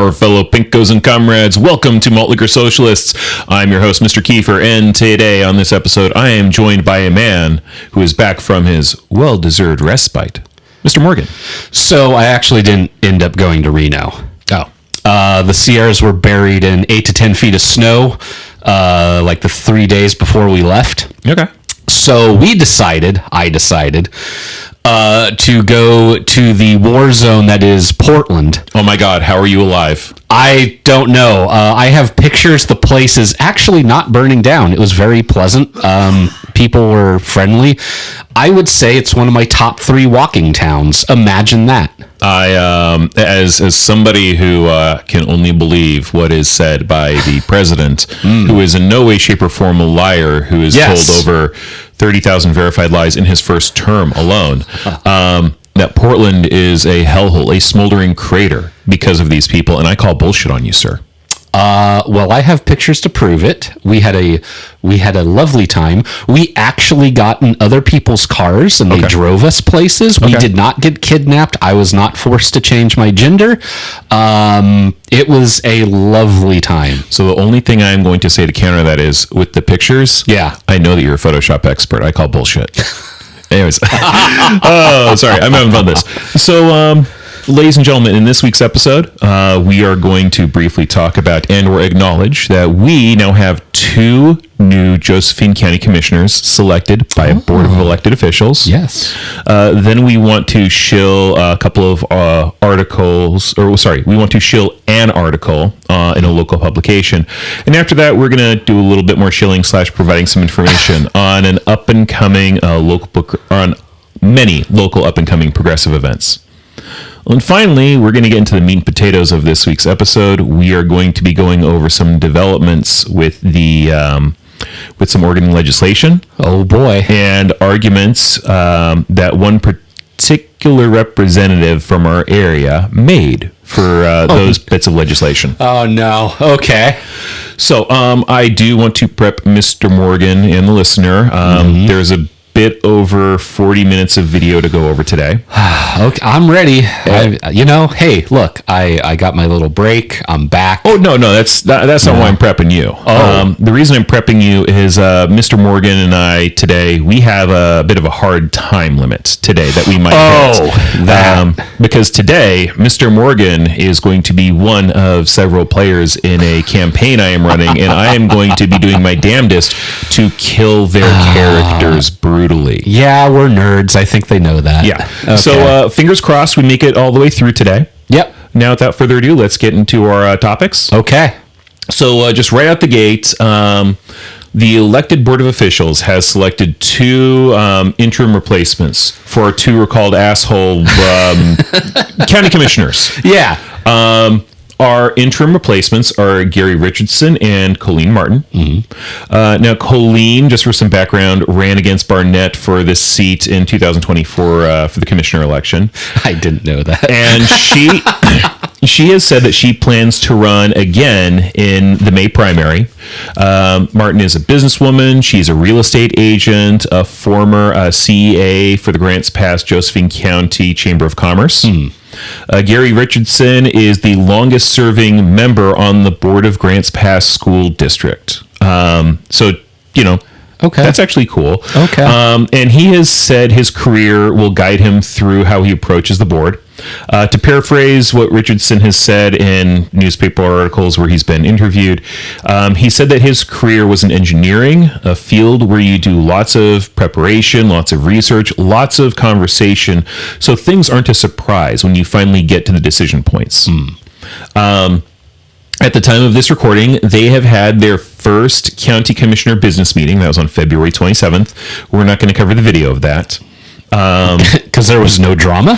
our fellow Pinkos and comrades. Welcome to Malt Liquor Socialists. I'm your host, Mr. Kieffer, and today on this episode, I am joined by a man who is back from his well-deserved respite, Mr. Morgan. So I actually didn't end up going to Reno. Oh. The Sierras were buried in 8 to 10 feet of snow, like the 3 days before we left. Okay. So I decided to go to the war zone that is Portland. Oh my God, how are you alive? I don't know. I have pictures. The place is actually not burning down. It was very pleasant. People were friendly. I would say it's one of my top 3 walking towns. Imagine that. I, as somebody who can only believe what is said by the president, who is in no way, shape, or form a liar, who has told over 30,000 verified lies in his first term alone, that Portland is a hellhole, a smoldering crater because of these people, and I call bullshit on you, sir. Well, I have pictures to prove it. We had a lovely time. We actually got in other people's cars and they drove us places. We did not get kidnapped. I was not forced to change my gender. It was a lovely time. So the only thing I'm going to say to counter that is with the pictures. Yeah. I know that you're a Photoshop expert. I call bullshit. Anyways. Oh, sorry. I'm having fun with this. So, ladies and gentlemen, in this week's episode, we are going to briefly talk about and or acknowledge that we now have 2 new Josephine County commissioners selected by a board of elected officials. Yes. Then we want to shill a couple of articles, we want to shill an article in a local publication. And after that, we're going to do a little bit more shilling / providing some information on an up-and-coming on many local up-and-coming progressive events. And finally, we're going to get into the meat and potatoes of this week's episode. We are going to be going over some developments with with some Oregon legislation. Oh boy! And arguments that one particular representative from our area made for those bits of legislation. Oh no! Okay. So I do want to prep Mr. Morgan and the listener. There's a bit over 40 minutes of video to go over today. Okay, I'm ready. Hey, look, I got my little break. I'm back. Oh, no, that's not why I'm prepping you. The reason I'm prepping you is Mr. Morgan and I today, we have a bit of a hard time limit today that we might hit. Because today, Mr. Morgan is going to be one of several players in a campaign I am running, and I am going to be doing my damnedest to kill their characters brutally. Yeah, we're nerds. I think they know that. Yeah. Okay. So fingers crossed we make it all the way through today. Yep. Now, without further ado, let's get into our topics. Okay. So just right out the gate, the elected board of officials has selected 2 interim replacements for 2 called asshole county commissioners. Yeah. Our interim replacements are Gary Richardson and Colleen Martin. Now, Colleen, just for some background, ran against Barnett for this seat in 2024 for the commissioner election. I didn't know that. And she has said that she plans to run again in the May primary. Martin is a businesswoman. She's a real estate agent, a former CEA for the Grants Pass Josephine County Chamber of Commerce. Gary Richardson is the longest serving member on the board of Grants Pass School District. That's actually cool. Okay. And he has said his career will guide him through how he approaches the board. To paraphrase what Richardson has said in newspaper articles where he's been interviewed, he said that his career was in engineering, a field where you do lots of preparation, lots of research, lots of conversation, so things aren't a surprise when you finally get to the decision points. At the time of this recording, they have had their first county commissioner business meeting. That was on February 27th. We're not going to cover the video of that. Because there was no drama?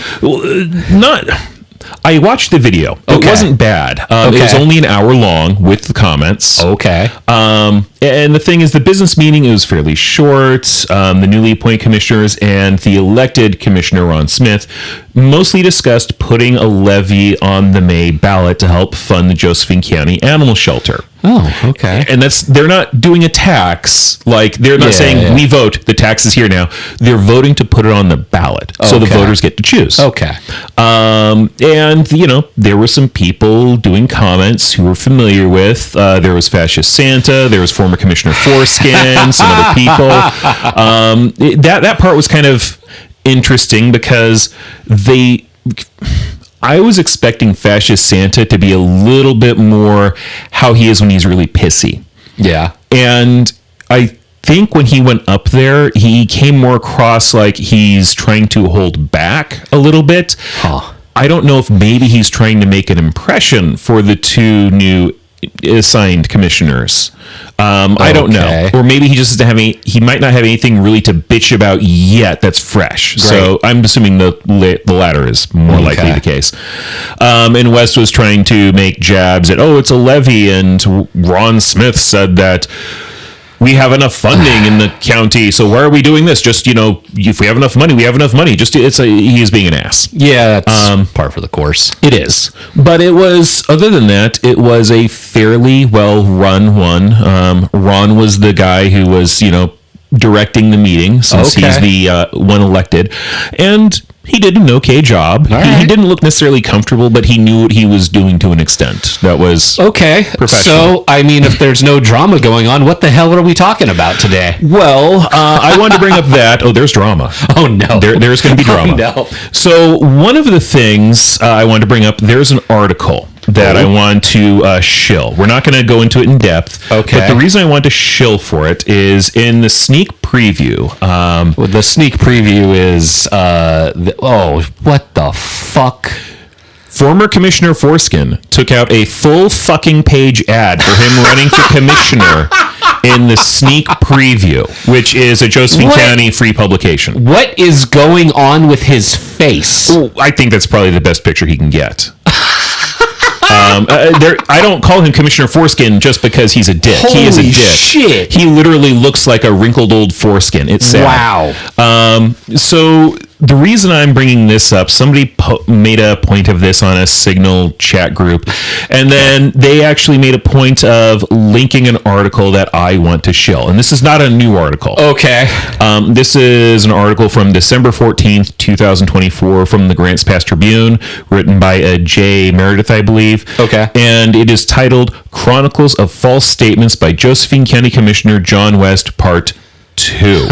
I watched the video. Okay. It wasn't bad. It was only an hour long with the comments. Okay. And the thing is, the business meeting is fairly short. The newly appointed commissioners and the elected commissioner, Ron Smith, mostly discussed putting a levy on the May ballot to help fund the Josephine County Animal Shelter. Oh, okay. And they're not doing a tax. Like, they're not saying, we vote, the tax is here now. They're voting to put it on the ballot. So the voters get to choose. Okay. And, there were some people doing comments who were familiar with. There was Fascist Santa. There was former Commissioner Foreskin, some other people. That part was kind of interesting because I was expecting Fascist Santa to be a little bit more how he is when he's really pissy. Yeah. And I think when he went up there, he came more across like he's trying to hold back a little bit. Huh. I don't know if maybe he's trying to make an impression for the two new assigned commissioners. I don't know. Or maybe he just doesn't have he might not have anything really to bitch about yet that's fresh. Great. So I'm assuming the latter is more likely the case. And West was trying to make jabs at, it's a levy, and Ron Smith said that we have enough funding in the county, so why are we doing this? Just, if we have enough money, we have enough money. Just, he is being an ass. Yeah, that's par for the course. It is. But other than that, it was a fairly well-run one. Ron was the guy who was, directing the meeting, since he's the one elected. And he did an okay job. He didn't look necessarily comfortable, but he knew what he was doing to an extent. That was professional. So, if there's no drama going on, what the hell are we talking about today? Well, I wanted to bring up that. Oh, there's drama. Oh, no. There's going to be drama. Oh, no. So, one of the things I wanted to bring up, there's an article that I want to shill. We're not going to go into it in depth. Okay. But the reason I want to shill for it is in the sneak preview. The sneak preview is, what the fuck? Former Commissioner Foreskin took out a full fucking page ad for him running for commissioner in the sneak preview, which is a Josephine County free publication. What is going on with his face? Ooh, I think that's probably the best picture he can get. I don't call him Commissioner Foreskin just because he's a dick. He is a dick. Shit. He literally looks like a wrinkled old foreskin. It's sad. Wow. So the reason I'm bringing this up, somebody made a point of this on a Signal chat group, and then they actually made a point of linking an article that I want to shill. And this is not a new article. Okay. This is an article from December 14th, 2024 from the Grants Pass Tribune, written by Jay Meredith, I believe. Okay. And it is titled Chronicles of False Statements by Josephine County Commissioner John West, Part 2.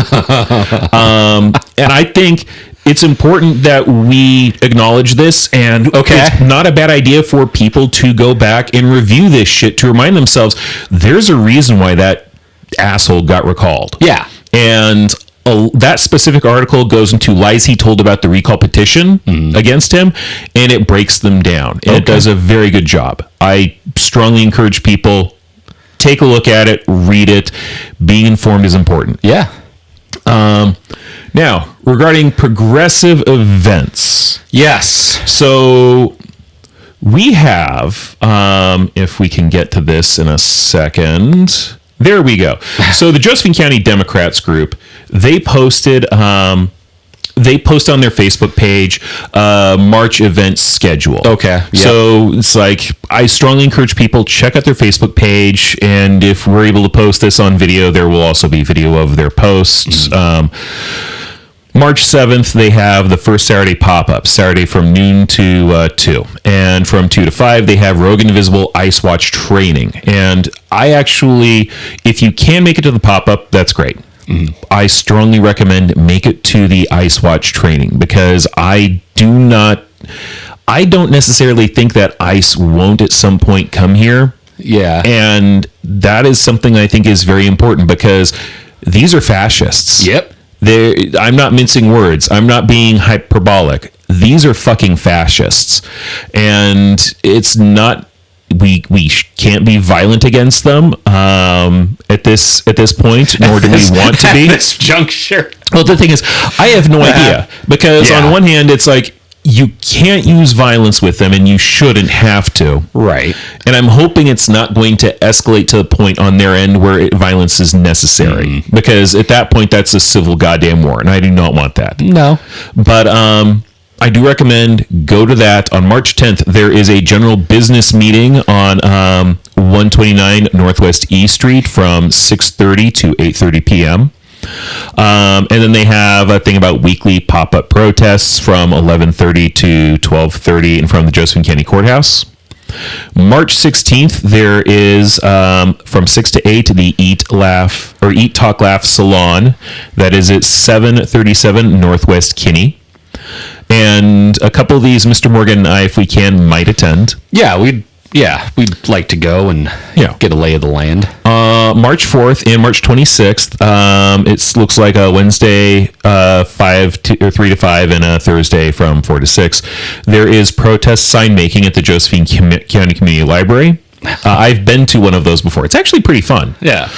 And I think it's important that we acknowledge this, and it's not a bad idea for people to go back and review this shit to remind themselves there's a reason why that asshole got recalled. Yeah. And that specific article goes into lies he told about the recall petition against him, and it breaks them down. And it does a very good job. I strongly encourage people, take a look at it, read it. Being informed is important. Yeah. Now, regarding progressive events. Yes. So we have, if we can get to this in a second. There we go. So the Josephine County Democrats group, they posted on their Facebook page March event schedule. Okay. Yep. So it's like, I strongly encourage people, check out their Facebook page, and if we're able to post this on video, there will also be video of their posts. March 7th, they have the first Saturday pop-up, Saturday from noon to 2. And from 2 to 5, they have Rogue Invisible Ice Watch training. And I actually, if you can make it to the pop-up, that's great. I strongly recommend make it to the Ice Watch training, because I don't necessarily think that ICE won't at some point come here. Yeah. And that is something I think is very important, because these are fascists. Yep. I'm not mincing words. I'm not being hyperbolic. These are fucking fascists. And it's not, we can't be violent against them at this point, nor do we want to be. At this juncture. Well, the thing is, I have no idea, because on one hand, it's like, you can't use violence with them, and you shouldn't have to. Right. And I'm hoping it's not going to escalate to the point on their end where violence is necessary. Because at that point, that's a civil goddamn war, and I do not want that. No. But I do recommend go to that on March 10th. There is a general business meeting on 129 Northwest E Street from 6:30 to 8:30 p.m. And then they have a thing about weekly pop-up protests from 11:30 to 12:30 in front of the Josephine County Courthouse. March 16th, there is from 6 to 8 the Eat Talk Laugh Salon. That is at 737 Northwest Kinney. And a couple of these, Mr. Morgan and I, if we can, might attend. We'd like to go and get a lay of the land. March 4th and March 26th, it looks like a Wednesday 3 to 5 and a Thursday from 4 to 6. There is protest sign making at the Josephine County Community Library. I've been to one of those before. It's actually pretty fun. Yeah.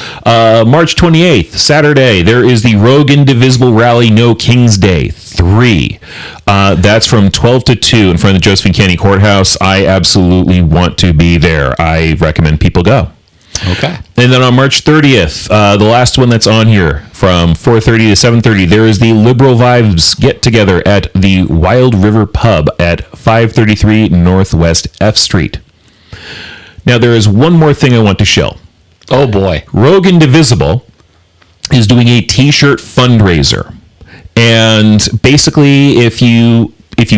March 28th, Saturday, there is the Rogue Indivisible Rally No Kings Day 3. That's from 12 to 2 in front of the Josephine County Courthouse. I absolutely want to be there. I recommend people go. Okay. And then on March 30th, the last one that's on here, from 4:30 to 7:30, there is the Liberal Vibes get-together at the Wild River Pub at 533 Northwest F Street. Now, there is one more thing I want to shill. Oh, boy. Rogue Indivisible is doing a T-shirt fundraiser. And basically, if you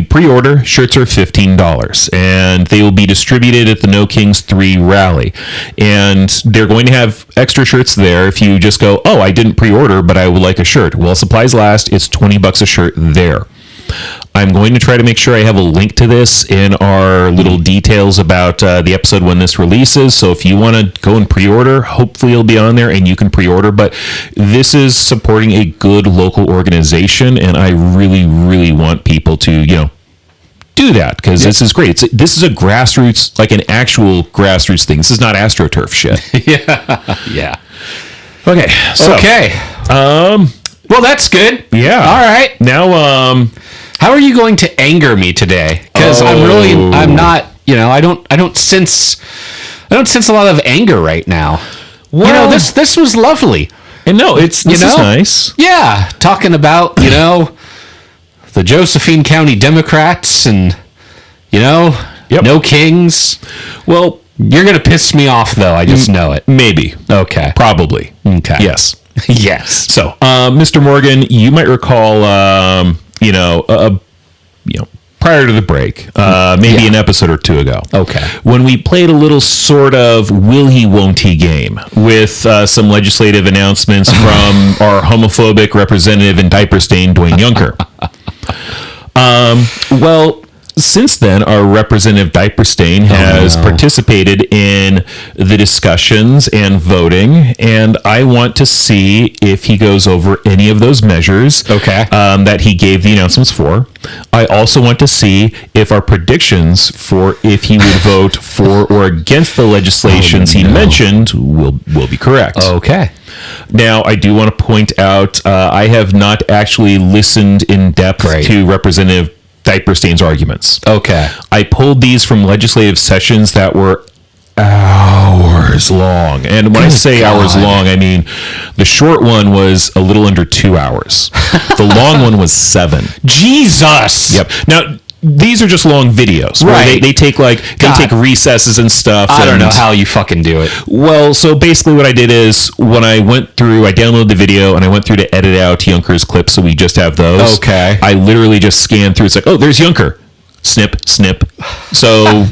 pre-order, shirts are $15, and they will be distributed at the No Kings 3 rally. And they're going to have extra shirts there if you just go, oh, I didn't pre-order, but I would like a shirt. Well, supplies last. It's $20 a shirt there. I'm going to try to make sure I have a link to this in our little details about the episode when this releases. So if you want to go and pre-order, hopefully it'll be on there and you can pre-order. But this is supporting a good local organization, and I really, really want people to, do that, because this is great. This is a grassroots, like an actual grassroots thing. This is not AstroTurf shit. Yeah. Okay. So, well, that's good. Yeah. All right. Now, how are you going to anger me today? Because I'm not, I don't sense a lot of anger right now. Well, this was lovely. And no, this is nice. Yeah. Talking about, the Josephine County Democrats and, No Kings. Well, you're going to piss me off, though. I just know it. Maybe. Okay. Probably. Okay. Yes. Yes. So, Mr. Morgan, you might recall, prior to the break, maybe an episode or two ago. Okay. When we played a little sort of will he, won't he game with some legislative announcements from our homophobic representative in diaper stain, Dwayne Yunker. Well, since then, our representative Diaperstain has participated in the discussions and voting, and I want to see if he goes over any of those measures that he gave the announcements for. I also want to see if our predictions for if he would vote for or against the legislations he mentioned will be correct. Okay. Now, I do want to point out, I have not actually listened in depth to Representative Diaperstain's arguments. Okay. I pulled these from legislative sessions that were hours long. And when I say hours long, I mean the short one was a little under 2 hours. The long one was 7. Jesus! Yep. Now, these are just long videos. Right. They take recesses and stuff. I don't know how you fucking do it. Well, so basically what I did is when I went through, I downloaded the video and I went through to edit out Yunker's clips so we just have those. Okay. I literally just scanned through. It's like, oh, there's Yunker. Snip, snip. So,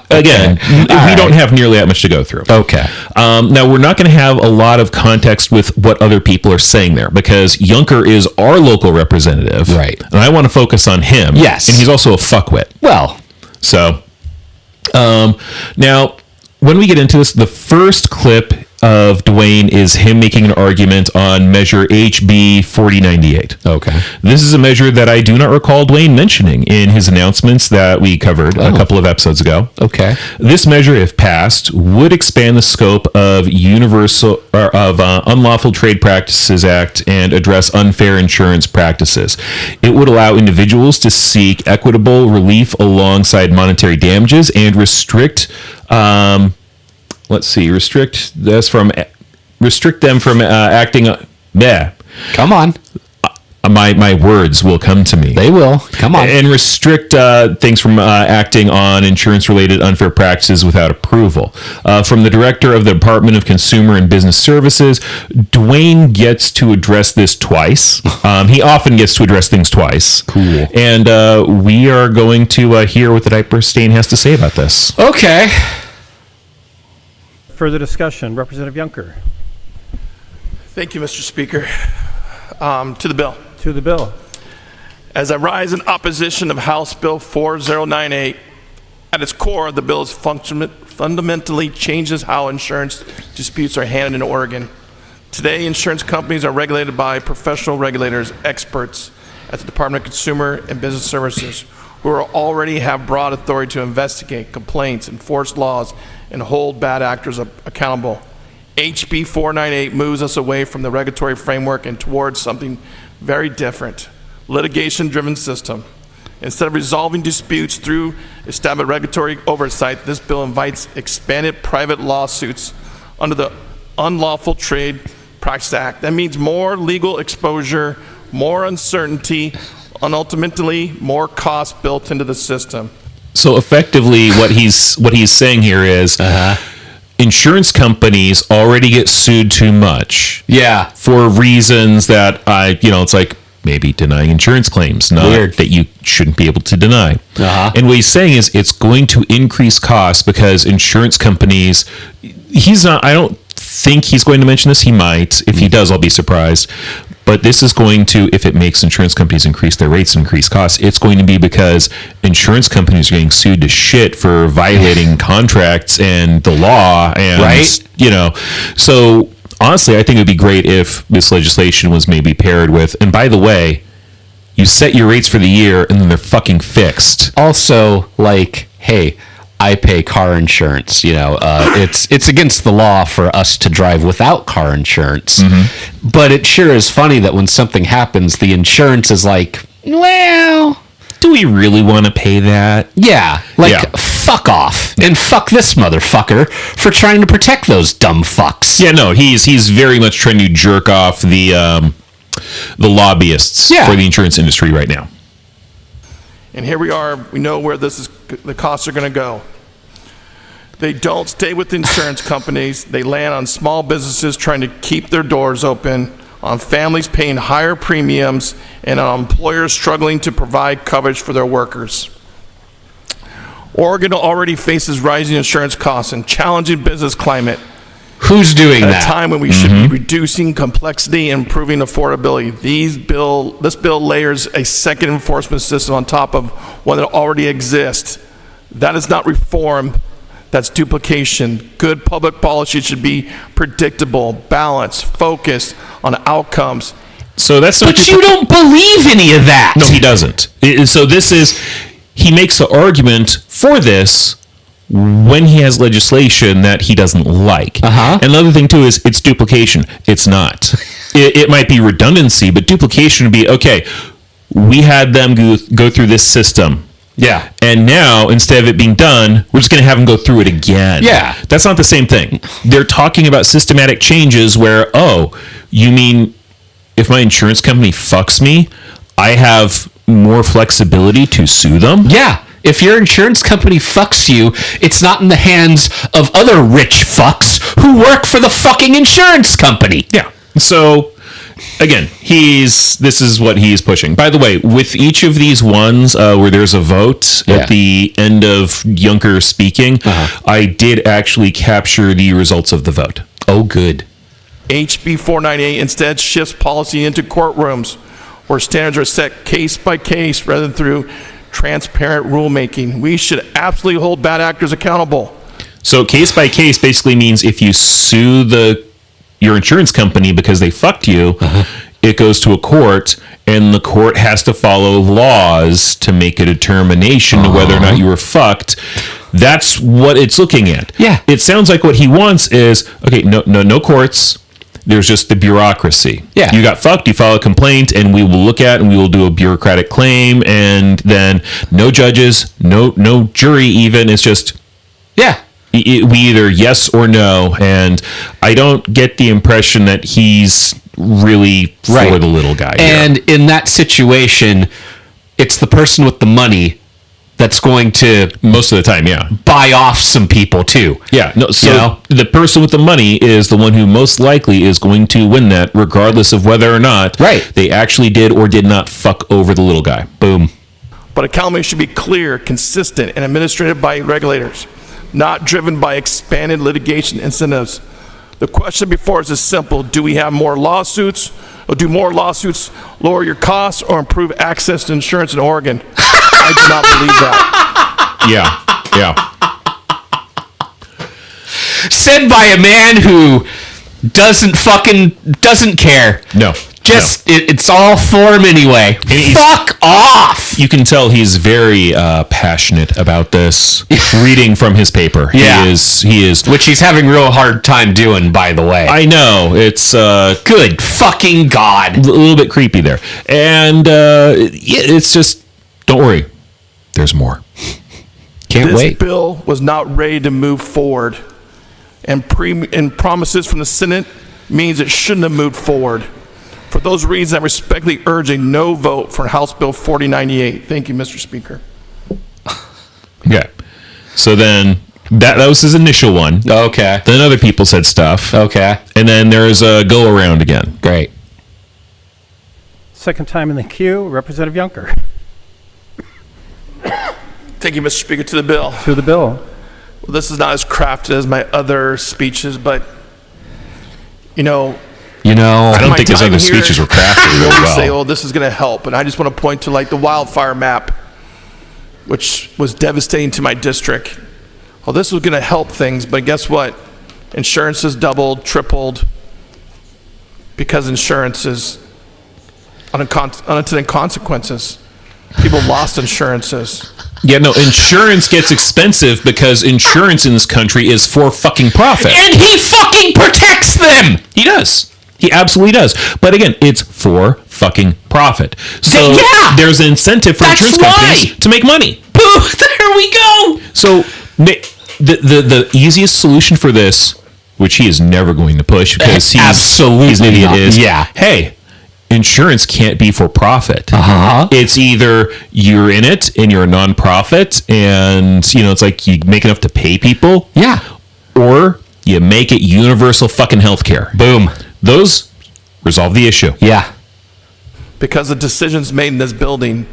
again, we don't have nearly that much to go through. Okay. Now, we're not going to have a lot of context with what other people are saying there because Yunker is our local representative. Right. And I want to focus on him. Yes. And he's also a fuckwit. Well. So, now, when we get into this, the first clip of Dwayne is him making an argument on Measure HB 4098. Okay. This is a measure that I do not recall Dwayne mentioning in his announcements that we covered a couple of episodes ago. Okay. This measure, if passed, would expand the scope of Unlawful Trade Practices Act and address unfair insurance practices. It would allow individuals to seek equitable relief alongside monetary damages and restrict restrict them from acting. Come on. my words will come to me. They will. Come on. And restrict things from acting on insurance-related unfair practices without approval. From the director of the Department of Consumer and Business Services, Dwayne gets to address this twice. He often gets to address things twice. Cool. And we are going to hear what the diaper stain has to say about this. Okay. Further discussion, Representative Yunker. Thank you, Mr. Speaker. To the bill. To the bill. As I rise in opposition of House Bill 4098, at its core, the bill fundamentally changes how insurance disputes are handled in Oregon. Today, insurance companies are regulated by professional regulators, experts at the Department of Consumer and Business Services, who already have broad authority to investigate complaints, enforce laws, and hold bad actors accountable. HB 498 moves us away from the regulatory framework and towards something very different, litigation-driven system. Instead of resolving disputes through established regulatory oversight, this bill invites expanded private lawsuits under the Unlawful Trade Practices Act. That means more legal exposure, more uncertainty, and ultimately more cost built into the system. So effectively, what he's saying here is insurance companies already get sued too much. Yeah. For reasons that it's like maybe denying insurance claims, not Weird. that you shouldn't be able to deny. And what he's saying is it's going to increase costs because insurance companies, I don't think he's going to mention this. He might. If he does, I'll be surprised. But this is going to, if it makes insurance companies increase their rates and increase costs, it's going to be because insurance companies are getting sued to shit for violating contracts and the law. And, so honestly, I think it would be great if this legislation was maybe paired with, and by the way, you set your rates for the year and then they're fucking fixed. Also, like, hey, I pay car insurance. It's against the law for us to drive without car insurance. Mm-hmm. But it sure is funny that when something happens, the insurance is like, well, do we really want to pay that? Yeah. Fuck off. And fuck this motherfucker for trying to protect those dumb fucks. Yeah, no, he's very much trying to jerk off the lobbyists for the insurance industry right now. And here we are. We know where the costs are going to go. They don't stay with insurance companies. They land on small businesses trying to keep their doors open, on families paying higher premiums, and on employers struggling to provide coverage for their workers. Oregon already faces rising insurance costs and challenging business climate. Who's doing that? At a time when we should be reducing complexity and improving affordability. This bill layers a second enforcement system on top of one that already exists. That is not reform. That's duplication. Good public policy should be predictable, balanced, focused on outcomes. So that's but you don't believe any of that. No, he doesn't. So he makes an argument for this when he has legislation that he doesn't like. And another thing too is it's duplication. It's not. It might be redundancy, but duplication would be, okay, we had them go through this system. Yeah. And now, instead of it being done, we're just going to have them go through it again. Yeah. That's not the same thing. They're talking about systematic changes where, you mean if my insurance company fucks me, I have more flexibility to sue them? Yeah. If your insurance company fucks you, it's not in the hands of other rich fucks who work for the fucking insurance company. Yeah. So, again, this is what he's pushing. By the way, with each of these ones where there's a vote at the end of Yunker speaking, I did actually capture the results of the vote. Oh, good. HB 498 instead shifts policy into courtrooms where standards are set case by case rather than through transparent rulemaking. We should absolutely hold bad actors accountable. So case by case basically means if you sue your insurance company because they fucked you, it goes to a court, and the court has to follow laws to make a determination to whether or not you were fucked. That's what it's looking at. Yeah. It sounds like what he wants is, okay, no courts. There's just the bureaucracy. Yeah. You got fucked, you file a complaint, and we will look at and we will do a bureaucratic claim, and then no judges, no jury even. It's just we either yes or no. And I don't get the impression that he's really for Right. the little guy. And in that situation, it's the person with the money that's going to most of the time, yeah. buy off some people too. Yeah, no. So You know? the person with the money is the one who most likely is going to win that, regardless of whether or not Right. they actually did or did not fuck over the little guy. Boom. But accountability should be clear, consistent, and administered by regulators, not driven by expanded litigation incentives. The question before us is simple. Do we have more lawsuits, or do more lawsuits lower your costs or improve access to insurance in Oregon? I do not believe that. Yeah. Said by a man who doesn't care. No. Just it's all form anyway. Fuck off. You can tell he's very passionate about this. Reading from his paper, Yeah. he is. Which he's having real hard time doing, by the way. I know it's Good fucking God. a little bit creepy there, and it's just don't worry. There's more. Can't This wait. bill was not ready to move forward, and promises from the Senate means it shouldn't have moved forward. For those reasons, I'm respectfully urging no vote for House Bill 4098. Thank you, Mr. Speaker. Okay. So then that was his initial one. Okay. Then other people said stuff. Okay. And then there's a go around again. Great. Second time in the queue, Representative Yunker. Thank you, Mr. Speaker. To the bill. To the bill. Well, this is not as crafted as my other speeches, but, I I don't My think his time other here, speeches were crafted you really always say, well. oh, this is going to help. And I just want to point to like the wildfire map, which was devastating to my district. Well, this was going to help things, but guess what? Insurance has doubled, tripled, because insurance is unintended consequences. People lost insurances. Yeah, no, insurance gets expensive because insurance in this country is for fucking profit. And he fucking protects them. He does. He absolutely does. But again, it's for fucking profit. So Yeah. there's an incentive for That's insurance companies why. to make money. Boo, there we go. So the easiest solution for this, which he is never going to push because he's Absolutely an idiot, not. is Yeah. hey, insurance can't be for profit. Uh-huh. It's either you're in it and you're a nonprofit and it's like you make enough to pay people, Yeah. or you make it universal fucking healthcare. Boom. Those resolve the issue. Yeah. Because of decisions made in this building.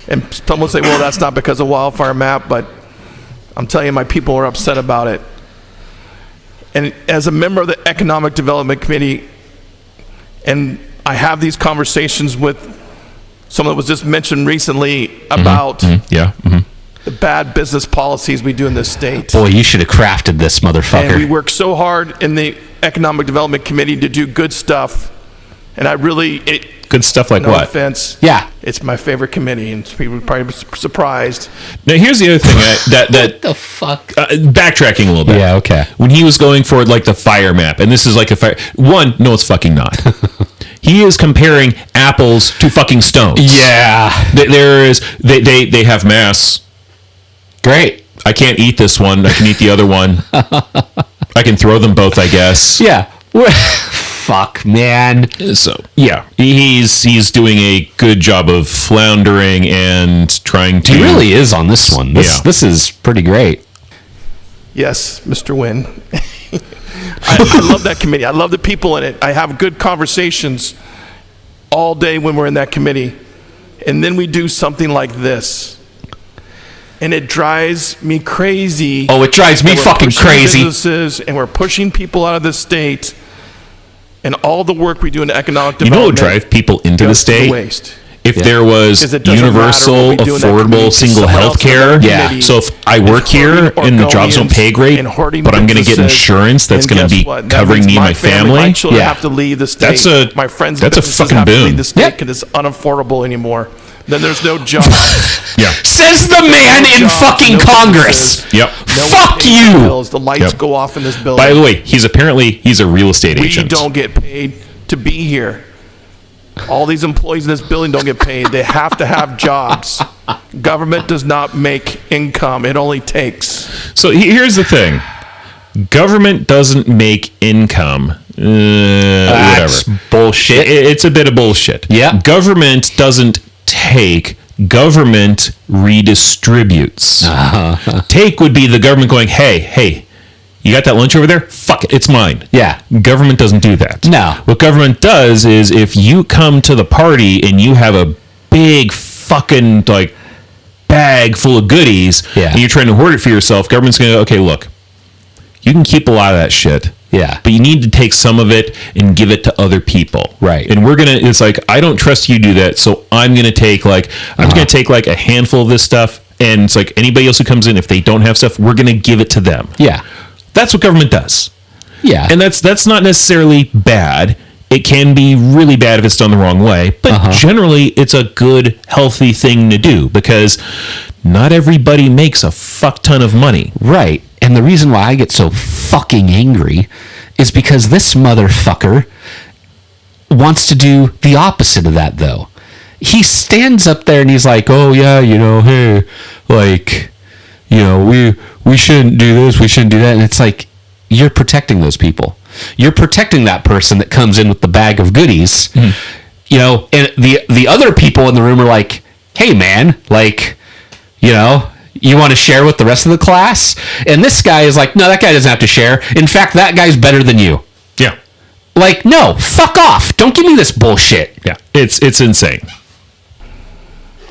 And some will say, well, that's not because of wildfire map, but I'm telling you, my people are upset about it. And as a member of the Economic Development Committee, and I have these conversations with someone that was just mentioned recently about Yeah. the bad business policies we do in this state. Boy, you should have crafted this motherfucker. And we work so hard in the Economic Development Committee to do good stuff. And I really, Good stuff like no what? offense, Yeah. it's my favorite committee, and people are probably surprised. Now here's the other thing that the fuck? backtracking a little bit. Yeah, okay. When he was going for like the fire map, and this is like a fire. One, no, it's fucking not. He is comparing apples to fucking stones. Yeah. There is they have mass. Great. I can't eat this one. I can eat the other one. I can throw them both, I guess. Yeah. Fuck, man. So yeah, he's doing a good job of floundering and trying to. He really is on this one. Yeah. This is pretty great. Yes, Mr. Wynn. I love that committee. I love the people in it. I have good conversations all day when we're in that committee. And then we do something like this. And it drives me crazy. Oh, it drives me And we're fucking pushing crazy. Businesses, and we're pushing people out of the state. And all the work we do in economic You know what development would drive people into the goes to state? waste. If there was 'Cause it doesn't universal, matter what we do in that committee. affordable, single Someone health else in care. that Yeah. committee So if I work is here hoarding and the jobs don't Oregonians pay great, and hoarding but I'm going to get businesses, insurance that's and going to guess be what? That covering means me and my family. My children Yeah. have to leave the state. That's a- my friends' that's a businesses fucking have to boon. leave the state Yep. because it's unaffordable anymore. Then there's no jobs. Yeah. Says the man in jobs, fucking no Congress. businesses, Yep. Fuck paying you. bills. The lights Yep. go off in this building. By the way, he's a real estate we agent. don't get paid to be here. All these employees in this building don't get paid. They have to have jobs. Government does not make income. It only takes. So here's the thing. Government doesn't make income That's whatever. bullshit. It's a bit of bullshit. Yeah. Government doesn't take. Government redistributes. Take would be the government going, hey, you got that lunch over there? Fuck it, it's mine. Yeah. Government doesn't do that. No. What government does is if you come to the party and you have a big fucking like bag full of goodies and you're trying to hoard it for yourself, government's going to go, okay, look, you can keep a lot of that shit. Yeah. But you need to take some of it and give it to other people. Right. And it's like, I don't trust you to do that, so I'm going to take I'm just going to take like a handful of this stuff, and it's like anybody else who comes in, if they don't have stuff, we're going to give it to them. Yeah. That's what government does. Yeah. And that's not necessarily bad. It can be really bad if it's done the wrong way, but generally it's a good, healthy thing to do because not everybody makes a fuck ton of money. Right. And the reason why I get so fucking angry is because this motherfucker wants to do the opposite of that, though. He stands up there and he's like, oh, yeah, hey, like, we shouldn't do this, we shouldn't do that. And it's like, you're protecting those people. You're protecting that person that comes in with the bag of goodies, and the other people in the room are like, hey, man, like, you want to share with the rest of the class? And this guy is like, no, that guy doesn't have to share. In fact, that guy's better than you. Yeah. Like, no, fuck off. Don't give me this bullshit. Yeah. It's insane.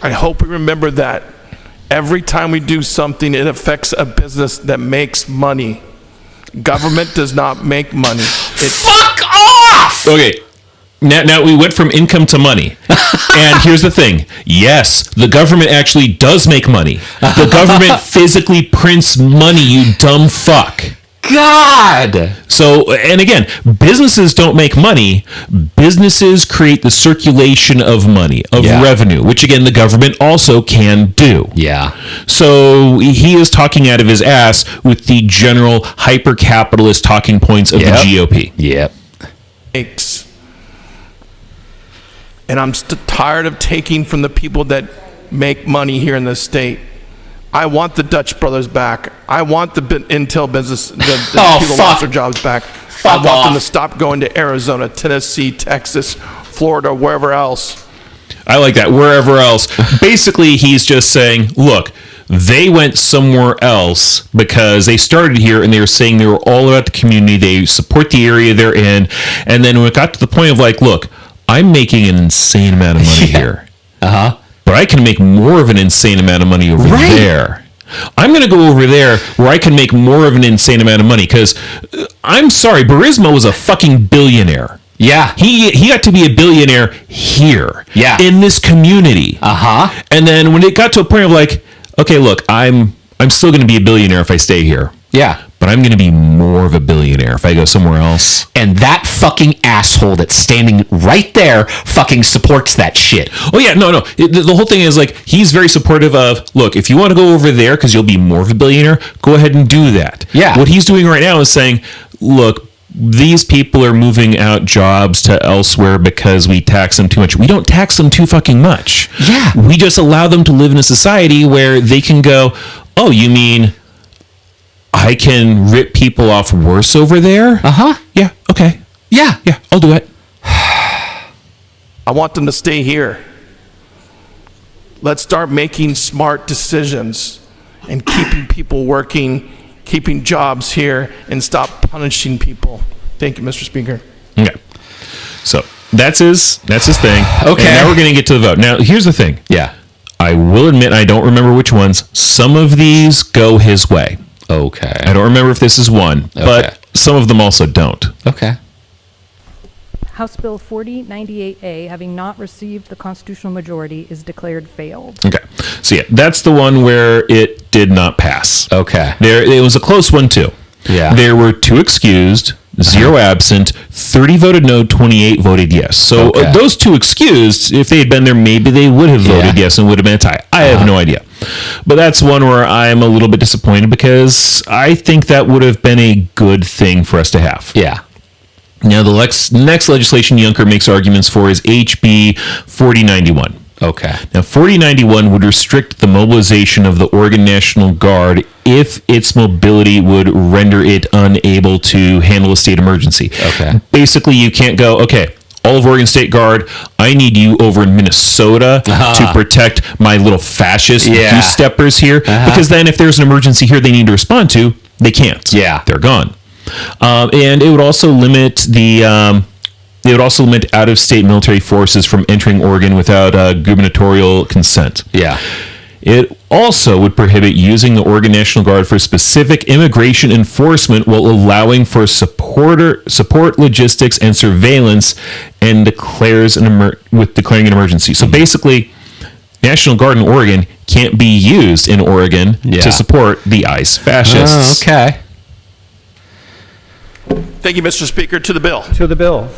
I hope we remember that every time we do something, it affects a business that makes money. Government does not make money. Fuck off! Okay. Now we went from income to money. And here's the thing. Yes, the government actually does make money. The government physically prints money, you dumb fuck. God! So, and again, businesses don't make money. Businesses create the circulation of money, of revenue, which again, the government also can do. Yeah. So he is talking out of his ass with the general hyper-capitalist talking points of the GOP. Yep. And I'm tired of taking from the people that make money here in this state. I want the Dutch brothers back. I want the Intel business, the people lost their jobs back. I want them to stop going to Arizona, Tennessee, Texas, Florida, wherever else. I like that, wherever else. Basically, he's just saying, look, they went somewhere else because they started here and they were saying they were all about the community. They support the area they're in. And then when it got to the point of like, look, I'm making an insane amount of money here. But I can make more of an insane amount of money over there. I'm going to go over there where I can make more of an insane amount of money because I'm sorry, Burisma was a fucking billionaire. Yeah. He got to be a billionaire here. Yeah. In this community. And then when it got to a point of like, okay, look, I'm still going to be a billionaire if I stay here. Yeah. But I'm going to be more of a billionaire if I go somewhere else. And that fucking asshole that's standing right there fucking supports that shit. Oh, yeah. No. The whole thing is like, he's very supportive of, look, if you want to go over there because you'll be more of a billionaire, go ahead and do that. Yeah. What he's doing right now is saying, look, these people are moving out jobs to elsewhere because we tax them too much. We don't tax them too fucking much. Yeah. We just allow them to live in a society where they can go, oh, you mean I can rip people off worse over there? Yeah, okay. Yeah, I'll do it. I want them to stay here. Let's start making smart decisions and keeping people working, keeping jobs here, and stop punishing people. Thank you, Mr. Speaker. Okay. So that's his thing. Okay. And now we're going to get to the vote. Now, here's the thing. Yeah. I will admit I don't remember which ones. Some of these go his way. Okay. I don't remember if this is one, but some of them also don't. Okay. House Bill 4098A, having not received the constitutional majority, is declared failed. Okay. So yeah, that's the one where it did not pass. Okay. It was a close one too. Yeah. There were 2 excused, 0 absent, 30 voted no, 28 voted yes. So those 2 excused, if they had been there, maybe they would have voted yes and would have been a tie. I have no idea. But that's one where I'm a little bit disappointed because I think that would have been a good thing for us to have. Yeah. Now, the next legislation Yunker makes arguments for is HB 4091. Okay. Now, 4091 would restrict the mobilization of the Oregon National Guard if its mobility would render it unable to handle a state emergency. Okay. Basically, you can't go, okay, all of Oregon State Guard, I need you over in Minnesota to protect my little fascist goose-steppers here. Because then if there's an emergency here they need to respond to, they can't. Yeah. They're gone. And it would also limit out-of-state military forces from entering Oregon without gubernatorial consent. Yeah. It also would prohibit using the Oregon National Guard for specific immigration enforcement while allowing for support logistics and surveillance, and declaring an emergency. So basically, National Guard in Oregon can't be used in Oregon to support the ICE fascists. Oh, okay. Thank you, Mr. Speaker. To the bill. To the bill.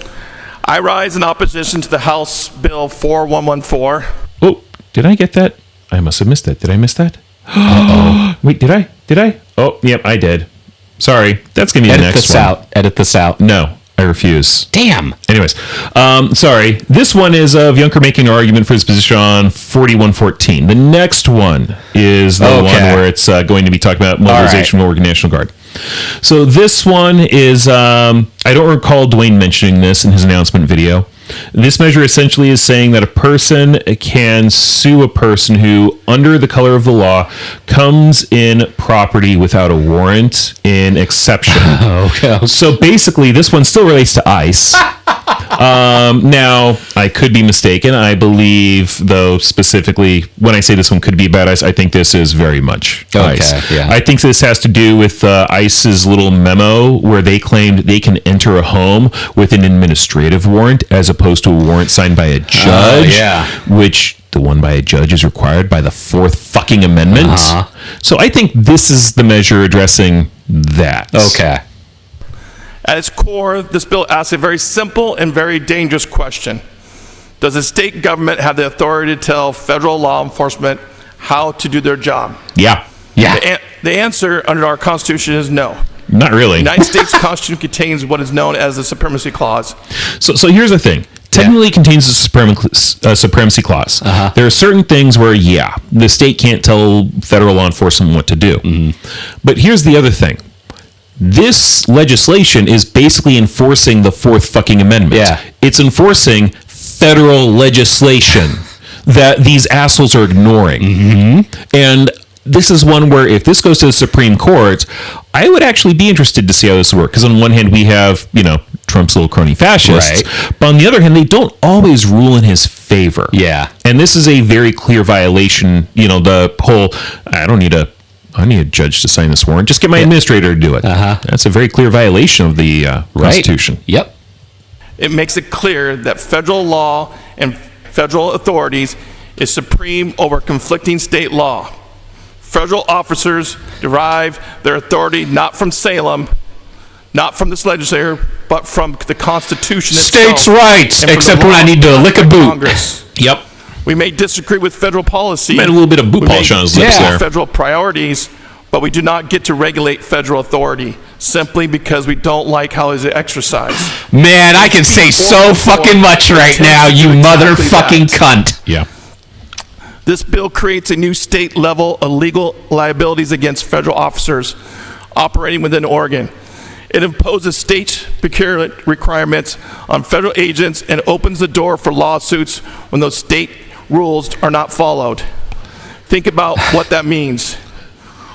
I rise in opposition to the House Bill 4114. Oh, did I get that? I must have missed that. Did I miss that? Uh-oh. Wait, did I? Oh, yep, I did. Sorry. That's going to be the next one. Edit this out. No, I refuse. Damn. Anyways, sorry. This one is of Yunker making an argument for his position on 4114. The next one is the one where it's going to be talking about mobilization of Oregon National Guard. So this one is, I don't recall Dwayne mentioning this in his announcement video. This measure essentially is saying that a person can sue a person who, under the color of the law, comes in property without a warrant in exception. Okay. So basically, this one still relates to ICE. Now, I could be mistaken. I believe, though, specifically, when I say this one could be about ICE, I think this is very much ICE. Yeah. I think this has to do with ICE's little memo where they claimed they can enter a home with an administrative warrant as opposed to a warrant signed by a judge, which the one by a judge is required by the Fourth fucking Amendment. So I think this is the measure addressing that. Okay. At its core, this bill asks a very simple and very dangerous question. Does the state government have the authority to tell federal law enforcement how to do their job? Yeah. The answer under our Constitution is no. Not really. The United States Constitution contains what is known as the Supremacy Clause. So here's the thing. Technically, it contains the Supremacy Clause. There are certain things where, the state can't tell federal law enforcement what to do. But here's the other thing. This legislation is basically enforcing the Fourth fucking Amendment. It's enforcing federal legislation that these assholes are ignoring. And this is one where if this goes to the Supreme Court, I would actually be interested to see how this would work. Because on one hand, we have, Trump's little crony fascists. But on the other hand, they don't always rule in his favor. And this is a very clear violation. The whole, I need a judge to sign this warrant. Just get my administrator to do it. That's a very clear violation of the Constitution. Yep. It makes it clear that federal law and federal authorities is supreme over conflicting state law. Federal officers derive their authority not from Salem, not from this legislature, but from the Constitution itself. States' rights, except when I need to lick a boot. Congress. Yep. We may disagree with federal policy. Made a little bit of boot polish on his lips there. Federal priorities, but we do not get to regulate federal authority simply because we don't like how is it exercised. Man, I can say so fucking much right now, you motherfucking cunt. Yeah. This bill creates a new state-level illegal liabilities against federal officers operating within Oregon. It imposes state procurement requirements on federal agents and opens the door for lawsuits when those state rules are not followed. Think about what that means.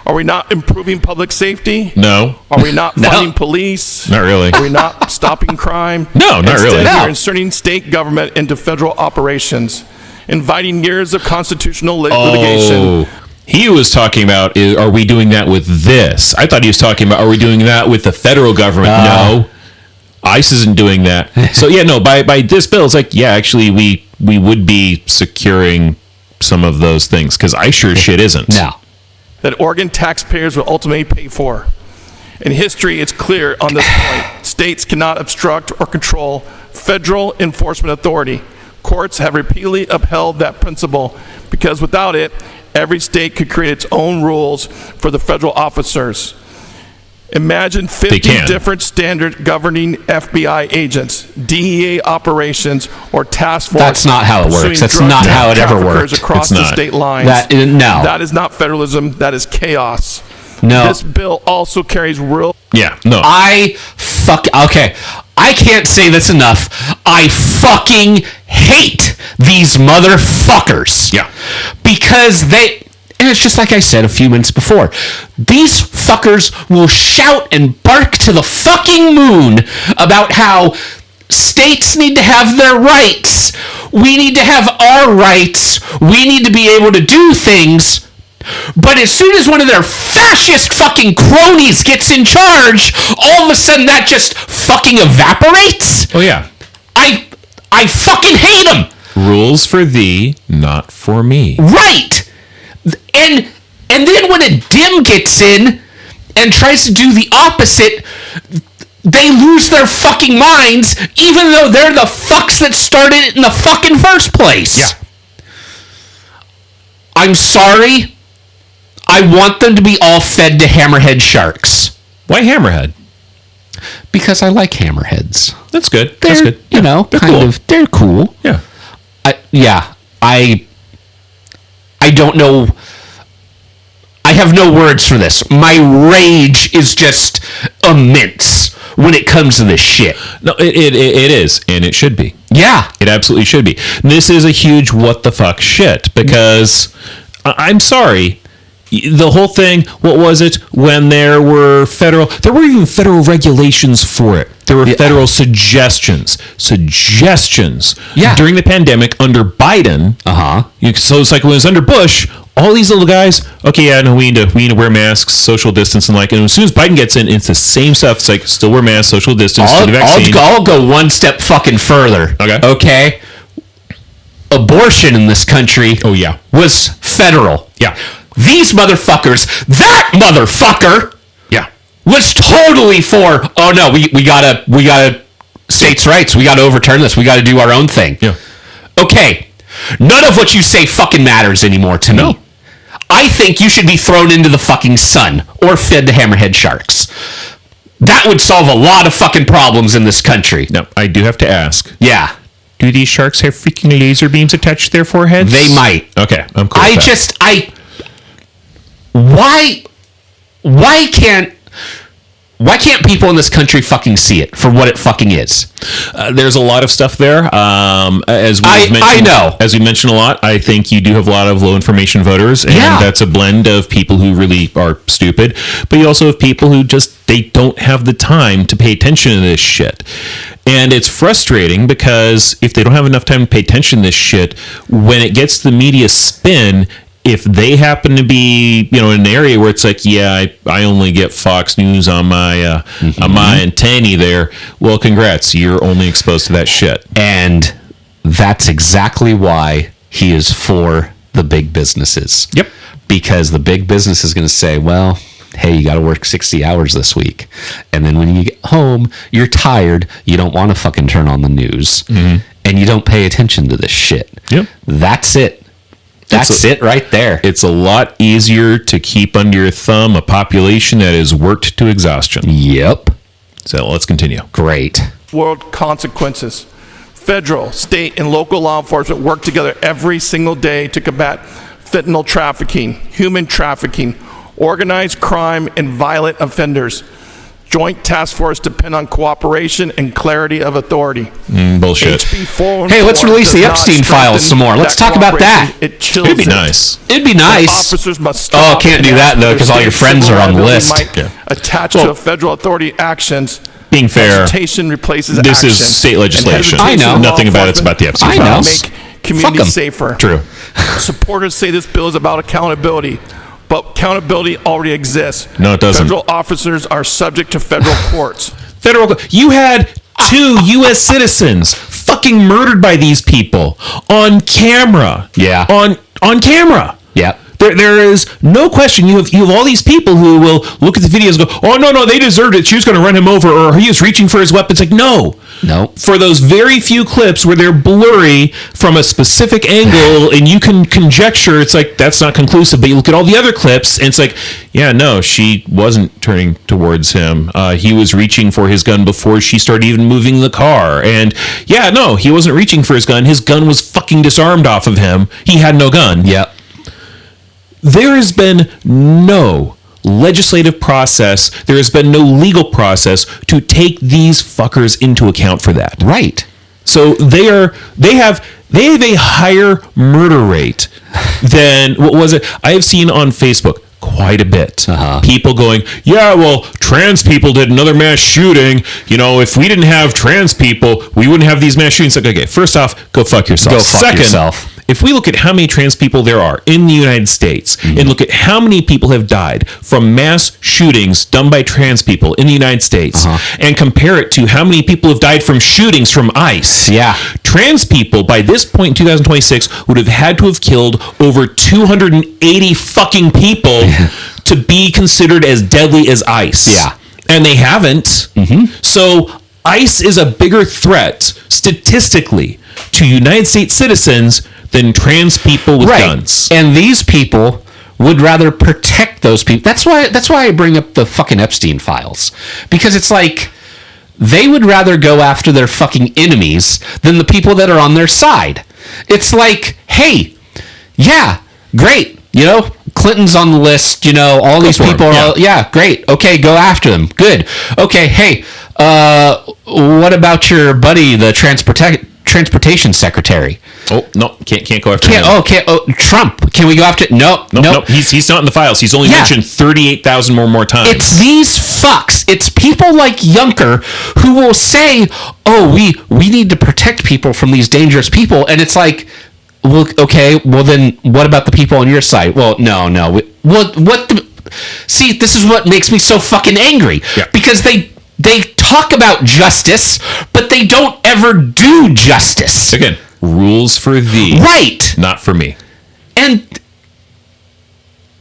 Are we not improving public safety? No. Are we not funding police? Not really. Are we not stopping crime? No, not really. Instead, we're inserting state government into federal operations, inviting years of constitutional litigation. He was talking about, are we doing that with this? I thought he was talking about, are we doing that with the federal government? No. ICE isn't doing that. So, by this bill, it's like, actually, we would be securing some of those things, because ICE sure shit isn't. No. That Oregon taxpayers will ultimately pay for. In history, it's clear on this point. States cannot obstruct or control federal enforcement authority. Courts have repeatedly upheld that principle because without it, every state could create its own rules for the federal officers. Imagine 50 can. different standards governing FBI agents, DEA operations, or task force. That's not how it works. pursuing That's drug not how it ever traffickers worked. across It's the not. state lines. No. That is not federalism. That is chaos. No. This bill also carries real. Yeah, no. Okay. I can't say this enough. I fucking hate these motherfuckers. Yeah. Because and it's just like I said a few minutes before. These fuckers will shout and bark to the fucking moon about how states need to have their rights. We need to have our rights. We need to be able to do things. But as soon as one of their fascist fucking cronies gets in charge, all of a sudden that just fucking evaporates. Oh, yeah. I fucking hate them. Rules for thee, not for me. Right. And then when a dim gets in and tries to do the opposite, they lose their fucking minds, even though they're the fucks that started it in the fucking first place. Yeah. I'm sorry. I want them to be all fed to hammerhead sharks. Why hammerhead? Because I like hammerheads. That's good. They're, That's good. you know, they're kind cool. of, they're cool. Yeah. I don't know. I have no words for this. My rage is just immense when it comes to this shit. No, it is, and it should be. Yeah. It absolutely should be. This is a huge what the fuck shit, because I'm sorry. The whole thing, what was it, when there were even federal regulations for it. There were federal suggestions Yeah. during the pandemic under Biden. So it's like when it was under Bush, all these little guys, okay, yeah, no, we need to wear masks, social distance, and as soon as Biden gets in, it's the same stuff. It's like, still wear masks, social distance, do the vaccine. I'll go one step fucking further. Okay. Abortion in this country was federal. Yeah. These motherfuckers, that motherfucker was totally for, oh no, we gotta states' rights. We gotta overturn this. We gotta do our own thing. Yeah. Okay. None of what you say fucking matters anymore to me. I think you should be thrown into the fucking sun or fed to hammerhead sharks. That would solve a lot of fucking problems in this country. Now, I do have to ask. Yeah. Do these sharks have freaking laser beams attached to their foreheads? They might. Okay, I'm cool with that. Why can't people in this country fucking see it for what it fucking is? There's a lot of stuff there. As I know. As we mentioned a lot, I think you do have a lot of low information voters, and that's a blend of people who really are stupid, but you also have people who they don't have the time to pay attention to this shit. And it's frustrating because if they don't have enough time to pay attention to this shit, when it gets the media spin, if they happen to be, in an area where it's like, I only get Fox News on my antennae there, well, congrats, you're only exposed to that shit. And that's exactly why he is for the big businesses. Yep. Because the big business is going to say, well, hey, you got to work 60 hours this week. And then when you get home, you're tired. You don't want to fucking turn on the news. Mm-hmm. And you don't pay attention to this shit. Yep. That's it. That's it right there. It's a lot easier to keep under your thumb a population that is worked to exhaustion. Yep. So let's continue. Great. World consequences. Federal, state, and local law enforcement work together every single day to combat fentanyl trafficking, human trafficking, organized crime, and violent offenders. Joint task force depend on cooperation and clarity of authority. Bullshit. Hey, let's release the Epstein files some more. Let's talk about that. It chills. It'd be nice. It'd be nice. Officers must can't do that though because all your friends are on the list. Attached to a federal authority actions. Being fair, hesitation replaces this action. is state legislation. I know. Nothing about it's about the Epstein I know. files. Make communities safer. True. Supporters say this bill is about accountability, but accountability already exists. No, it doesn't. Federal officers are subject to federal courts. You had 2 U.S. citizens fucking murdered by these people on camera. Yeah. On camera. Yeah. There is no question. You have all these people who will look at the videos and go, oh, no, they deserved it. She was going to run him over, or he was reaching for his weapon. It's like, no. Nope. For those very few clips where they're blurry from a specific angle and you can conjecture, it's like, that's not conclusive. But you look at all the other clips and it's like, yeah, no, she wasn't turning towards him. He was reaching for his gun before she started even moving the car. And yeah, no, he wasn't reaching for his gun. His gun was fucking disarmed off of him. He had no gun. Yep. There has been no legislative process, there has been no legal process to take these fuckers into account for that. Right. So they have a higher murder rate than what was it? I have seen on Facebook quite a bit. People going, yeah, well, trans people did another mass shooting. You know, if we didn't have trans people, we wouldn't have these mass shootings. Like, okay, first off, go fuck yourself. Go fuck yourself. If we look at how many trans people there are in the United States and look at how many people have died from mass shootings done by trans people in the United States and compare it to how many people have died from shootings from ICE. Yeah. Trans people by this point in 2026 would have had to have killed over 280 fucking people to be considered as deadly as ICE. Yeah. And they haven't. So ICE is a bigger threat statistically to United States citizens than trans people with guns. And these people would rather protect those people. That's why I bring up the fucking Epstein files. Because it's like they would rather go after their fucking enemies than the people that are on their side. It's like, hey, yeah, great. You know, Clinton's on the list, you know, all these people are great. Okay, go after them. Good. Okay, hey, what about your buddy, the transportation secretary? Oh, no, can't go after him. Trump. Can we go after? Nope. He's not in the files. He's only mentioned 38,000 more times. It's these fucks. It's people like Yunker who will say, oh, we need to protect people from these dangerous people. And it's like, well, okay, well then what about the people on your side? Well, no. See, this is what makes me so fucking angry. Yeah. Because they talk about justice, but they don't ever do justice. Again, rules for thee. Right. Not for me. And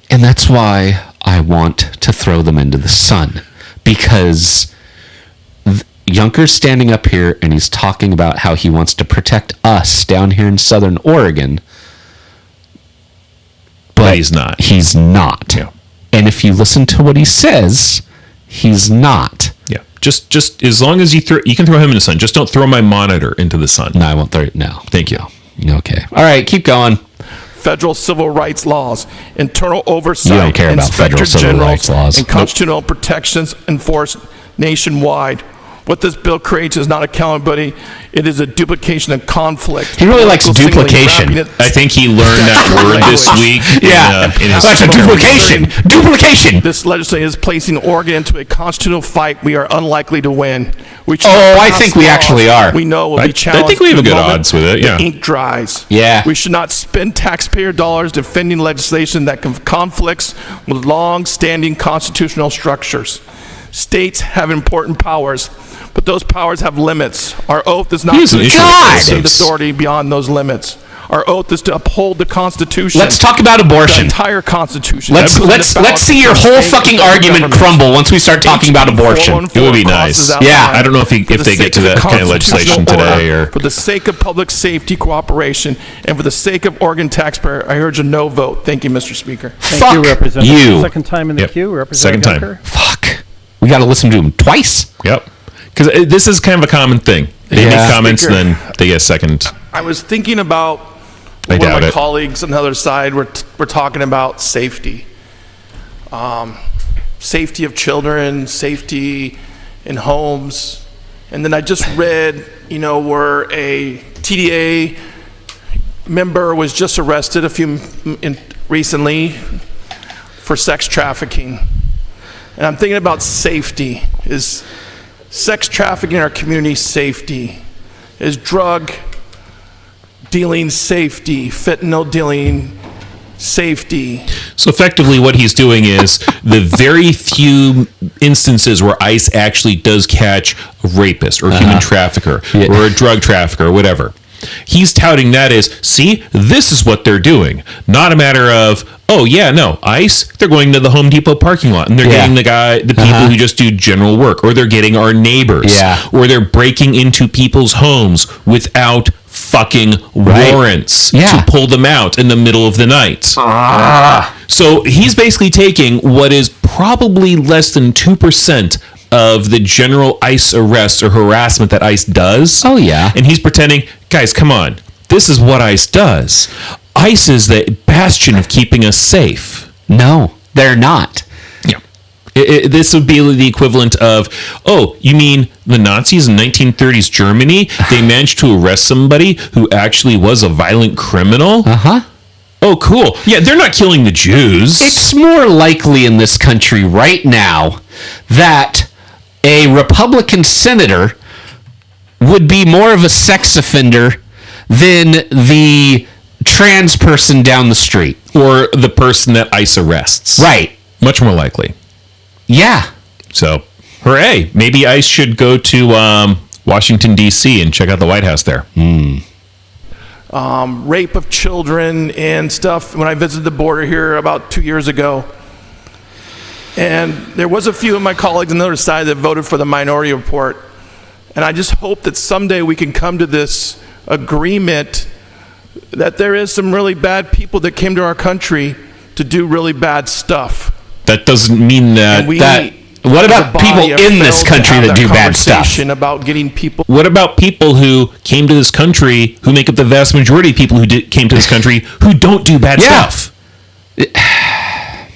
that's why I want to throw them into the sun. Because Yunker's standing up here and he's talking about how he wants to protect us down here in Southern Oregon. But he's not. He's not. Yeah. And if you listen to what he says, he's not. Yeah. Just as long as you can throw him in the sun. Just don't throw my monitor into the sun. No, I won't throw it. No. Thank you. Okay. All right, keep going. Federal civil rights laws, internal oversight, You don't care about inspector federal civil generals, rights laws. and constitutional protections enforced nationwide. What this bill creates is not accountability; it is a duplication and conflict. He really likes Singly duplication. wrapping it- I think he learned that word this week. In his That's a duplication. Duplication. This legislation is placing Oregon into a constitutional fight we are unlikely to win. I think we actually are. We know will I be challenged. think we have the a good moment odds with it, yeah. the ink dries. Yeah. We should not spend taxpayer dollars defending legislation that conflicts with long-standing constitutional structures. States have important powers, but those powers have limits. Our oath is not Here's to an issue with extend this. authority beyond those limits. Our oath is to uphold the Constitution. Let's talk about The abortion. entire Constitution. Let's see your whole fucking argument crumble once we start talking about abortion. It would be nice. Yeah. I don't know if they get to that kind of legislation today or for the sake of public safety cooperation and for the sake of Oregon taxpayer, I urge a no vote. Thank you, Mr. Speaker. Fuck you, Representative. you. Second time in the Yep. queue, Representative Second time. Yunker. Fuck. We got to listen to him twice. Yep. Because this is kind of a common thing. They Yeah. make comments, Speaker. and then they get a second. I was thinking about I one of doubt my it. colleagues on the other side were talking about safety. Safety of children, safety in homes. And then I just read, where a TDA member was just arrested recently for sex trafficking. And I'm thinking about safety. Is sex trafficking in our community safety? Is drug dealing safety, fentanyl dealing safety? So effectively what he's doing is the very few instances where ICE actually does catch a rapist or a human trafficker or a drug trafficker or whatever. He's touting that as, see, this is what they're doing. Not a matter of, oh yeah, no, ICE, they're going to the Home Depot parking lot and they're getting the people who just do general work, or they're getting our neighbors, or they're breaking into people's homes without fucking warrants to pull them out in the middle of the night. So he's basically taking what is probably less than 2% of the general ICE arrest or harassment that ICE does. Oh, yeah. And he's pretending, guys, come on. This is what ICE does. ICE is the bastion of keeping us safe. No, they're not. Yeah. This would be the equivalent of, oh, you mean the Nazis in 1930s Germany? They managed to arrest somebody who actually was a violent criminal? Oh, cool. Yeah, they're not killing the Jews. It's more likely in this country right now that a Republican senator would be more of a sex offender than the trans person down the street. Or the person that ICE arrests. Right. Much more likely. Yeah. So, hooray. Maybe ICE should go to Washington, D.C. and check out the White House there. Rape of children and stuff when I visited the border here about 2 years ago. And there was a few of my colleagues on the other side that voted for the minority report. And I just hope that someday we can come to this agreement that there is some really bad people that came to our country to do really bad stuff. That doesn't mean that... What about people in this country that do bad stuff? About getting people. What about people who came to this country, who make up the vast majority of people who came to this country, who don't do bad stuff?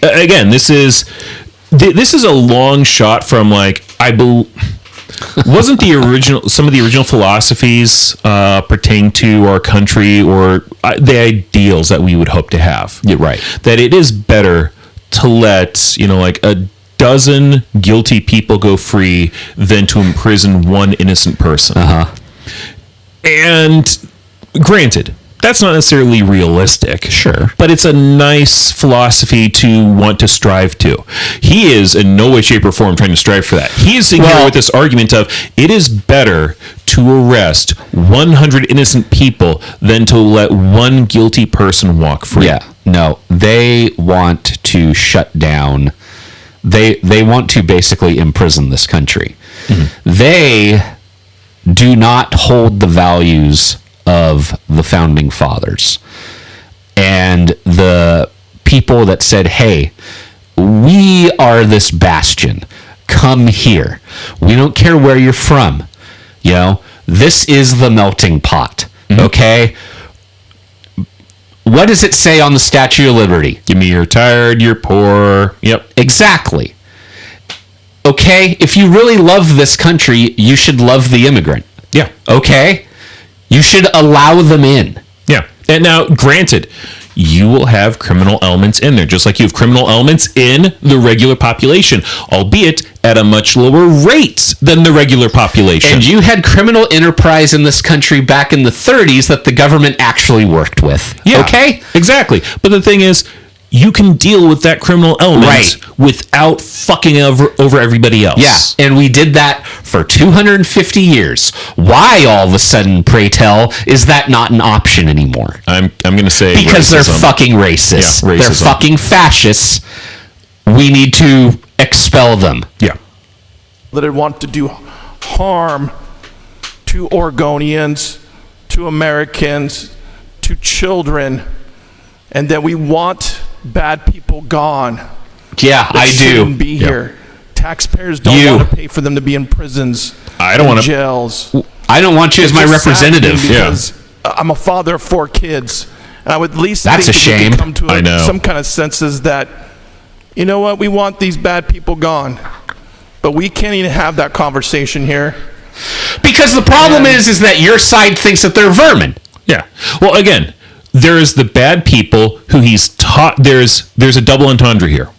Again, this is a long shot from, like, wasn't the original, some of the original philosophies pertain to our country, or the ideals that we would hope to have. Yeah, right. That it is better to let, like a dozen guilty people go free than to imprison one innocent person. And granted, that's not necessarily realistic. Sure. But it's a nice philosophy to want to strive to. He is in no way, shape, or form trying to strive for that. He is sitting here with this argument of, it is better to arrest 100 innocent people than to let one guilty person walk free. Yeah. No, they want to shut down. They want to basically imprison this country. They do not hold the values of the founding fathers and the people that said, hey, we are this bastion. Come here. We don't care where you're from. This is the melting pot. Okay? What does it say on the Statue of Liberty? Give me you're tired, you're poor. Yep. Exactly. Okay? If you really love this country, you should love the immigrant. Yeah. Okay? You should allow them in. Yeah. And now, granted, you will have criminal elements in there, just like you have criminal elements in the regular population, albeit at a much lower rate than the regular population. And you had criminal enterprise in this country back in the 30s that the government actually worked with. Yeah, okay? Exactly. But the thing is, you can deal with that criminal element without fucking over everybody else. Yeah, and we did that for 250 years. Why all of a sudden, pray tell, is that not an option anymore? I'm going to say because racism. They're fucking racist. Yeah, racism. They're fucking fascists. We need to expel them. Yeah. That want to do harm to Oregonians, to Americans, to children, and that we want bad people gone. Yeah, I do. Shouldn't be here. Taxpayers don't want to pay for them to be in prisons. I don't want to jails. I don't want you as my representative. Because I'm a father of 4 kids, and I would at least that's think a shame. We could come to some kind of senses that, you know what, we want these bad people gone, but we can't even have that conversation here. Because the problem is that your side thinks that they're vermin. Yeah. Well, again, there's the bad people who he's taught. There's a double entendre here.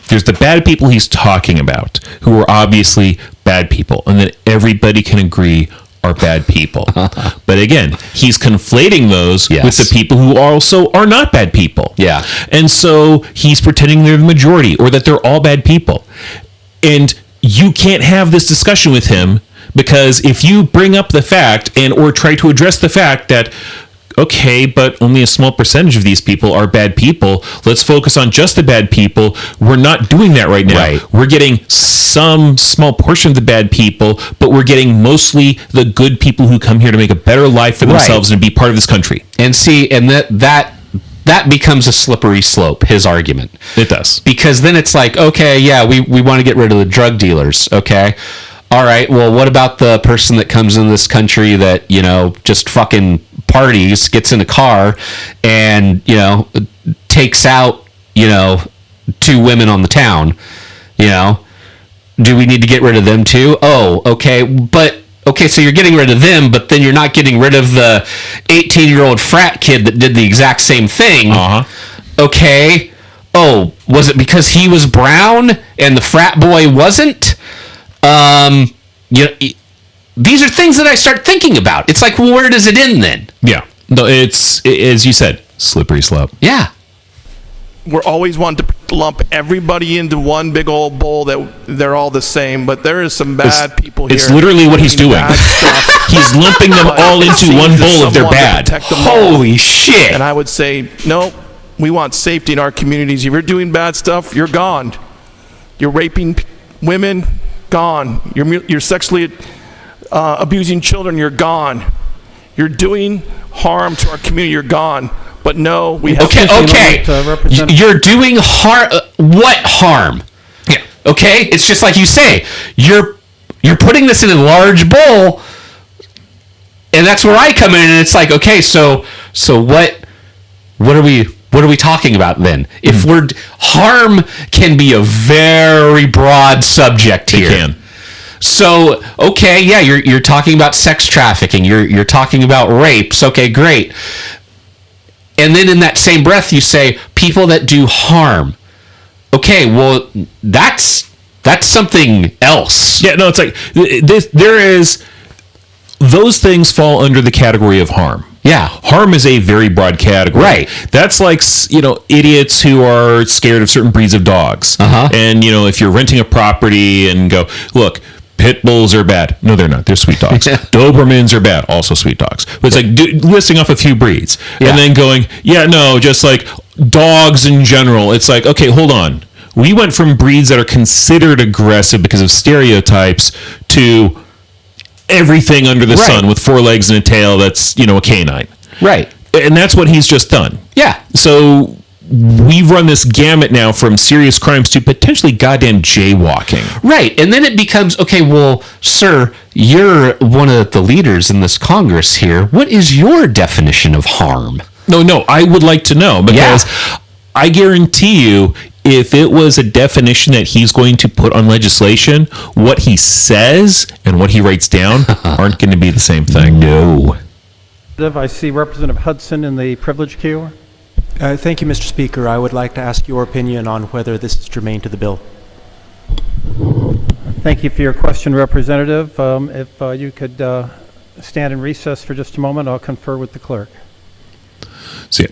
There's the bad people he's talking about, who are obviously bad people, and that everybody can agree are bad people. But again, he's conflating those with the people who also are not bad people. Yeah. And so he's pretending they're the majority, or that they're all bad people. And you can't have this discussion with him Because if you bring up the fact or try to address the fact that, okay, but only a small percentage of these people are bad people, let's focus on just the bad people. We're not doing that right now. Right. We're getting some small portion of the bad people, but we're getting mostly the good people who come here to make a better life for themselves and be part of this country. And see, and that becomes a slippery slope, his argument. It does. Because then it's like, okay, yeah, we want to get rid of the drug dealers, okay? All right, well, what about the person that comes in this country that, just fucking parties, gets in a car, and, takes out, 2 women on the town, Do we need to get rid of them too? Oh, okay, okay, so you're getting rid of them, but then you're not getting rid of the 18-year-old frat kid that did the exact same thing. Okay. Oh, was it because he was brown and the frat boy wasn't? These are things that I start thinking about. It's like, well, where does it end then? Yeah. No, it's, as you said, slippery slope. Yeah. We're always wanting to lump everybody into one big old bowl that they're all the same, but there is some bad people here. It's literally what he's doing. He's lumping them all into one bowl if they're bad. Holy shit. And I would say, no, we want safety in our communities. If you're doing bad stuff, you're gone. You're raping women, gone. You're sexually abusing children, you're gone. You're doing harm to our community, you're gone. But no, we have okay. You're doing harm. What harm? Yeah. Okay, it's just like you say. You're putting this in a large bowl, and that's where I come in. And it's like, okay, so what are we talking about then? If harm can be a very broad subject here. It can. So, okay, yeah, you're talking about sex trafficking. You're talking about rapes. Okay, great. And then in that same breath, you say people that do harm. Okay, well, that's something else. Yeah, no, it's like those things fall under the category of harm. Yeah. Harm is a very broad category. Right. That's like, idiots who are scared of certain breeds of dogs. And, if you're renting a property and go, look, pit bulls are bad. No, they're not. They're sweet dogs. Dobermans are bad. Also sweet dogs. But it's like listing off a few breeds. Yeah. And then going, just like dogs in general. It's like, okay, hold on. We went from breeds that are considered aggressive because of stereotypes to everything under the sun with 4 legs and a tail that's, a canine. Right. And that's what he's just done. Yeah. So we've run this gamut now from serious crimes to potentially goddamn jaywalking. Right. And then it becomes, okay, well, sir, you're one of the leaders in this Congress here. What is your definition of harm? No, I would like to know, because I guarantee you, if it was a definition that he's going to put on legislation, what he says and what he writes down aren't going to be the same thing. No. I see Representative Hudson in the privilege queue. Thank you, Mr. Speaker. I would like to ask your opinion on whether this is germane to the bill. Thank you for your question, Representative. If you could stand in recess for just a moment, I'll confer with the clerk. So,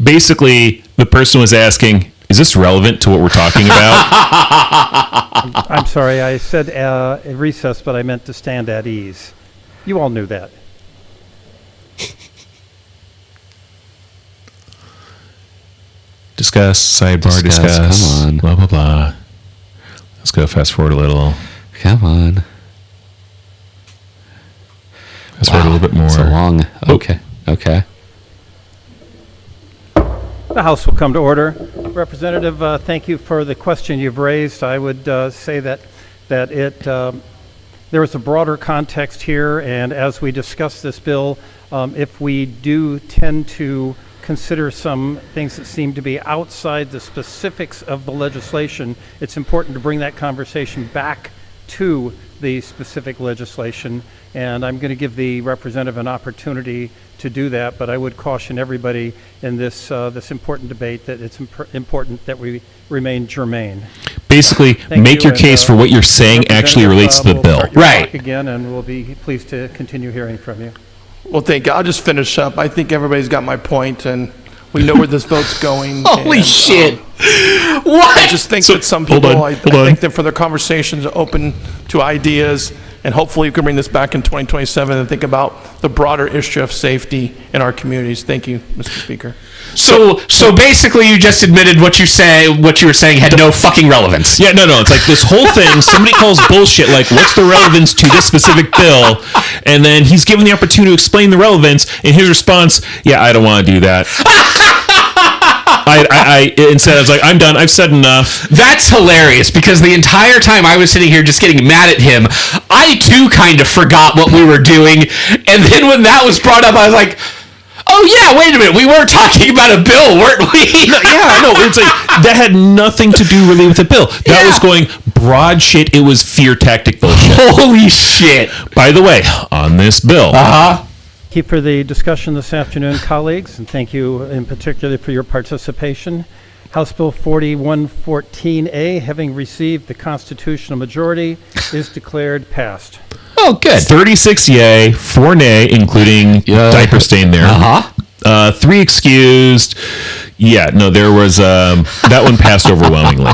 basically, the person was asking, is this relevant to what we're talking about? I'm sorry, I said recess, but I meant to stand at ease. You all knew that. Discuss, sidebar, discuss. Come on. Blah, blah, blah. Let's go fast forward a little. Come on. Fast forward a little bit more. So long. Okay. Okay. The House will come to order. Representative, thank you for the question you've raised. I would say that there is a broader context here, and as we discuss this bill, if we do tend to consider some things that seem to be outside the specifics of the legislation, it's important to bring that conversation back to the specific legislation, and I'm going to give the representative an opportunity to do that, but I would caution everybody in this important debate that it's important that we remain germane. Basically, make your case for what you're saying actually relates to the bill. Right. Again, and we'll be pleased to continue hearing from you. Well, thank you. I'll just finish up. I think everybody's got my point, and we know where this vote's going. Holy shit. What? I just think that some people, I think that for their conversations open to ideas, and hopefully we can bring this back in 2027 and think about the broader issue of safety in our communities. Thank you, Mr. Speaker. So basically, you just admitted what you were saying had no fucking relevance. Yeah, no. It's like this whole thing, somebody calls bullshit, like, what's the relevance to this specific bill? And then he's given the opportunity to explain the relevance, and his response, yeah, I don't want to do that. Instead, I was like, I'm done. I've said enough. That's hilarious, because the entire time I was sitting here just getting mad at him, I too kind of forgot what we were doing. And then when that was brought up, I was like, oh yeah, wait a minute, we were talking about a bill, weren't we? Yeah, no, it's like, that had nothing to do really with the bill. That was going broad shit. It was fear tactic bullshit. Holy shit. By the way, on this bill. Thank you for the discussion this afternoon, colleagues, and thank you in particular for your participation. House Bill 4114A, having received the constitutional majority, is declared passed. Oh, good. 36 yay, 4 nay, including diaper stain there. 3 excused. Yeah, no, there was, that one passed overwhelmingly.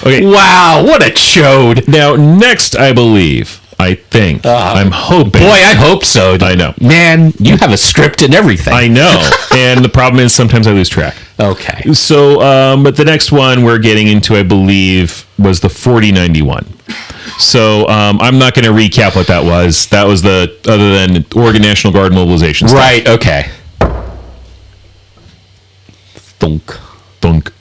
Okay. Wow, what a chode. Now, next, I think, I'm hoping. Boy, I hope so. I know. Man, you have a script and everything. I know. And the problem is sometimes I lose track. Okay. So, but the next one we're getting into, I believe, was the 4091. So, I'm not going to recap what that was. That was the, other than Oregon National Guard mobilization stuff. Right, okay. Thunk. Thunk.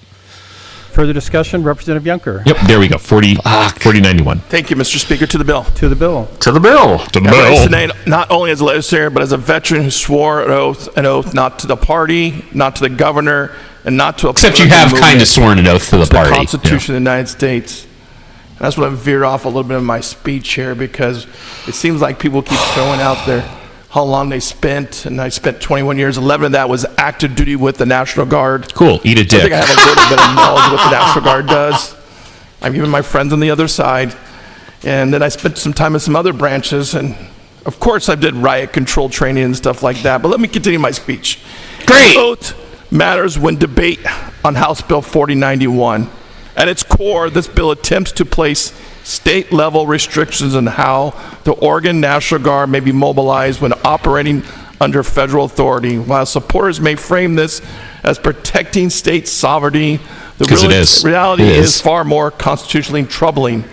Further discussion, Representative Yunker. Yep, there we go. 4091. Thank you, Mr. Speaker. To the bill. To the bill. To the bill. To the I rise bill. today not only as a legislator, but as a veteran who swore an oath not to the party, not to the governor, and not to a Except you political have kind of movement, sworn an oath to the the party. Constitution of the United States. And that's what I veered off a little bit of my speech here, because it seems like people keep throwing out there how long they spent, and I spent 21 years. 11 of that was active duty with the National Guard. Cool. Eat a I dick. think I have a little bit of knowledge of what the National Guard does. I'm even my friends on the other side. And then I spent some time in some other branches, and of course I did riot control training and stuff like that. But let me continue my speech. Great. Oath matters when debate on House Bill 4091. At its core, this bill attempts to place state-level restrictions on how the Oregon National Guard may be mobilized when operating under federal authority. While supporters may frame this as protecting state sovereignty, the 'Cause it is. reality It is is. far more constitutionally troubling.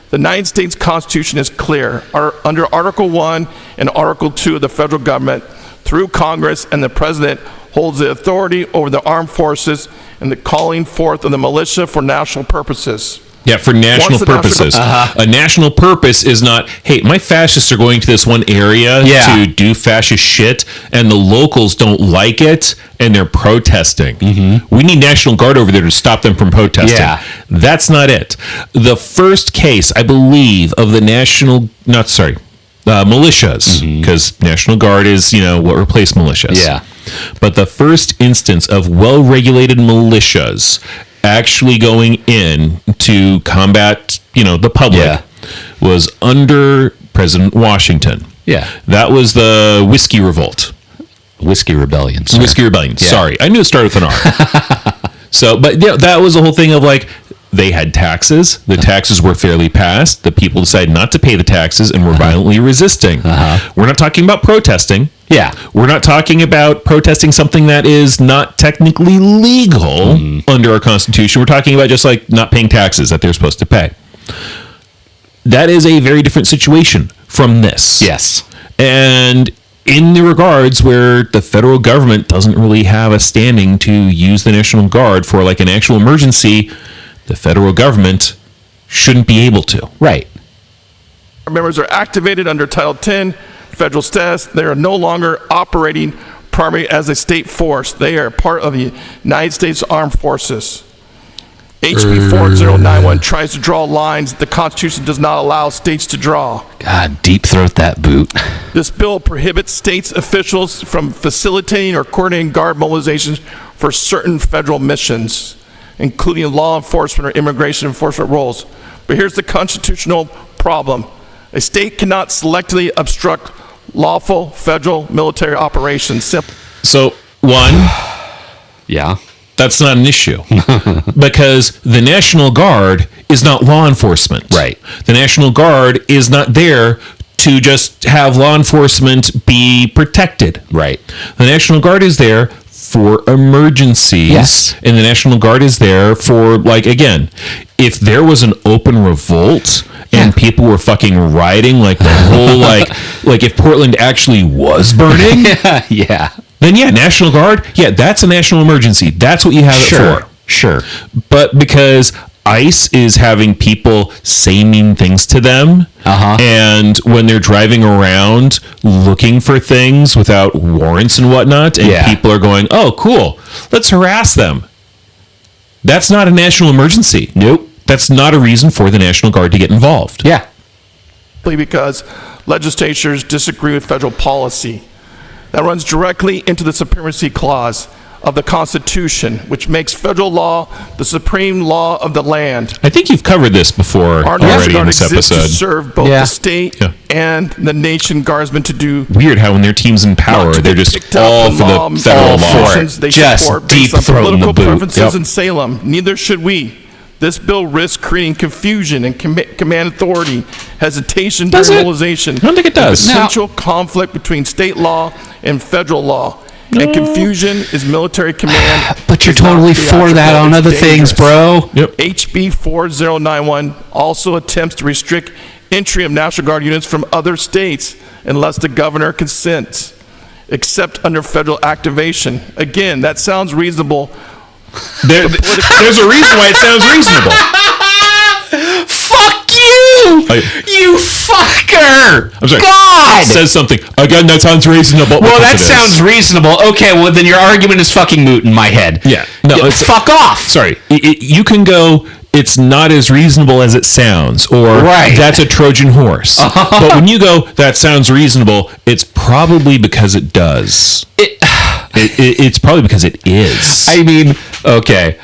The United States Constitution is clear. Under Article 1 and Article 2 of the federal government, through Congress and the President, holds the authority over the armed forces and the calling forth of the militia for national purposes. Yeah, for national Once the purposes. A national purpose is not, hey, my fascists are going to this one area to do fascist shit, and the locals don't like it, and they're protesting. We need National Guard over there to stop them from protesting. Yeah. That's not it. The first case, I believe, of the militias, because National Guard is, what replaced militias. Yeah. But the first instance of well-regulated militias actually going in to combat, the public was under President Washington. Yeah. That was the Whiskey Revolt. Whiskey Rebellion. Sir. Whiskey Rebellion. Yeah. Sorry. I knew it started with an R. So, but that was the whole thing of like, they had taxes. The taxes were fairly passed. The people decided not to pay the taxes and were violently resisting. We're not talking about protesting. Yeah. We're not talking about protesting something that is not technically legal under our Constitution. We're talking about just like not paying taxes that they're supposed to pay. That is a very different situation from this. Yes. And in the regards where the federal government doesn't really have a standing to use the National Guard for like an actual emergency, the federal government shouldn't be able to. Right. Our members are activated under Title 10 federal status. They are no longer operating primarily as a state force. They are part of the United States Armed Forces. HB 4091 tries to draw lines that the Constitution does not allow states to draw. God, deep throat that boot. This bill prohibits states officials from facilitating or coordinating Guard mobilizations for certain federal missions, including law enforcement or immigration enforcement roles. But here's the constitutional problem. A state cannot selectively obstruct lawful federal military operations. So, one, Yeah. That's not an issue because the National Guard is not law enforcement. Right. The National Guard is not there to just have law enforcement be protected. Right. The National Guard is there for emergencies. Yes. And the National Guard is there for, like, again, if there was an open revolt and people were fucking rioting, like the whole, like if Portland actually was burning, Yeah. then yeah, National Guard, yeah, that's a national emergency. That's what you have it for. Sure. But because ICE is having people say mean things to them, and when they're driving around looking for things without warrants and whatnot, and people are going, oh, cool, let's harass them. That's not a national emergency. Nope. That's not a reason for the National Guard to get involved. Yeah. Because legislatures disagree with federal policy. That runs directly into the supremacy clause of the Constitution, which makes federal law the supreme law of the land. I think you've covered this before Our already National in Guard this exists episode. to serve both the state Yeah. and the nation guardsmen to do. Weird how when their team's in power, they're just all for the federal law. They Just support based on deep-throating the political boot. preferences in Salem. Neither should we. This bill risks creating confusion and command authority, hesitation Does during it? mobilization. I don't think it does. and potential conflict between state law and federal law. And confusion is military command. But you're It's not totally for that theatrical. on It's other things, dangerous. bro. Yep. HB 4091 also attempts to restrict entry of National Guard units from other states unless the governor consents, except under federal activation. Again, that sounds reasonable. There's a reason why it sounds reasonable. Fuck you! I- You fucker! I'm sorry. God! Says something. Again, that sounds reasonable. Well, because that it is. sounds reasonable. Okay, well, then your argument is fucking moot in my head. Yeah. No, it's- fuck off! Sorry. You can go, it's not as reasonable as it sounds, or Right. that's a Trojan horse. But when you go, that sounds reasonable, it's probably because it does. It's probably because it is. I mean, okay,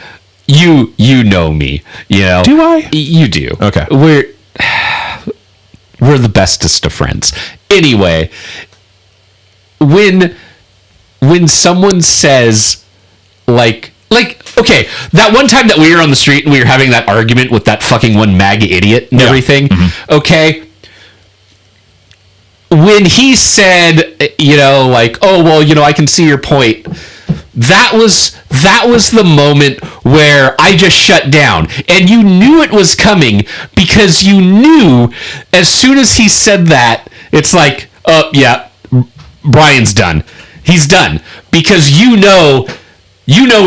you know me, you know. Do I? You do. Okay. We're the bestest of friends. Anyway, when someone says like okay, that one time that we were on the street and we were having that argument with that fucking one MAGA idiot and everything, okay. When he said, you know, like, oh, well, you know, I can see your point. That was the moment where I just shut down. And you knew it was coming because you knew as soon as he said that, it's like, oh, yeah, Brian's done. He's done. Because you know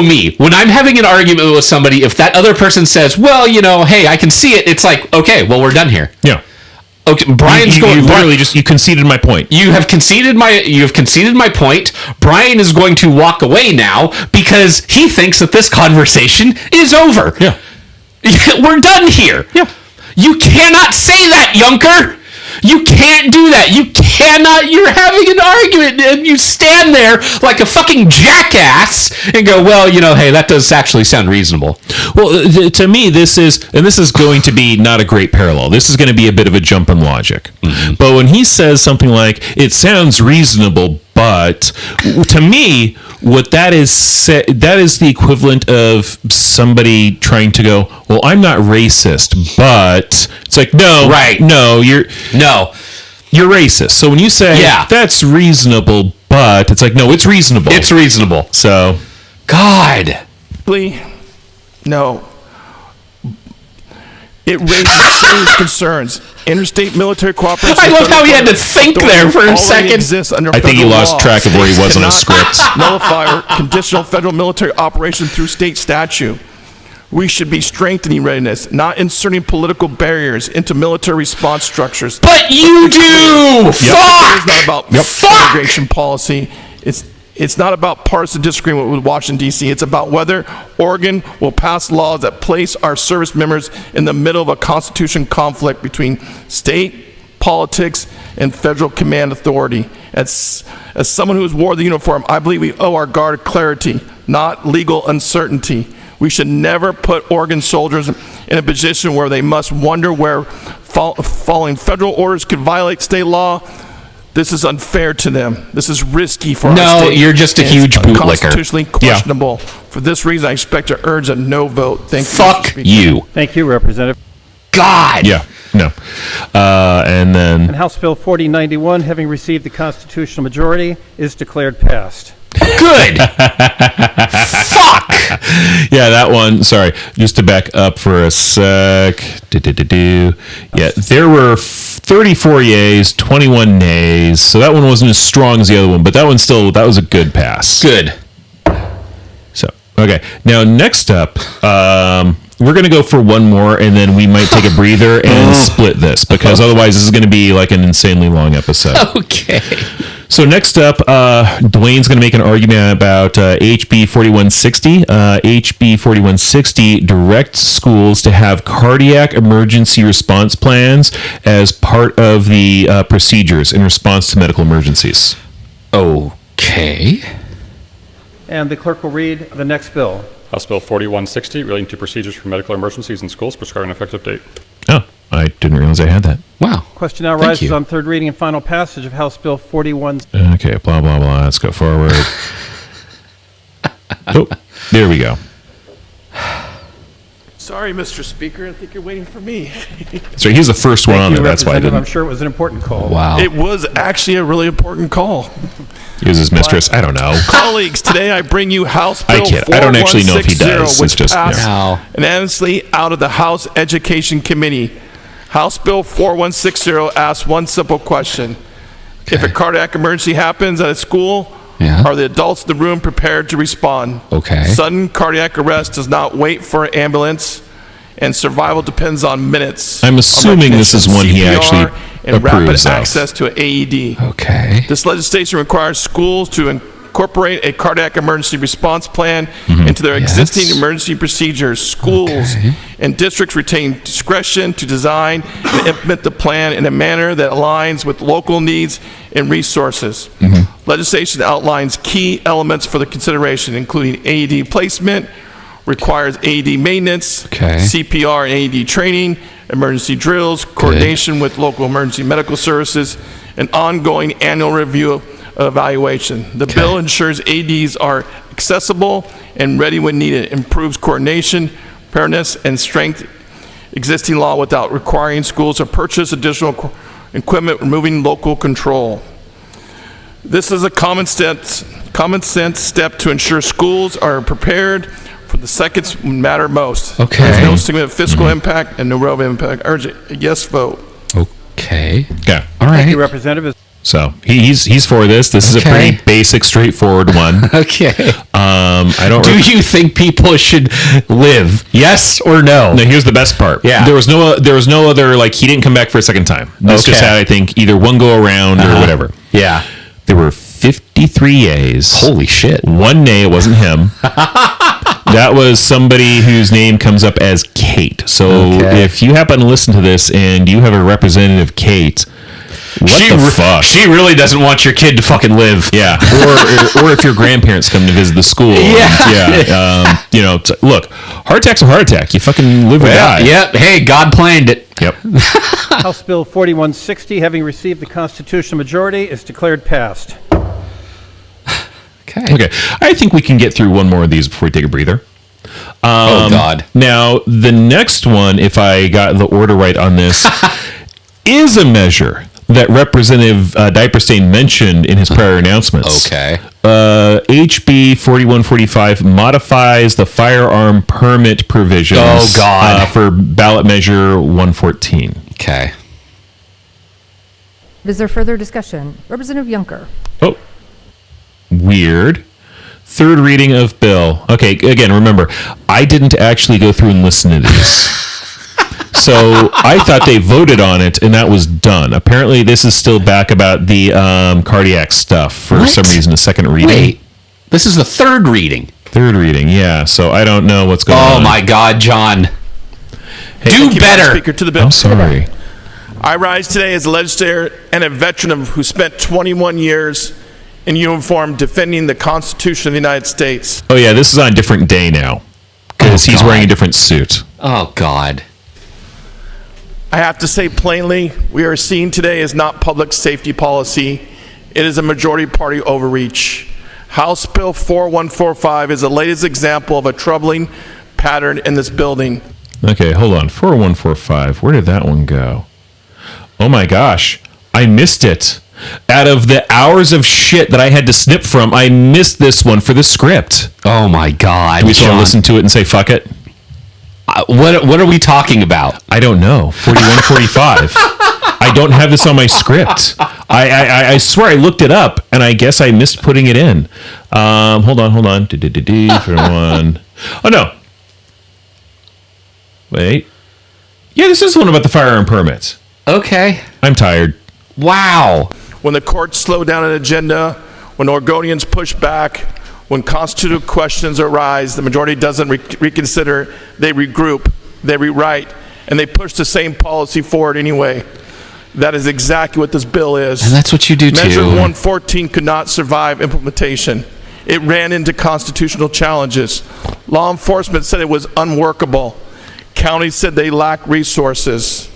me. When I'm having an argument with somebody, if that other person says, well, you know, hey, I can see it, it's like, okay, well, we're done here. Yeah. Okay, Brian's You going. literally just, you conceded my point. You have conceded my point. Brian is going to walk away now because he thinks that this conversation is over. Yeah. We're done here. Yeah. You cannot say that, Yunker. You can't do that. You cannot. You're having an argument and you stand there like a fucking jackass and go, well, you know, hey, that does actually sound reasonable. Well, to me, this is going to be not a great parallel. This is going to be a bit of a jump in logic. Mm-hmm. But when he says something like, it sounds reasonable, but to me, what that is the equivalent of somebody trying to go, well, I'm not racist, but it's like, no, Right. no, you're racist. So when you say, Yeah. that's reasonable, but it's like, no, it's reasonable. It's reasonable. So, God. No. It raises serious concerns. Interstate military cooperation. I love how he had to think there for a second. I think he lost track of where he was on his script. Nullify or conditional federal military operation through state statute. We should be strengthening readiness, not inserting political barriers into military response structures. But you do. Fuck. It's not about Fuck. immigration policy. It's not about partisan disagreement with Washington, D.C. It's about whether Oregon will pass laws that place our service members in the middle of a constitution conflict between state politics and federal command authority. As someone who has wore the uniform, I believe we owe our guard clarity, not legal uncertainty. We should never put Oregon soldiers in a position where they must wonder where following federal orders could violate state law. This is unfair to them. This is risky for our No, state. you're just a and huge it's bootlicker. Constitutionally questionable. For this reason, I expect to urge a no vote. Thank you. Fuck Mr. Speaker. you. Thank you, Representative. God. Yeah, no. And then And House Bill 4091, having received the constitutional majority, is declared passed. Good. Fuck. yeah, that one. Sorry, just to back up for a sec. Yeah, there were 34 yeas, 21 nays. So that one wasn't as strong as the other one, but that was a good pass. Good. So okay, now next up, we're gonna go for one more, and then we might take a breather and split this because otherwise this is gonna be like an insanely long episode. Okay. So next up, Dwayne's going to make an argument about HB 4160. HB 4160 directs schools to have cardiac emergency response plans as part of the procedures in response to medical emergencies. Okay. And the clerk will read the next bill. House Bill 4160, relating to procedures for medical emergencies in schools, prescribing an effective date. Oh, I didn't realize I had that. Wow. Question now Thank rises you. on third reading and final passage of House Bill 41. Okay, blah, blah, blah. Let's go forward. Oh, there we go. Sorry, Mr. Speaker. I think you're waiting for me. So he's the first one on Thank you, there. That's why I Representative. I'm didn't sure it was an important call. Wow. It was actually a really important call. use his mistress. I don't know. Colleagues, today I bring you House I Bill kid. I don't actually know if he 4160, does. which It's just- passed yeah. unanimously out of the House Education Committee. House Bill 4160 asks one simple question. If a cardiac emergency happens at a school, Yeah. are the adults in the room prepared to respond? Okay. Sudden cardiac arrest does not wait for an ambulance, and survival depends on minutes. I'm of assuming this is one he CPR actually and rapid approves of. access to an AED. Okay. This legislation requires schools to incorporate a cardiac emergency response plan into their Yes. existing emergency procedures. Schools Okay. and districts retain discretion to design and implement the plan in a manner that aligns with local needs and resources. Legislation outlines key elements for the consideration, including AED placement, requires AED maintenance, Okay. CPR and AED training, emergency drills, coordination with local emergency medical services, and ongoing annual review of evaluation. The bill ensures AEDs are accessible and ready when needed, improves coordination, preparedness, and strength existing law without requiring schools to purchase additional equipment, removing local control. This is a common sense step to ensure schools are prepared for the seconds matter most. Okay. There's no significant fiscal impact and no relevant impact. Urge a yes vote. Okay. Yeah. All right. Thank you, Representative. So he's for this. This is a Okay. pretty basic, straightforward one. Okay. I don't. Do you think people should live? Yes or no? No, here's the best part. Yeah. There was no other, like, he didn't come back for a second time. This just Okay. had, I think, either one go around or whatever. Yeah. There were 53 yeas. Holy shit. One nay, it wasn't him. That was somebody whose name comes up as Kate. So Okay. if you happen to listen to this and you have a representative, Kate, what the fuck? She really doesn't want your kid to fucking live. Yeah, or if your grandparents come to visit the school. Yeah. Look, heart attack's a heart attack. You fucking live or die. Yep. Hey, God planned it. Yep. House Bill 4160, having received the constitutional majority, is declared passed. Okay. Okay. I think we can get through one more of these before we take a breather. Oh, God. Now, the next one, if I got the order right on this, is a measure that Representative Diaperstain mentioned in his prior announcements. Okay. HB 4145 modifies the firearm permit provisions Oh, God. for ballot measure 114. Okay. Is there further discussion? Representative Yunker. Oh, weird. Third reading of bill. Okay, again, remember, I didn't actually go through and listen to these. So I thought they voted on it and that was done. Apparently, this is still back about the cardiac stuff for What? some reason. A second reading. Wait. This is the third reading. Third reading, yeah. So I don't know what's going on. Oh, my God, John. Hey, Do Thank you, Madam better. Speaker, to the bill. I'm sorry. I rise today as a legislator and a veteran who spent 21 years in uniform defending the Constitution of the United States. Oh, yeah, this is on a different day now because Oh, he's God. wearing a different suit. Oh, God. I have to say plainly, we are seeing today is not public safety policy, It is a majority party overreach. House Bill 4145 is the latest example of a troubling pattern in this building. Okay, hold on. 4145. Where did that one go? Oh my gosh. I missed it. Out of the hours of shit that I had to snip from, I missed this one for the script. Oh my God. Do we still listen to it and say fuck it? What are we talking about? I don't know. 4145. I don't have this on my script. I swear I looked it up, and I guess I missed putting it in. Hold on. Oh, no. Wait. Yeah, this is the one about the firearm permits. Okay. I'm tired. Wow. When the courts slow down an agenda, when Oregonians push back, when constitutional questions arise, the majority doesn't reconsider, they regroup, they rewrite, and they push the same policy forward anyway. That is exactly what this bill is. And that's what you do Measure too. 114 could not survive implementation. It ran into constitutional challenges. Law enforcement said it was unworkable. Counties said they lack resources.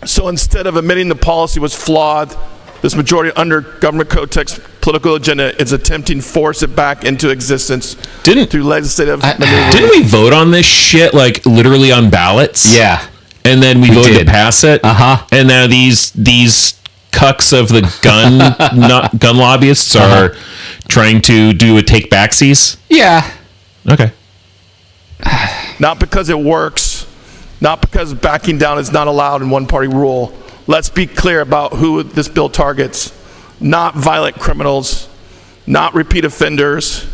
So instead of admitting the policy was flawed, this majority under Governor Kotek's political agenda is attempting to force it back into existence through legislative maneuvering. Didn't we vote on this shit, like, literally on ballots? Yeah. And then we voted to pass it? Uh-huh. And now these cucks of the gun lobbyists are trying to do a take backsies? Yeah. Okay. Not because it works, not because backing down is not allowed in one-party rule. Let's be clear about who this bill targets. Not violent criminals, not repeat offenders,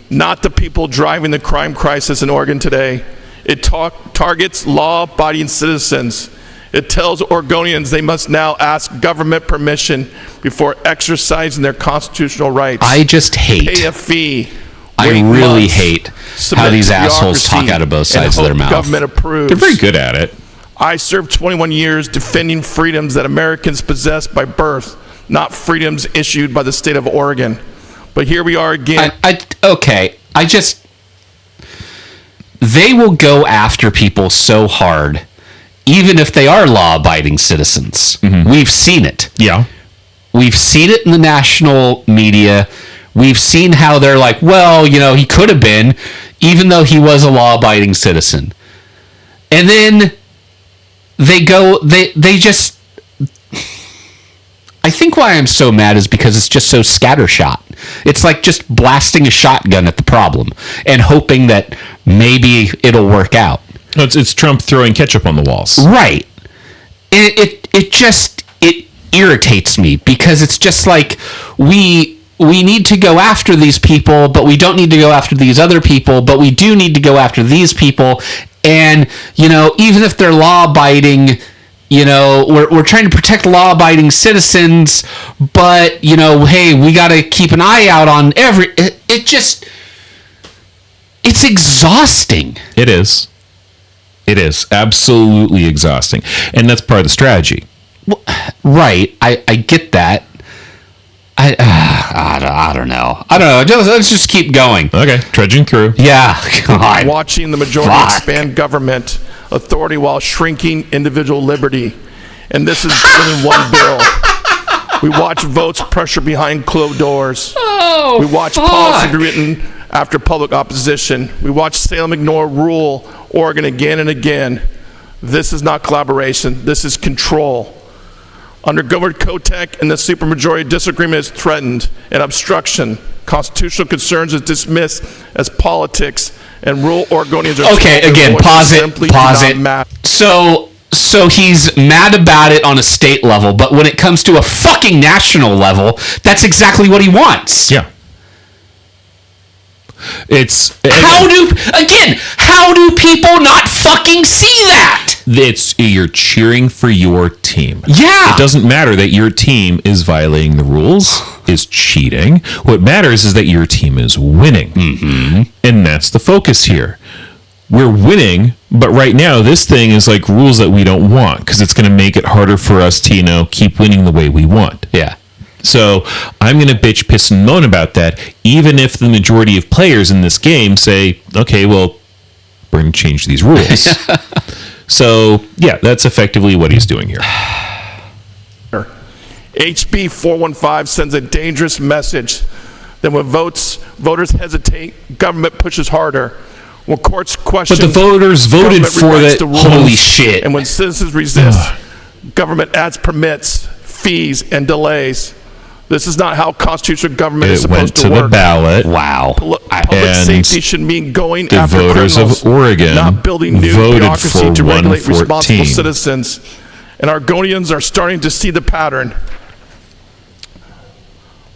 not the people driving the crime crisis in Oregon today. It targets law-abiding citizens. It tells Oregonians they must now ask government permission before exercising their constitutional rights. I just hate. Pay a fee. I wait really months, hate how submit these to assholes talk bureaucracy, out of both and sides of their hope mouth. Government approves. They're very good at it. I served 21 years defending freedoms that Americans possess by birth, not freedoms issued by the state of Oregon. But here we are again. They will go after people so hard, even if they are law-abiding citizens. Mm-hmm. We've seen it. Yeah. We've seen it in the national media. We've seen how they're like, well, he could have been, even though he was a law-abiding citizen. And then they just... I think why I'm so mad is because it's just so scattershot. It's like just blasting a shotgun at the problem and hoping that maybe it'll work out. It's Trump throwing ketchup on the walls. Right. It irritates me because it's just like we need to go after these people, but we don't need to go after these other people, but we do need to go after these people. And, even if they're law-abiding, we're trying to protect law-abiding citizens, but, hey, we got to keep an eye out on it's exhausting. It is. It is absolutely exhausting. And that's part of the strategy. Well, right. I get that. I don't know. Let's just keep going. Okay. Trudging through. Yeah. God. Watching the majority expand government authority while shrinking individual liberty. And this is in one bill. We watch votes pressure behind closed doors. Oh, we watch policy written after public opposition. We watch Salem ignore rule Oregon again and again. This is not collaboration. This is control. Under Governor Kotek and the supermajority, disagreement is threatened and obstruction. Constitutional concerns is dismissed as politics, and rural Oregonians are okay. Again, pause it. So he's mad about it on a state level, but when it comes to a fucking national level, that's exactly what he wants. Yeah. How do people not fucking see that? You're cheering for your team. Yeah. It doesn't matter that your team is violating the rules, is cheating. What matters is that your team is winning. Mm-hmm. And that's the focus here. We're winning, but right now this thing is like rules that we don't want because it's going to make it harder for us to, keep winning the way we want. Yeah. So I'm going to bitch, piss, and moan about that, even if the majority of players in this game say, okay, well, we're going to change these rules. So, yeah, that's effectively what he's doing here. HB 415 sends a dangerous message that when voters hesitate, government pushes harder. When courts question, But the voters voted for that. Holy shit. And when citizens resist, government adds permits, fees, and delays. This is not how constitutional government is It went supposed to to work. the ballot. Wow. Public And safety should mean going the after voters criminals, of Oregon not building new voted bureaucracy for to regulate 114. responsible citizens. And Oregonians are starting to see the pattern.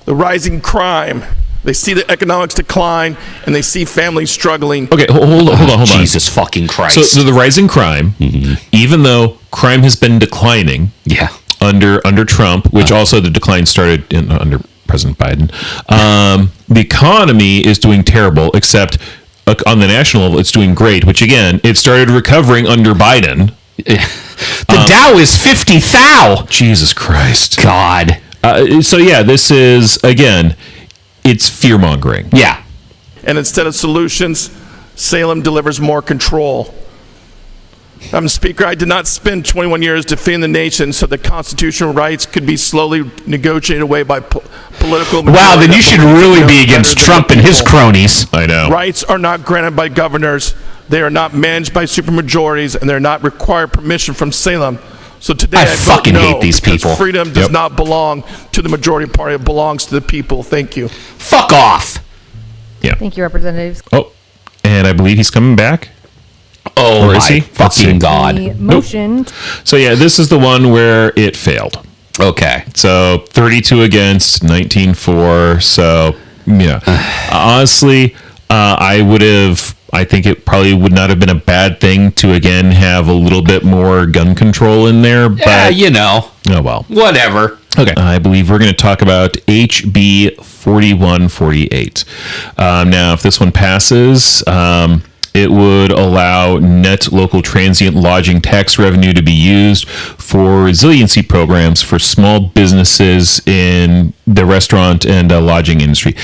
The rising crime. They see the economics decline, and they see families struggling. Okay, hold on. Jesus fucking Christ. So the rising crime, even though crime has been declining yeah. under Trump, which also the decline started under President Biden, the economy is doing terrible, except on the national level, it's doing great, which again, it started recovering under Biden. The Dow is 50 thou. Jesus Christ. God. So yeah, this is, again, it's fear-mongering. Yeah. And instead of solutions, Salem delivers more control. Madam Speaker, I did not spend 21 years defending the nation so that constitutional rights could be slowly negotiated away by political... Wow, then you should really be against Trump and his cronies. I know. Rights are not granted by governors. They are not managed by supermajorities, and they're not required permission from Salem. So today I vote fucking no, hate these because people. Freedom does not belong to the majority party. It belongs to the people. Thank you. Fuck off. Thank you, Representatives. Oh, and I believe he's coming back. Oh, Or is my he? Let's see. fucking God. The motion, So yeah, this is the one where it failed. Okay. So 32 against, 19-4. So yeah, honestly, I think it probably would not have been a bad thing to again have a little bit more gun control in there. But Yeah, you know. oh well. Whatever. Okay. I believe we're going to talk about HB 4148. Now, if this one passes, it would allow net local transient lodging tax revenue to be used for resiliency programs for small businesses in the restaurant and lodging industry.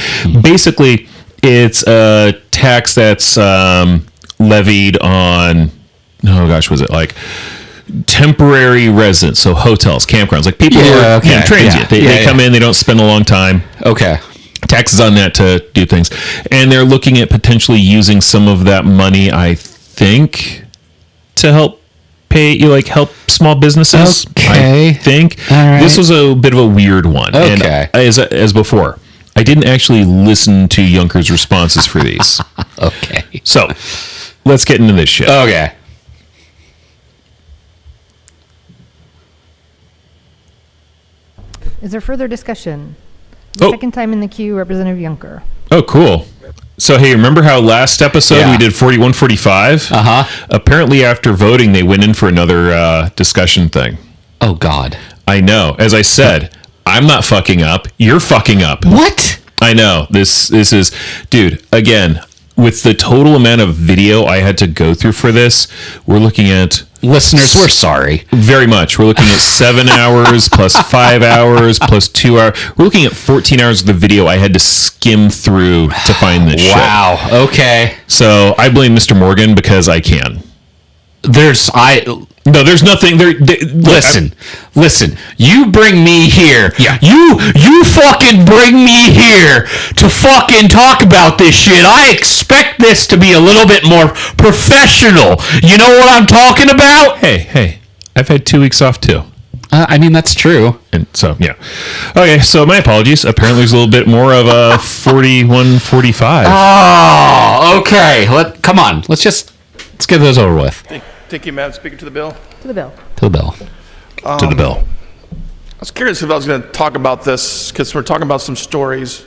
Basically, it's a tax that's levied on, oh gosh, was it like temporary residents, so hotels, campgrounds, like people who are transient. They come in, they don't spend a long time. Okay. Taxes on that to do things, and they're looking at potentially using some of that money, I think, to help help small businesses. Okay. I think All right. this was a bit of a weird one. Okay. And as before, I didn't actually listen to Yunker's responses for these. Okay. So let's get into this shit. Okay. is there further discussion? Oh. Second time in the queue, Representative Yunker. Oh, cool. So, hey, remember how last episode Yeah. we did 4145? Uh-huh. Apparently, after voting, they went in for another discussion thing. Oh, God. I know. As I said, I'm not fucking up. You're fucking up. What? I know. This is... Dude, again, with the total amount of video I had to go through for this, we're looking at... Listeners, we're sorry. Very much. We're looking at 7 hours plus 5 hours plus 2 hours. We're looking at 14 hours of the video I had to skim through to find this shit. Wow. Okay. So I blame Mr. Morgan because I can. No, there's nothing there. Listen. You bring me here. Yeah. You fucking bring me here to fucking talk about this shit. I expect this to be a little bit more professional. You know what I'm talking about? Hey, I've had 2 weeks off too. I mean, that's true. And so, yeah. Okay, so my apologies. Apparently there's a little bit more of a 4145. Oh, okay. Come on. Let's get those over with. Thank you, Madam Speaker. To the bill. To the bill. To the bell. To the bill. I was curious if I was going to talk about this because we're talking about some stories.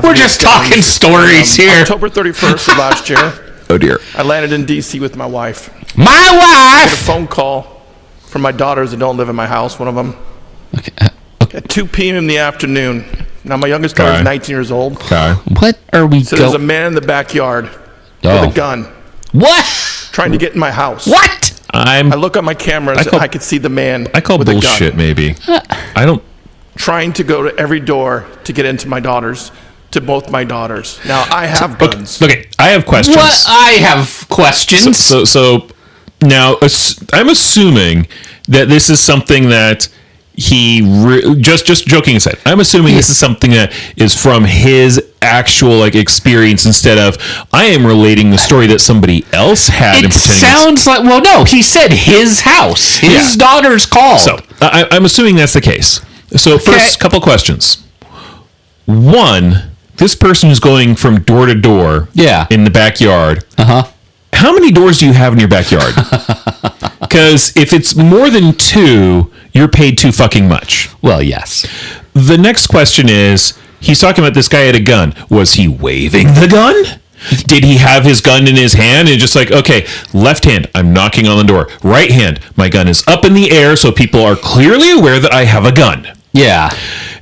We're just talking stories here. October 31st of last year, Oh, dear. I landed in D.C. with my wife. My wife! Phone call from my daughters that don't live in my house, one of them. Okay. At 2 p.m. in the afternoon. Now, my youngest daughter is Okay. 19 years old. Okay. What are we So there's a man in the backyard with Oh. a gun What? trying to get in my house. What? I look on my cameras and I could see the man I call with a bullshit, gun maybe. I don't... trying to go to every door to get into both my daughters. Now, I have guns. Okay, I have questions. What? I have questions. So now I'm assuming that this is something that just joking aside, I'm assuming this is something that is from his actual experience instead of I am relating the story that somebody else had. It sounds like, well, no, he said his house, his daughter's called. So I'm assuming that's the case. So first, couple questions. One, this person is going from door to door in the backyard. How many doors do you have in your backyard? Because if it's more than 2, you're paid too fucking much. Well, yes. The next question is, he's talking about this guy had a gun. Was he waving the gun? Did he have his gun in his hand and just okay, left hand, I'm knocking on the door. Right hand, my gun is up in the air so people are clearly aware that I have a gun. Yeah.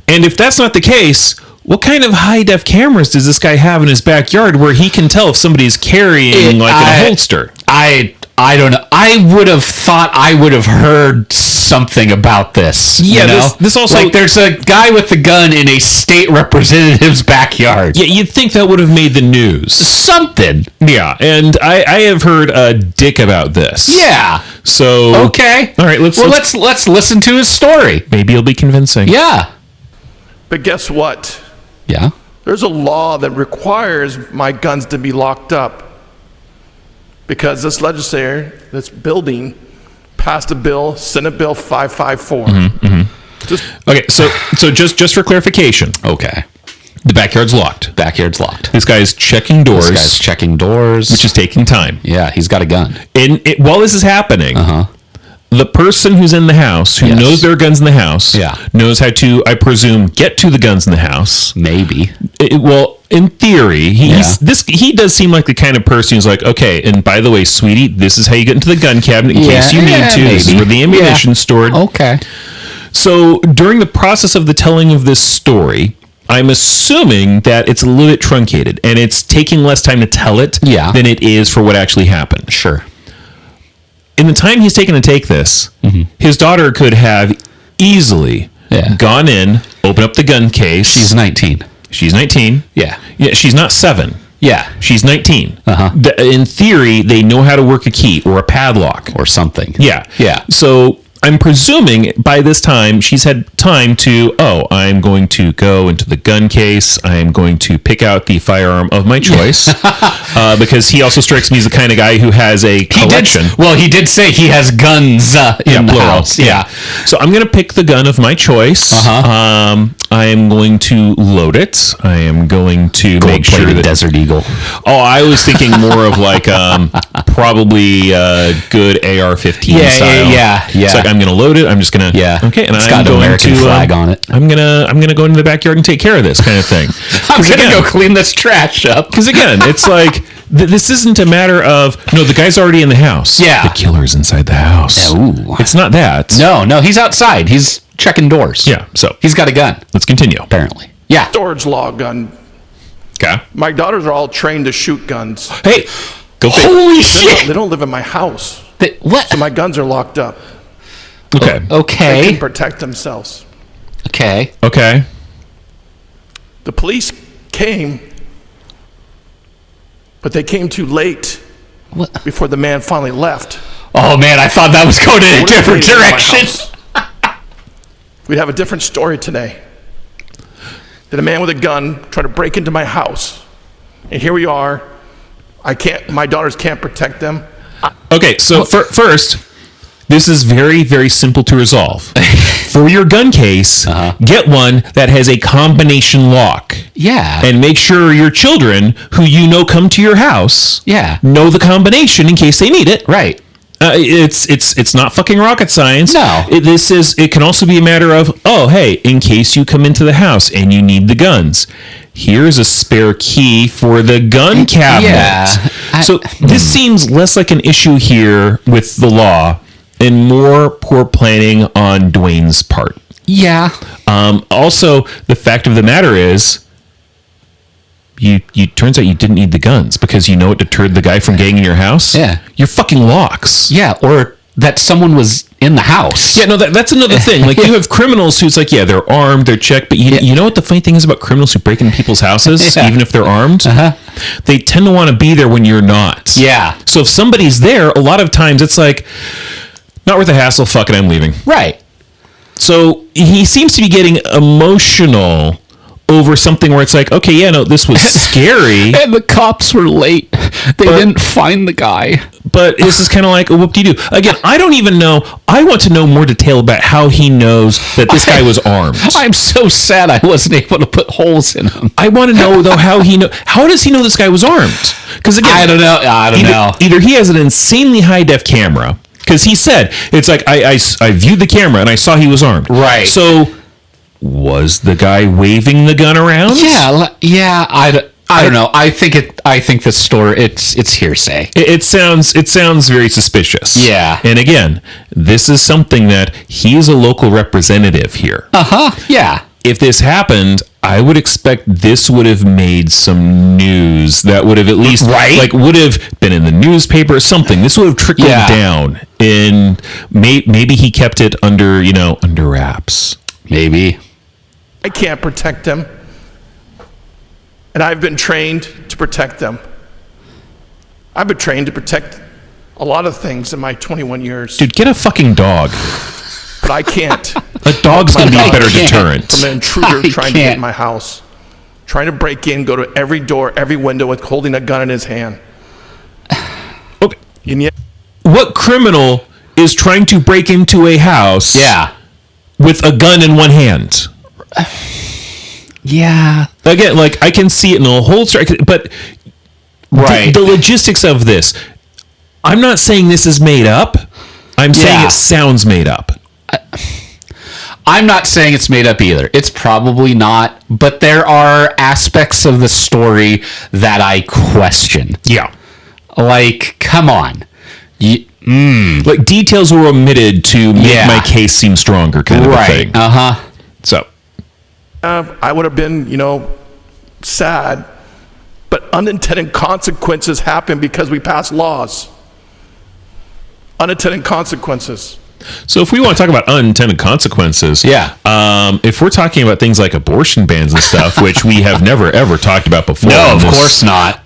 And if that's not the case, what kind of high-def cameras does this guy have in his backyard where he can tell if somebody's carrying a holster? I don't know. I would have thought I would have heard something about this. Yeah, you know? this also... there's a guy with a gun in a state representative's backyard. Yeah, you'd think that would have made the news. Something. Yeah, and I have heard a dick about this. Yeah. So... Okay. All right, let's listen to his story. Maybe it'll be convincing. Yeah. But guess what? Yeah. There's a law that requires my guns to be locked up because this legislator, this building, passed a bill, Senate Bill 554. Okay, so just for clarification. Okay. The backyard's locked. Backyard's locked. This guy's checking doors. This guy's checking doors. Which is taking time. Yeah, he's got a gun. And while this is happening, the person who's in the house, who knows there are guns in the house, knows how to, I presume, get to the guns in the house. Maybe. Well, in theory, he does seem like the kind of person who's okay, and by the way, sweetie, this is how you get into the gun cabinet in case you need to. Maybe. This is where the ammunition's stored. Okay. So during the process of the telling of this story, I'm assuming that it's a little bit truncated, and it's taking less time to tell it than it is for what actually happened. Sure. In the time he's taken to take this, his daughter could have easily gone in, opened up the gun case. She's 19. She's 19. Yeah. Yeah, she's not 7. Yeah. She's 19. In theory, they know how to work a key or a padlock. Or something. Yeah. Yeah. So I'm presuming by this time she's had time to, I'm going to go into the gun case. I am going to pick out the firearm of my choice. Because he also strikes me as the kind of guy who has a collection. He did say he has guns in the house. Yeah. So I'm going to pick the gun of my choice. I am going to load it. I am going to make sure that Desert Eagle. Oh, I was thinking more of probably a good AR-15 style. Yeah. It's I'm going to load it. I'm just going to okay, and it's got an American flag on it. I'm gonna go into the backyard and take care of this kind of thing. I'm gonna go clean this trash up. Because again, it's this isn't a matter of the guy's already in the house. Yeah, the killer's inside the house. Ooh. It's not that. No, he's outside. He's checking doors. Yeah, so he's got a gun. Let's continue. Apparently, yeah. Storage law gun. Okay. My daughters are all trained to shoot guns. Hey, go. Holy shit! They don't live in my house. What? So my guns are locked up. Okay. Okay. They can protect themselves. Okay. The police came, but they came too late. What? Before the man finally left. Oh man, I thought that was going in a different direction. We'd have a different story today. That a man with a gun tried to break into my house, and here we are. My daughters can't protect them. Okay, so first, this is very, very simple to resolve. For your gun case, get one that has a combination lock. Yeah. And make sure your children, who come to your house, know the combination in case they need it. Right. It's not fucking rocket science. No. It can also be a matter of, hey, in case you come into the house and you need the guns, here's a spare key for the gun cabinet. Yeah. So this seems less like an issue here with the law and more poor planning on Dwayne's part. Yeah. Also, the fact of the matter is, you turns out you didn't need the guns because what deterred the guy from getting in your house? Yeah. Your fucking locks. Yeah, or that someone was in the house. Yeah, no, that's another thing. You have criminals who's they're armed, they're checked, but you know what the funny thing is about criminals who break into people's houses, even if they're armed? They tend to want to be there when you're not. Yeah. So if somebody's there, a lot of times it's not worth the hassle, fuck it, I'm leaving. Right. So he seems to be getting emotional over something where it's like, okay, yeah, no, this was scary. And the cops were late. They didn't find the guy. But this is kind of like, whoop-de-doo. Again, I don't even know. I want to know more detail about how he knows that this guy was armed. I'm so sad I wasn't able to put holes in him. I want to know, though, how does he know this guy was armed? Because again, I don't know. Either he has an insanely high-def camera, because he said, it's like, I viewed the camera and I saw he was armed. Right. So, was the guy waving the gun around? Yeah, I don't know. I think the story it's hearsay. It sounds very suspicious. Yeah. And again, this is something that he's a local representative here. Yeah. If this happened, I would expect this would have made some news that would have at least would have been in the newspaper or something. This would have trickled down in maybe he kept it under wraps. Maybe. I can't protect them. And I've been trained to protect them. I've been trained to protect a lot of things in my 21 years. Dude, get a fucking dog. But I can't. A dog's going to be a better deterrent. From an intruder trying to get in my house. Trying to break in, go to every door, every window with holding a gun in his hand. Okay. And yet, what criminal is trying to break into a house with a gun in one hand? Yeah. Again, like, I can see it in a holster, but the logistics of this, I'm not saying this is made up. I'm saying it sounds made up. I'm not saying it's made up either. It's probably not, but there are aspects of the story that I question. Yeah. Like, come on. Like, details were omitted to make my case seem stronger, kind of a thing. So. I would have been, sad, but unintended consequences happen because we pass laws. Unintended consequences. So if we want to talk about unintended consequences, if we're talking about things like abortion bans and stuff, which we have never ever talked about before. No, of course not.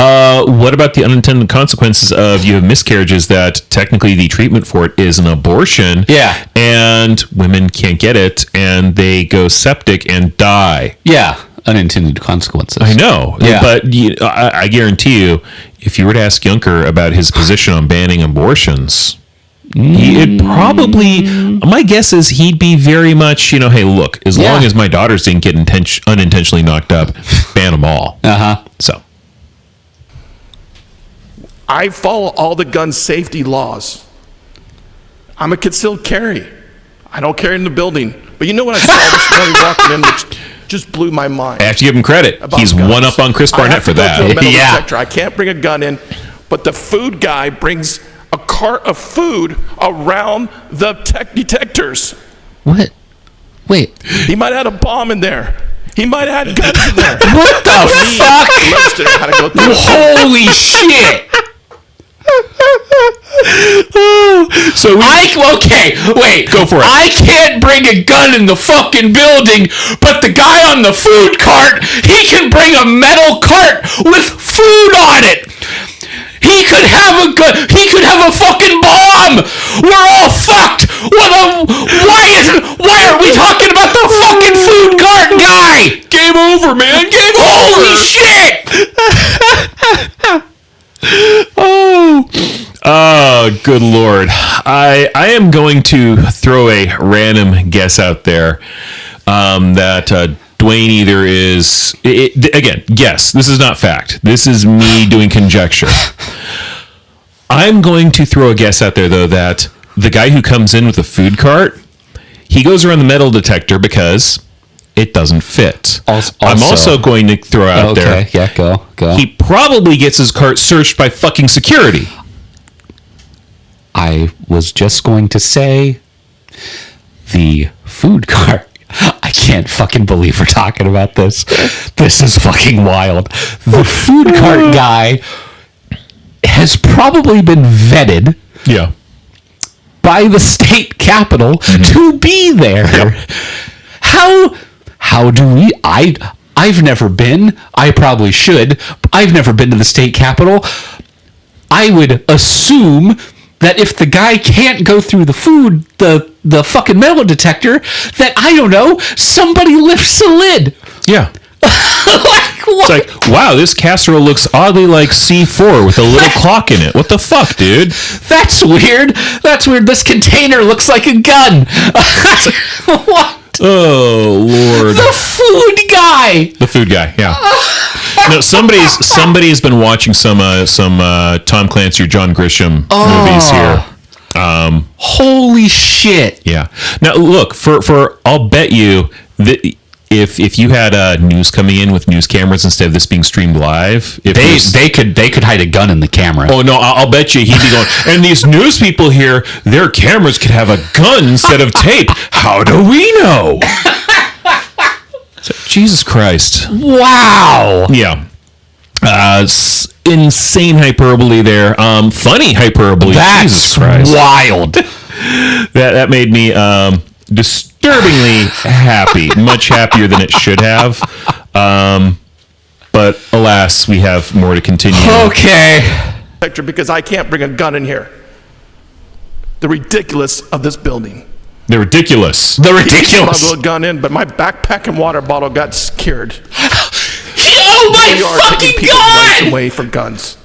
What about the unintended consequences of you have miscarriages that technically the treatment for it is an abortion? Yeah. And women can't get it and they go septic and die. Yeah. Unintended consequences. I know. Yeah. But I guarantee you, if you were to ask Yunker about his position on banning abortions, it probably, my guess is he'd be very much, hey, look, as long as my daughters didn't get unintentionally knocked up, ban them all. So. I follow all the gun safety laws. I'm a concealed carry. I don't carry in the building. But you know what I saw this morning walking in, which just blew my mind. I have to give him credit. He's guns. one up on Chris Barnett for that. I can't bring a gun in, but the food guy brings a cart of food around the detectors. What? Wait. He might have had a bomb in there. He might have had guns in there. What the fuck? Holy shit. Wait. Go for it. I can't bring a gun in the fucking building, but the guy on the food cart, he can bring a metal cart with food on it. He could have a gun. He could have a fucking bomb. We're all fucked. Why are we talking about the fucking food cart guy? Game over, man. Game over. Holy shit. Oh, good Lord. I am going to throw a random guess out there that Dwayne either is... again, guess. This is not fact. This is me doing conjecture. I'm going to throw a guess out there, though, that the guy who comes in with a food cart, he goes around the metal detector because it doesn't fit. I'm also going to throw out there... Yeah, go. He probably gets his cart searched by fucking security. I was just going to say the food cart. I can't fucking believe we're talking about this. This is fucking wild. The food cart guy has probably been vetted by the state capitol to be there. Yep. How do we... I've never been. I probably should. I've never been to the state capitol. I would assume that if the guy can't go through the food, the fucking metal detector, that, I don't know, somebody lifts the lid. Yeah. Like, what? It's like, wow, this casserole looks oddly like C4 with a little clock in it. What the fuck, dude? That's weird. This container looks like a gun. What? Oh, Lord. The food guy, yeah. No, somebody's been watching some Tom Clancy or John Grisham movies here. Holy shit. Yeah. Now, look, for I'll bet you that if you had news coming in with news cameras instead of this being streamed live, they could hide a gun in the camera. Oh no, I'll bet you he'd be going, and these news people here, their cameras could have a gun instead of tape. How do we know? So, Jesus Christ. Wow. Yeah. Insane hyperbole there. Funny hyperbole. That's Jesus Christ. wild. That made me disturbingly happy. Much happier than it should have. But alas, we have more to continue. Okay. Because I can't bring a gun in here. The ridiculous of this building. They're ridiculous. I brought a gun in, but my backpack and water bottle got secured. Oh my fucking taking people's God! rights away from guns.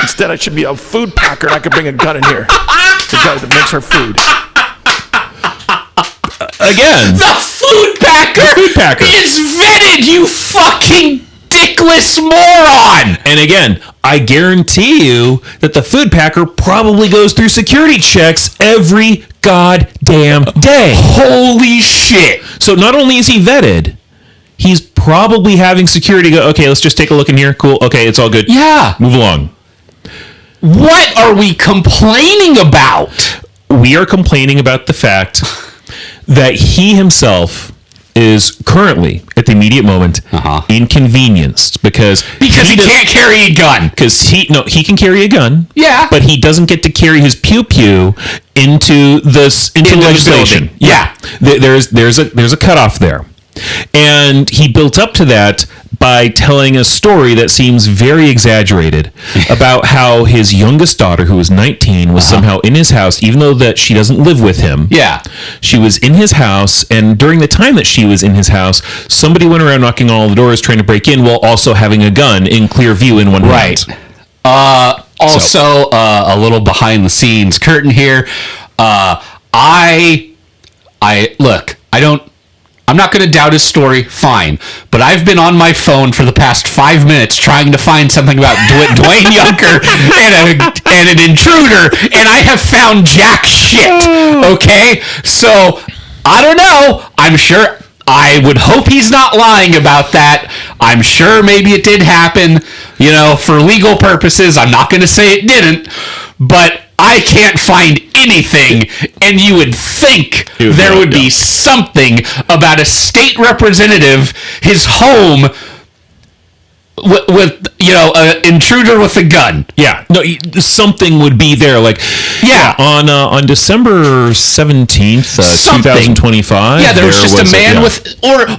Instead, I should be a food packer and I could bring a gun in here. The guy that makes her food. Again. The food packer is vetted, you fucking dickless moron! And again, I guarantee you that the food packer probably goes through security checks every goddamn day. Holy shit. So not only is he vetted, he's probably having security go, okay, let's just take a look in here. Cool. Okay, it's all good. Yeah. Move along. What are we complaining about? We are complaining about the fact that he himself is currently, at the immediate moment, inconvenienced because he can't carry a gun. Because he can carry a gun. Yeah. But he doesn't get to carry his pew-pew into legislation. Yeah. There's a cutoff there. And he built up to that by telling a story that seems very exaggerated about how his youngest daughter, who was 19, was somehow in his house, even though that she doesn't live with him. Yeah. She was in his house, and during the time that she was in his house, somebody went around knocking on all the doors trying to break in while also having a gun in clear view in one hand. Also, a little behind the scenes curtain here. I'm not going to doubt his story, fine. But I've been on my phone for the past 5 minutes trying to find something about Dwayne Yunker and an intruder, and I have found jack shit, okay? So, I don't know. I'm sure, I would hope he's not lying about that. I'm sure maybe it did happen, for legal purposes. I'm not going to say it didn't, but I can't find anything, and you would think there would be something about a state representative, his home, with an intruder with a gun. Yeah, no, something would be there. On December 17th, 2025. Yeah, there was just a man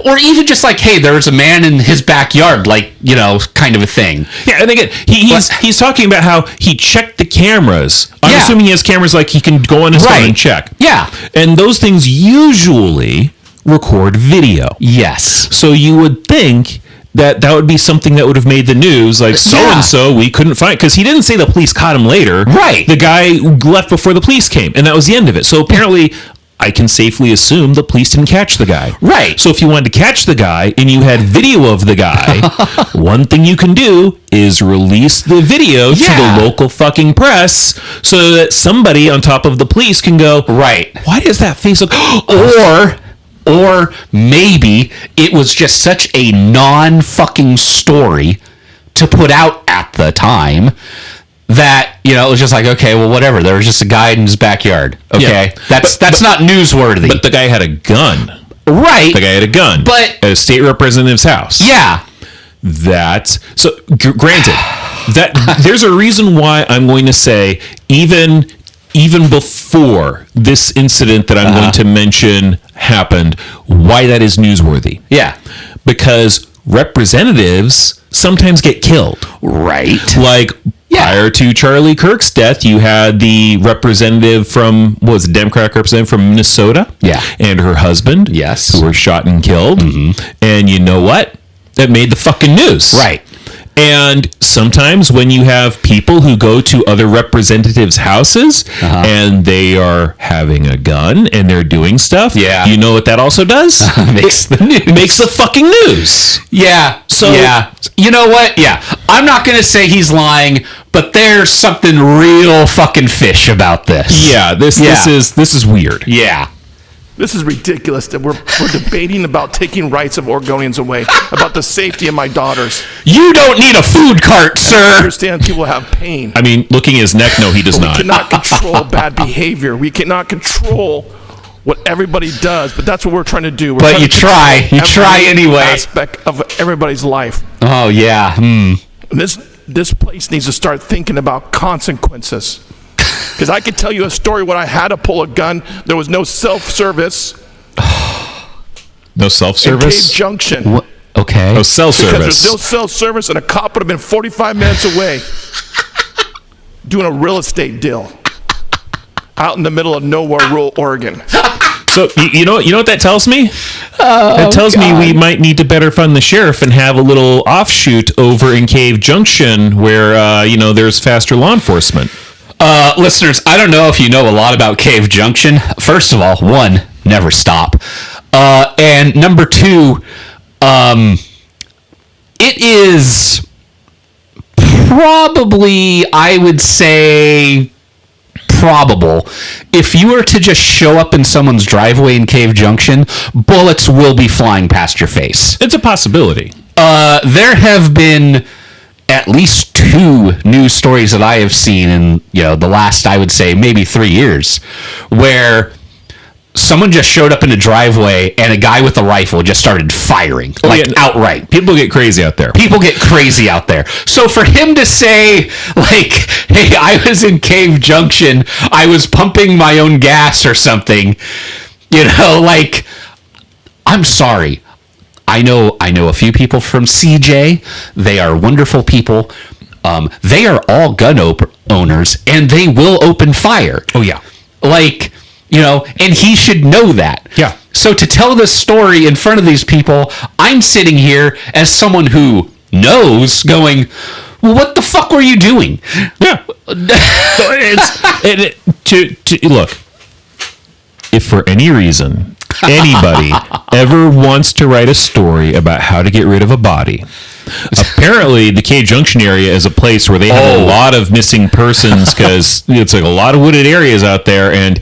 or even just like, hey, there's a man in his backyard, kind of a thing. Yeah, and again, he's talking about how he checked the cameras. I'm assuming he has cameras he can go on his phone and check. Yeah, and those things usually record video. Yes, so you would think that would be something that would have made the news, so-and-so we couldn't find, because he didn't say the police caught him later. Right. The guy left before the police came, and that was the end of it. So apparently, I can safely assume the police didn't catch the guy. Right. So if you wanted to catch the guy, and you had video of the guy, one thing you can do is release the video to the local fucking press, so that somebody on top of the police can go, right, why does that face look... Or maybe it was just such a non-fucking story to put out at the time that, it was just like, okay, well, whatever. There was just a guy in his backyard. Okay. Yeah. That's not newsworthy. But the guy had a gun. Right. The guy had a gun. But at a state representative's house. Yeah. Granted, that there's a reason why I'm going to say even before this incident that I'm going to mention happened, why that is newsworthy. Yeah. Because representatives sometimes get killed. Right. Prior to Charlie Kirk's death, you had the representative from, what was it, Democratic representative from Minnesota? Yeah. And her husband. Yes. Who were shot and killed. And you know what? That made the fucking news. Right. And sometimes when you have people who go to other representatives' houses and they are having a gun and they're doing stuff, you know what that also does? Makes the news. Makes the fucking news. Yeah. So- yeah. You know what? Yeah. I'm not going to say he's lying, but there's something real fucking fish about this. Yeah, this is weird. Yeah. This is ridiculous that we're debating about taking rights of Oregonians away, about the safety of my daughters. You don't need a food cart, I sir. understand people have pain. I mean, looking at his neck, no, he does We not. cannot control bad behavior. We cannot control what everybody does, but that's what we're trying to do. We're But trying you to try. control You try every anyway. Aspect of everybody's life. Oh, yeah. This place needs to start thinking about consequences. Because I could tell you a story when I had to pull a gun. There was no self-service No in self-service? Cave Junction. What? Okay. No Because self-service. there's no self-service, and a cop would have been 45 minutes away doing a real estate deal out in the middle of nowhere, rural Oregon. So you know what that tells me? It tells me we might need to better fund the sheriff and have a little offshoot over in Cave Junction where there's faster law enforcement. Listeners, I don't know if you know a lot about Cave Junction. First of all, one, never stop. And number two, it is probably, I would say, probable if you were to just show up in someone's driveway in Cave Junction, bullets will be flying past your face. It's a possibility. There have been at least 2 news stories that I have seen in the last, I would say, maybe 3 years, where someone just showed up in a driveway and a guy with a rifle just started firing, outright. People get crazy out there. People get crazy out there. So for him to say, hey, I was in Cave Junction, I was pumping my own gas or something, I'm sorry. I know a few people from CJ. They are wonderful people. They are all gun owners, and they will open fire. Oh, yeah. And he should know that. Yeah. So to tell this story in front of these people, I'm sitting here as someone who knows, going, well, what the fuck were you doing? Yeah. Look, if for any reason anybody ever wants to write a story about how to get rid of a body, apparently the Cave Junction area is a place where they have a lot of missing persons because it's like a lot of wooded areas out there, and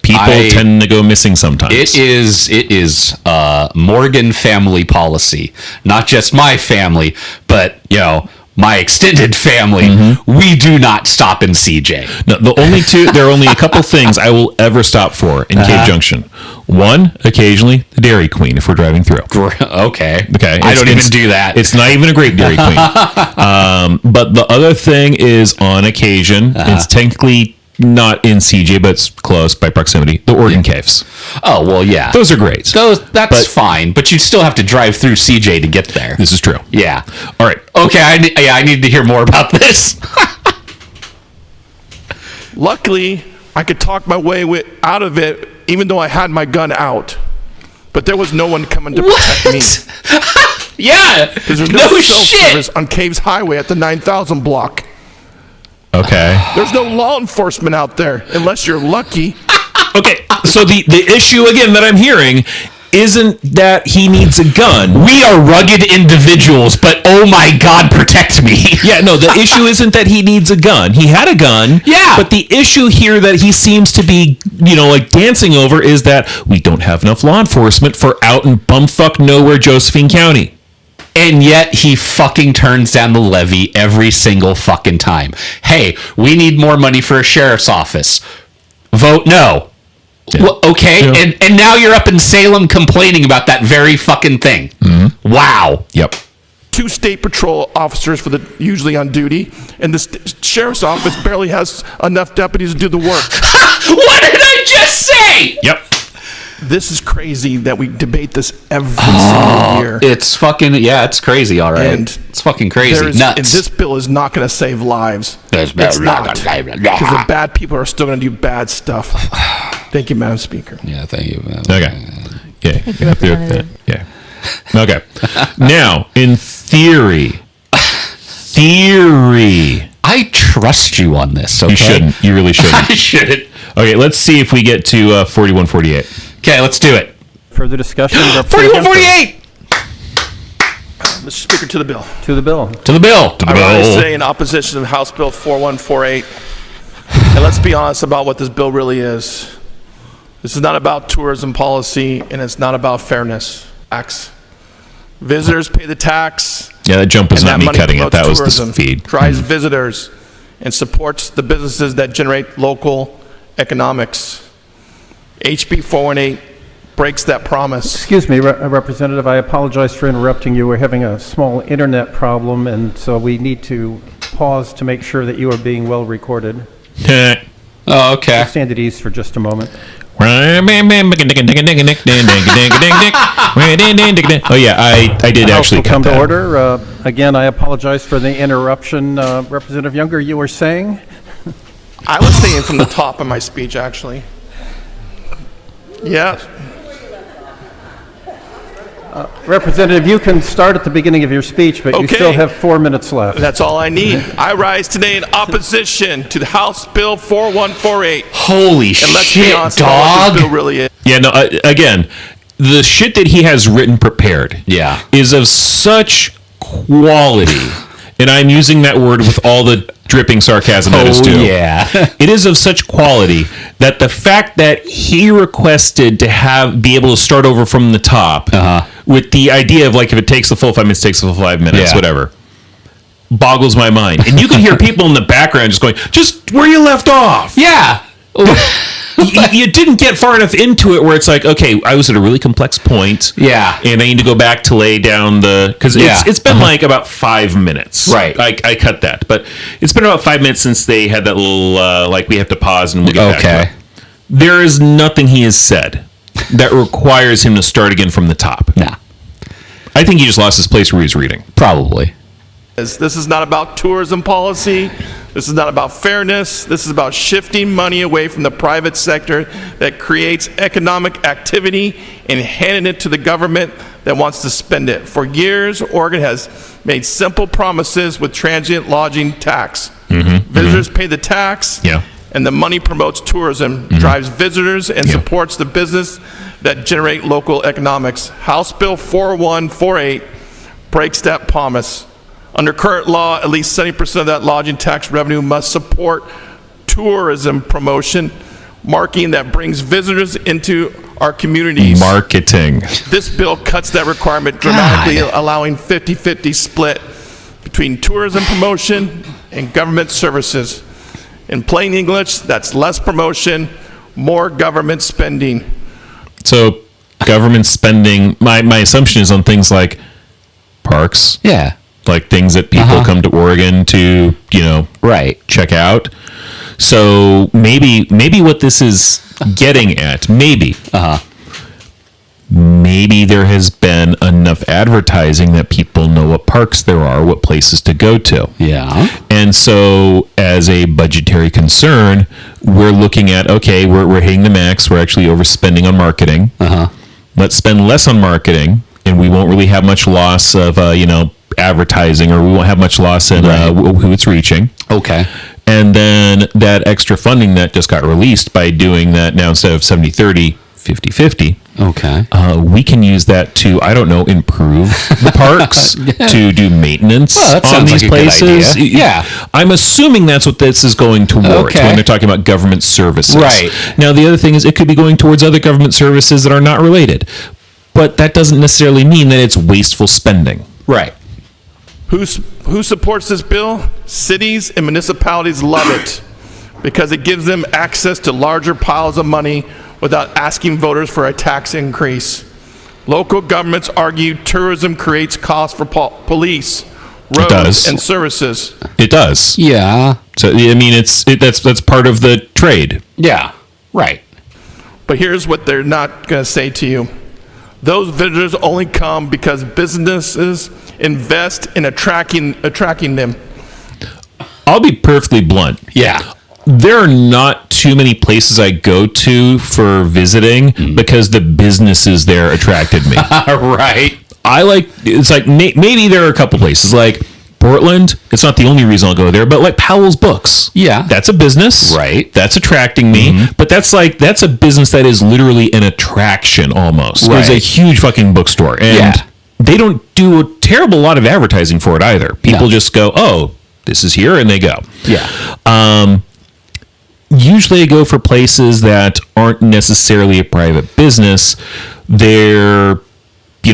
people tend to go missing sometimes. It is Morgan family policy, not just my family, but my extended family. We do not stop in CJ. No, there are only a couple things I will ever stop for in Cave Junction. One, occasionally, the Dairy Queen if we're driving through. Okay. I don't even do that. It's not even a great Dairy Queen. But the other thing is, on occasion, it's technically not in CJ, but it's close by proximity, the Oregon Caves. Oh, well, yeah. Those are great. That's fine, but you'd still have to drive through CJ to get there. This is true. Yeah. All right. Okay, I need to hear more about this. Luckily, I could talk my way out of it, even though I had my gun out. But there was no one coming to protect me. Yeah. Because there's no self-service shit. on Caves Highway at the 9,000 block. Okay. There's no law enforcement out there, unless you're lucky. Okay. So the issue, again, that I'm hearing isn't that he needs a gun. We are rugged individuals, but oh my God, protect me. Yeah, no, the issue isn't that he needs a gun. He had a gun. Yeah. But the issue here that he seems to be, dancing over is that we don't have enough law enforcement for out in bumfuck nowhere Josephine County. And yet he fucking turns down the levy every single fucking time. Hey, we need more money for a sheriff's office. Vote no. Yeah. Well, okay, Yeah. and now you're up in Salem complaining about that very fucking thing. Wow. Yep. 2 state patrol officers usually on duty, and the sheriff's office barely has enough deputies to do the work. What did I just say? Yep. This is crazy that we debate this every single year. It's fucking, it's crazy, all right. And it's fucking crazy. And Nuts. this bill is not going to save lives. It's not. Because the bad people are still going to do bad stuff. Thank you, Madam Speaker. Yeah, thank you. Okay. Yeah. Thank you, Representative. Yeah. Okay. Now, in theory, I trust you on this, okay? you shouldn't. You really shouldn't. I shouldn't. Okay, let's see if we get to 4148. Okay, let's do it. Further discussion? 4148! Mr. Speaker, to the bill. To the bill. To the bill. I rise today in opposition to House Bill 4148. And let's be honest about what this bill really is. This is not about tourism policy, and it's not about fairness. Tax. Visitors pay the tax. Yeah, that jump was and not me money cutting it. promotes That was tourism, the feed. drives visitors, and supports the businesses that generate local economics. HB 418 breaks that promise. Excuse me, Representative, I apologize for interrupting you. We're having a small internet problem, and so we need to pause to make sure that you are being well recorded. Oh, okay. Stand at ease for just a moment. Oh yeah, I did House actually will come cut to that. order. Again, I apologize for the interruption. Representative Yunker, you were saying? I was saying from the top of my speech, actually. Yeah. Representative, you can start at the beginning of your speech, but you Okay. still have 4 minutes left. That's all I need. I rise today in opposition to the House Bill 4148. Holy And let's be shit, honest about what dog. this bill really is. Yeah, no. Again, the shit that he has written prepared, Yeah. is of such quality, and I'm using that word with all the dripping sarcasm that is due. yeah. It is of such quality that the fact that he requested to be able to start over from the top with the idea of like if it takes the full 5 minutes, takes the full 5 minutes, Yeah. whatever, boggles my mind. And you can hear people in the background just going, just where you left off. Yeah. You didn't get far enough into it where it's like, okay, I was at a really complex point. Yeah. And I need to go back to lay down because Yeah. it's been like about 5 minutes. Right. I cut that. But it's been about 5 minutes since they had that little, like, we have to pause and we'll get back to Okay. it. There is nothing he has said that requires him to start again from the top. Nah. I think he just lost his place where he's reading. Probably. This is not about tourism policy. This is not about fairness. This is about shifting money away from the private sector that creates economic activity and handing it to the government that wants to spend it. For years, Oregon has made simple promises with transient lodging tax. Visitors pay the tax. Yeah. And the money promotes tourism, drives visitors, and supports the business that generate local economics. House Bill 4148 breaks that promise. Under current law, at least 70% of that lodging tax revenue must support tourism promotion, marketing that brings visitors into our communities. Marketing. This bill cuts that requirement dramatically, allowing 50-50 split between tourism promotion and government services. In plain English, that's less promotion, more government spending. So government spending, my assumption is on things like parks. Yeah. Like things that people come to Oregon to, Right. check out. So maybe what this is getting at, maybe there has been enough advertising that people know what parks there are, what places to go to. Yeah. And so as a budgetary concern, we're looking at, okay, we're hitting the max. We're actually overspending on marketing. Let's spend less on marketing, and we won't really have much loss of, advertising, or we won't have much loss in who it's reaching. Okay. And then that extra funding that just got released by doing that now, instead of 70-30, 50-50, Okay. we can use that to, I don't know, improve the parks, to do maintenance that on sounds these like a good places. idea. Yeah. I'm assuming that's what this is going towards Okay. when they're talking about government services. Right. Now, the other thing is it could be going towards other government services that are not related. But that doesn't necessarily mean that it's wasteful spending. Right. Who supports this bill? Cities and municipalities love it because it gives them access to larger piles of money without asking voters for a tax increase. Local governments argue tourism creates costs for police, roads, does. and services. It does. Yeah. So I mean, that's part of the trade. Yeah. Right. But here's what they're not going to say to you. Those visitors only come because businesses invest in attracting them. I'll be perfectly blunt. Yeah. There are not too many places I go to for visiting because the businesses there attracted me. Right. It's like maybe there are a couple places like Portland. It's not the only reason I'll go there, but like Powell's Books. Yeah. That's a business. Right. That's attracting me. But that's a business that is literally an attraction almost. Right. It's a huge fucking bookstore. And they don't do a terrible lot of advertising for it either. People just go, oh, this is here, and they go. Yeah. Usually I go for places that aren't necessarily a private business. They're,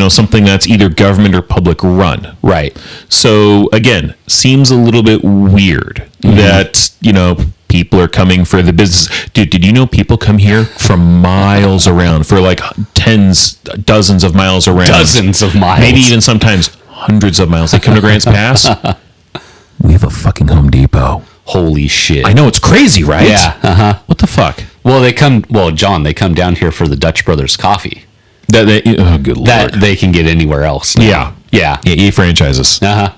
something that's either government or public run. Right. So again, seems a little bit weird that, people are coming for the business. Dude, did you know people come here from miles around, for like dozens of miles around? Dozens of miles. Maybe even sometimes hundreds of miles. They come to Grants Pass. We have a fucking Home Depot. Holy shit. I know, it's crazy, right? Yeah. Uh-huh. What the fuck? Well, John, they come down here for the Dutch Brothers coffee. Oh, good Lord. That they can get anywhere else now. Yeah. E-franchises. Uh-huh.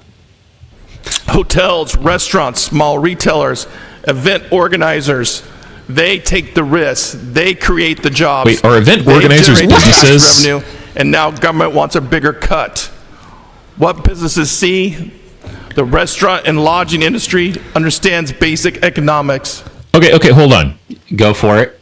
Hotels, restaurants, small retailers, event organizers, they take the risks. They create the jobs. Wait, are event They organizers generate the tax businesses? revenue, and now government wants a bigger cut. What businesses see? The restaurant and lodging industry understands basic economics. Okay, hold on. Go for it.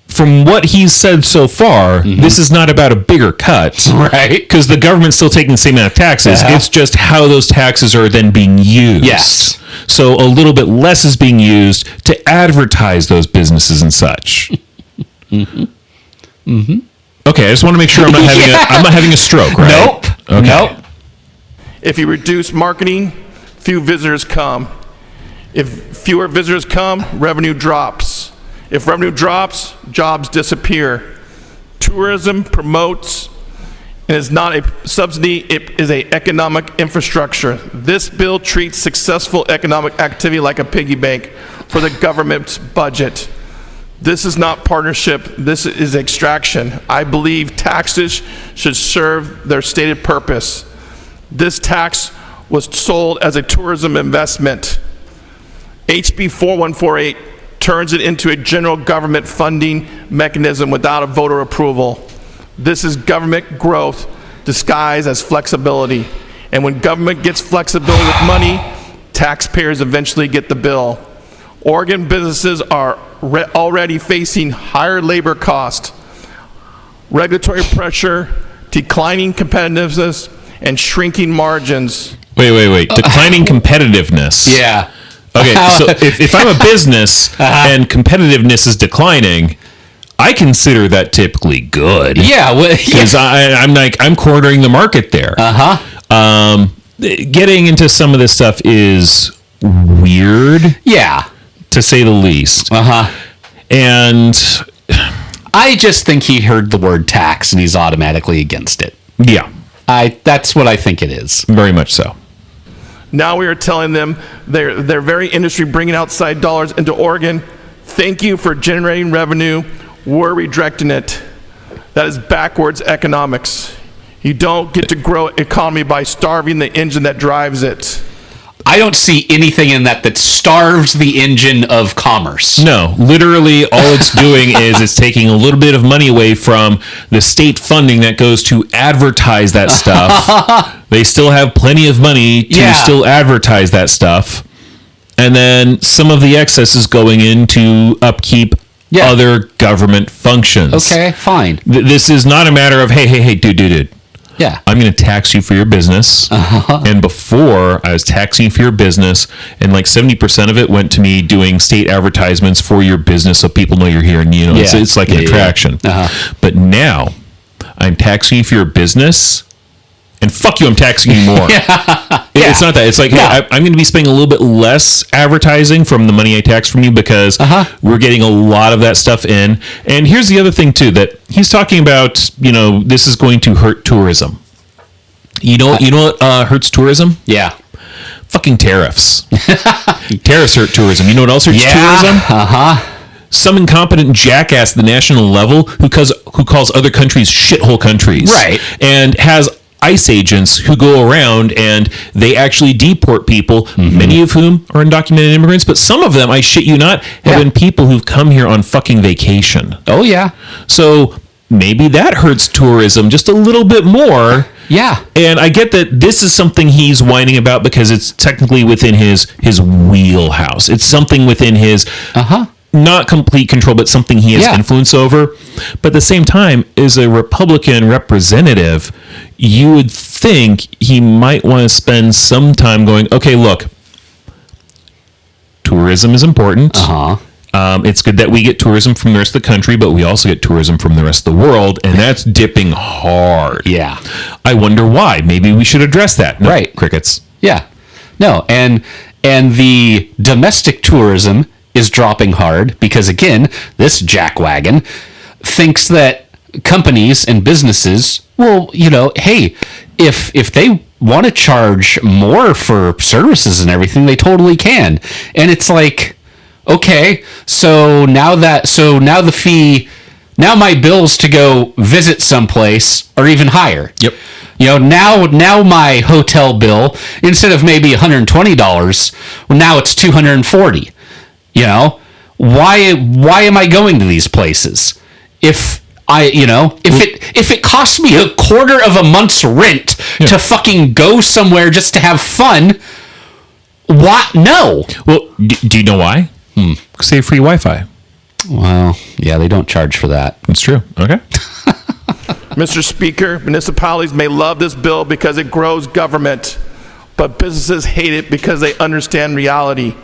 From what he's said so far, this is not about a bigger cut. Right. Because the government's still taking the same amount of taxes. Yeah. It's just how those taxes are then being used. Yes. So a little bit less is being used to advertise those businesses and such. Okay, I just want to make sure I'm not having a stroke, right? Nope. Okay. Nope. If you reduce marketing, few visitors come. If fewer visitors come, revenue drops. If revenue drops, jobs disappear. Tourism promotes and is not a subsidy, it is an economic infrastructure. This bill treats successful economic activity like a piggy bank for the government's budget. This is not partnership, this is extraction. I believe taxes should serve their stated purpose. This tax was sold as a tourism investment. HB 4148 turns it into a general government funding mechanism without a voter approval. This is government growth disguised as flexibility. And when government gets flexibility with money, taxpayers eventually get the bill. Oregon businesses are already facing higher labor costs, regulatory pressure, declining competitiveness, and shrinking margins. Wait. Declining competitiveness. Yeah. Okay, so if I'm a business and competitiveness is declining, I consider that typically good. Yeah. Because I'm cornering the market there. Getting into some of this stuff is weird. Yeah. To say the least. And I just think he heard the word tax and he's automatically against it. Yeah. That's what I think it is. Very much so. Now we are telling them their very industry bringing outside dollars into Oregon. Thank you for generating revenue. We're redirecting it. That is backwards economics. You don't get to grow economy by starving the engine that drives it. I don't see anything in that starves the engine of commerce. No, literally all it's doing is it's taking a little bit of money away from the state funding that goes to advertise that stuff. They still have plenty of money to still advertise that stuff. And then some of the excess is going into upkeep other government functions. Okay, fine. This is not a matter of, hey, dude. Yeah. I'm going to tax you for your business. And before, I was taxing you for your business, and like 70% of it went to me doing state advertisements for your business so people know you're here, and it's like an attraction. But now, I'm taxing you for your business, and fuck you, I'm taxing you more. It's not that. It's like, hey, I'm going to be spending a little bit less advertising from the money I tax from you because we're getting a lot of that stuff in. And here's the other thing, too, that he's talking about, this is going to hurt tourism. You know what hurts tourism? Yeah. Fucking tariffs. Tariffs hurt tourism. You know what else hurts tourism? some incompetent jackass at the national level who calls other countries shithole countries. Right. And has ICE agents who go around and they actually deport people, many of whom are undocumented immigrants, but some of them, I shit you not, have been people who've come here on fucking vacation. Oh, yeah. So maybe that hurts tourism just a little bit more. Yeah. And I get that this is something he's whining about because it's technically within his wheelhouse. It's something within his not complete control, but something he has influence over. But at the same time, as a Republican representative, you would think he might want to spend some time going, okay, look, tourism is important. It's good that we get tourism from the rest of the country, but we also get tourism from the rest of the world, and that's dipping hard. Yeah. I wonder why. Maybe we should address that. No, Right. Crickets. Yeah. No, and the domestic tourism is dropping hard because, again, this jackwagon thinks that companies and businesses, well, hey, if they want to charge more for services and everything, they totally can. And it's like, okay, so now the fee, now my bills to go visit someplace are even higher. Yep. Now my hotel bill, instead of maybe $120, well, now it's $240. Why am I going to these places? If it costs me a quarter of a month's rent to fucking go somewhere just to have fun, what? No. Well, do you know why? Because they have free Wi-Fi. Well, yeah, they don't charge for that. That's true. Okay. Mr. Speaker, municipalities may love this bill because it grows government, but businesses hate it because they understand reality.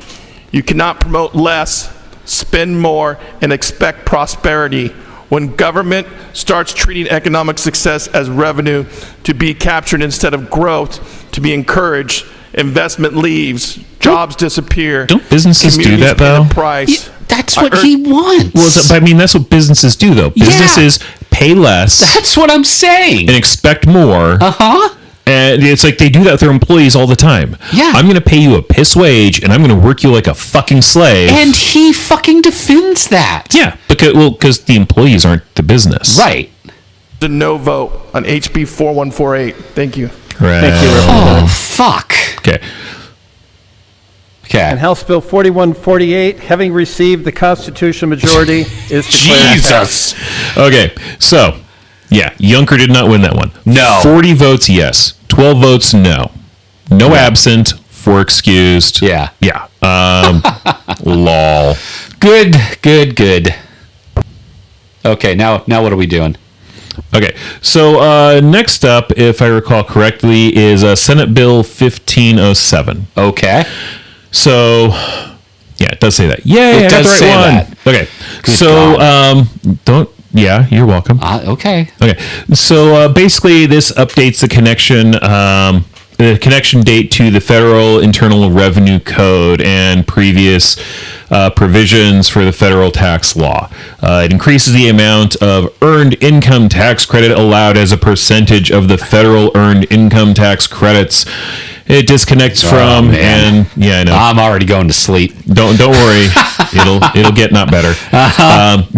You cannot promote less, spend more, and expect prosperity. When government starts treating economic success as revenue to be captured instead of growth to be encouraged, investment leaves, jobs disappear. Don't businesses do that, pay though? the price. That's what he wants. Well, that's what businesses do, though. Businesses pay less That's what I'm saying. and expect more. And it's like they do that with their employees all the time. Yeah. I'm going to pay you a piss wage, and I'm going to work you like a fucking slave. And he fucking defends that. Yeah, because the employees aren't the business. Right. The no vote on HB 4148. Thank you. Right. Thank you, Oh, fuck. Okay. Okay. And House Bill 4148, having received the constitutional majority, is declared passed. Jesus. Okay. So, yeah, Yunker did not win that one. No. 40 votes, yes. 12 votes, no. No absent, 4 excused. Yeah. Yeah. Lol. Good. Okay, now what are we doing? Okay, so next up, if I recall correctly, is Senate Bill 1507. Okay. So, yeah, it does say that. Yay, It I got does the right say one. Okay, so yeah, you're welcome. Okay. Okay, so basically, this updates the connection date to the Federal Internal Revenue Code and previous provisions for the federal tax law. It increases the amount of earned income tax credit allowed as a percentage of the federal earned income tax credits. It disconnects from, man. and yeah, I know. I'm already going to sleep. Don't worry, it'll get not better.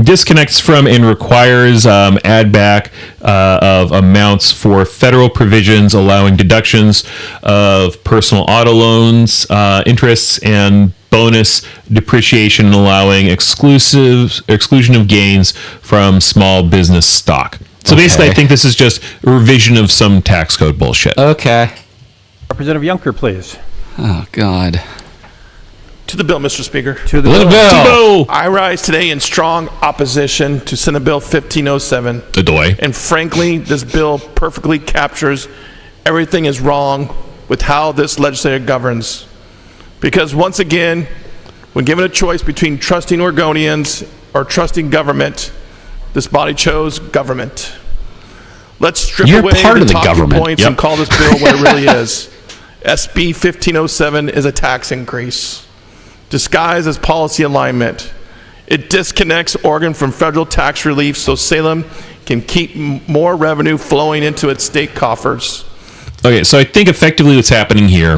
Disconnects from and requires add back of amounts for federal provisions allowing deductions of personal auto loans, interests, and bonus depreciation, allowing exclusion of gains from small business stock. So basically, I think this is just a revision of some tax code bullshit. Okay. Representative Yunker, please. Oh, God. To the bill, Mr. Speaker. To the Little bill. bill. I rise today in strong opposition to Senate Bill 1507. Adoy. And frankly, this bill perfectly captures everything is wrong with how this legislature governs. Because once again, when given a choice between trusting Oregonians or trusting government, this body chose government. Let's strip You're away part the of the talking government. points Yep. and call this bill what it really is. SB 1507 is a tax increase disguised as policy alignment. It disconnects Oregon from federal tax relief so Salem can keep more revenue flowing into its state coffers. Okay, so I think effectively what's happening here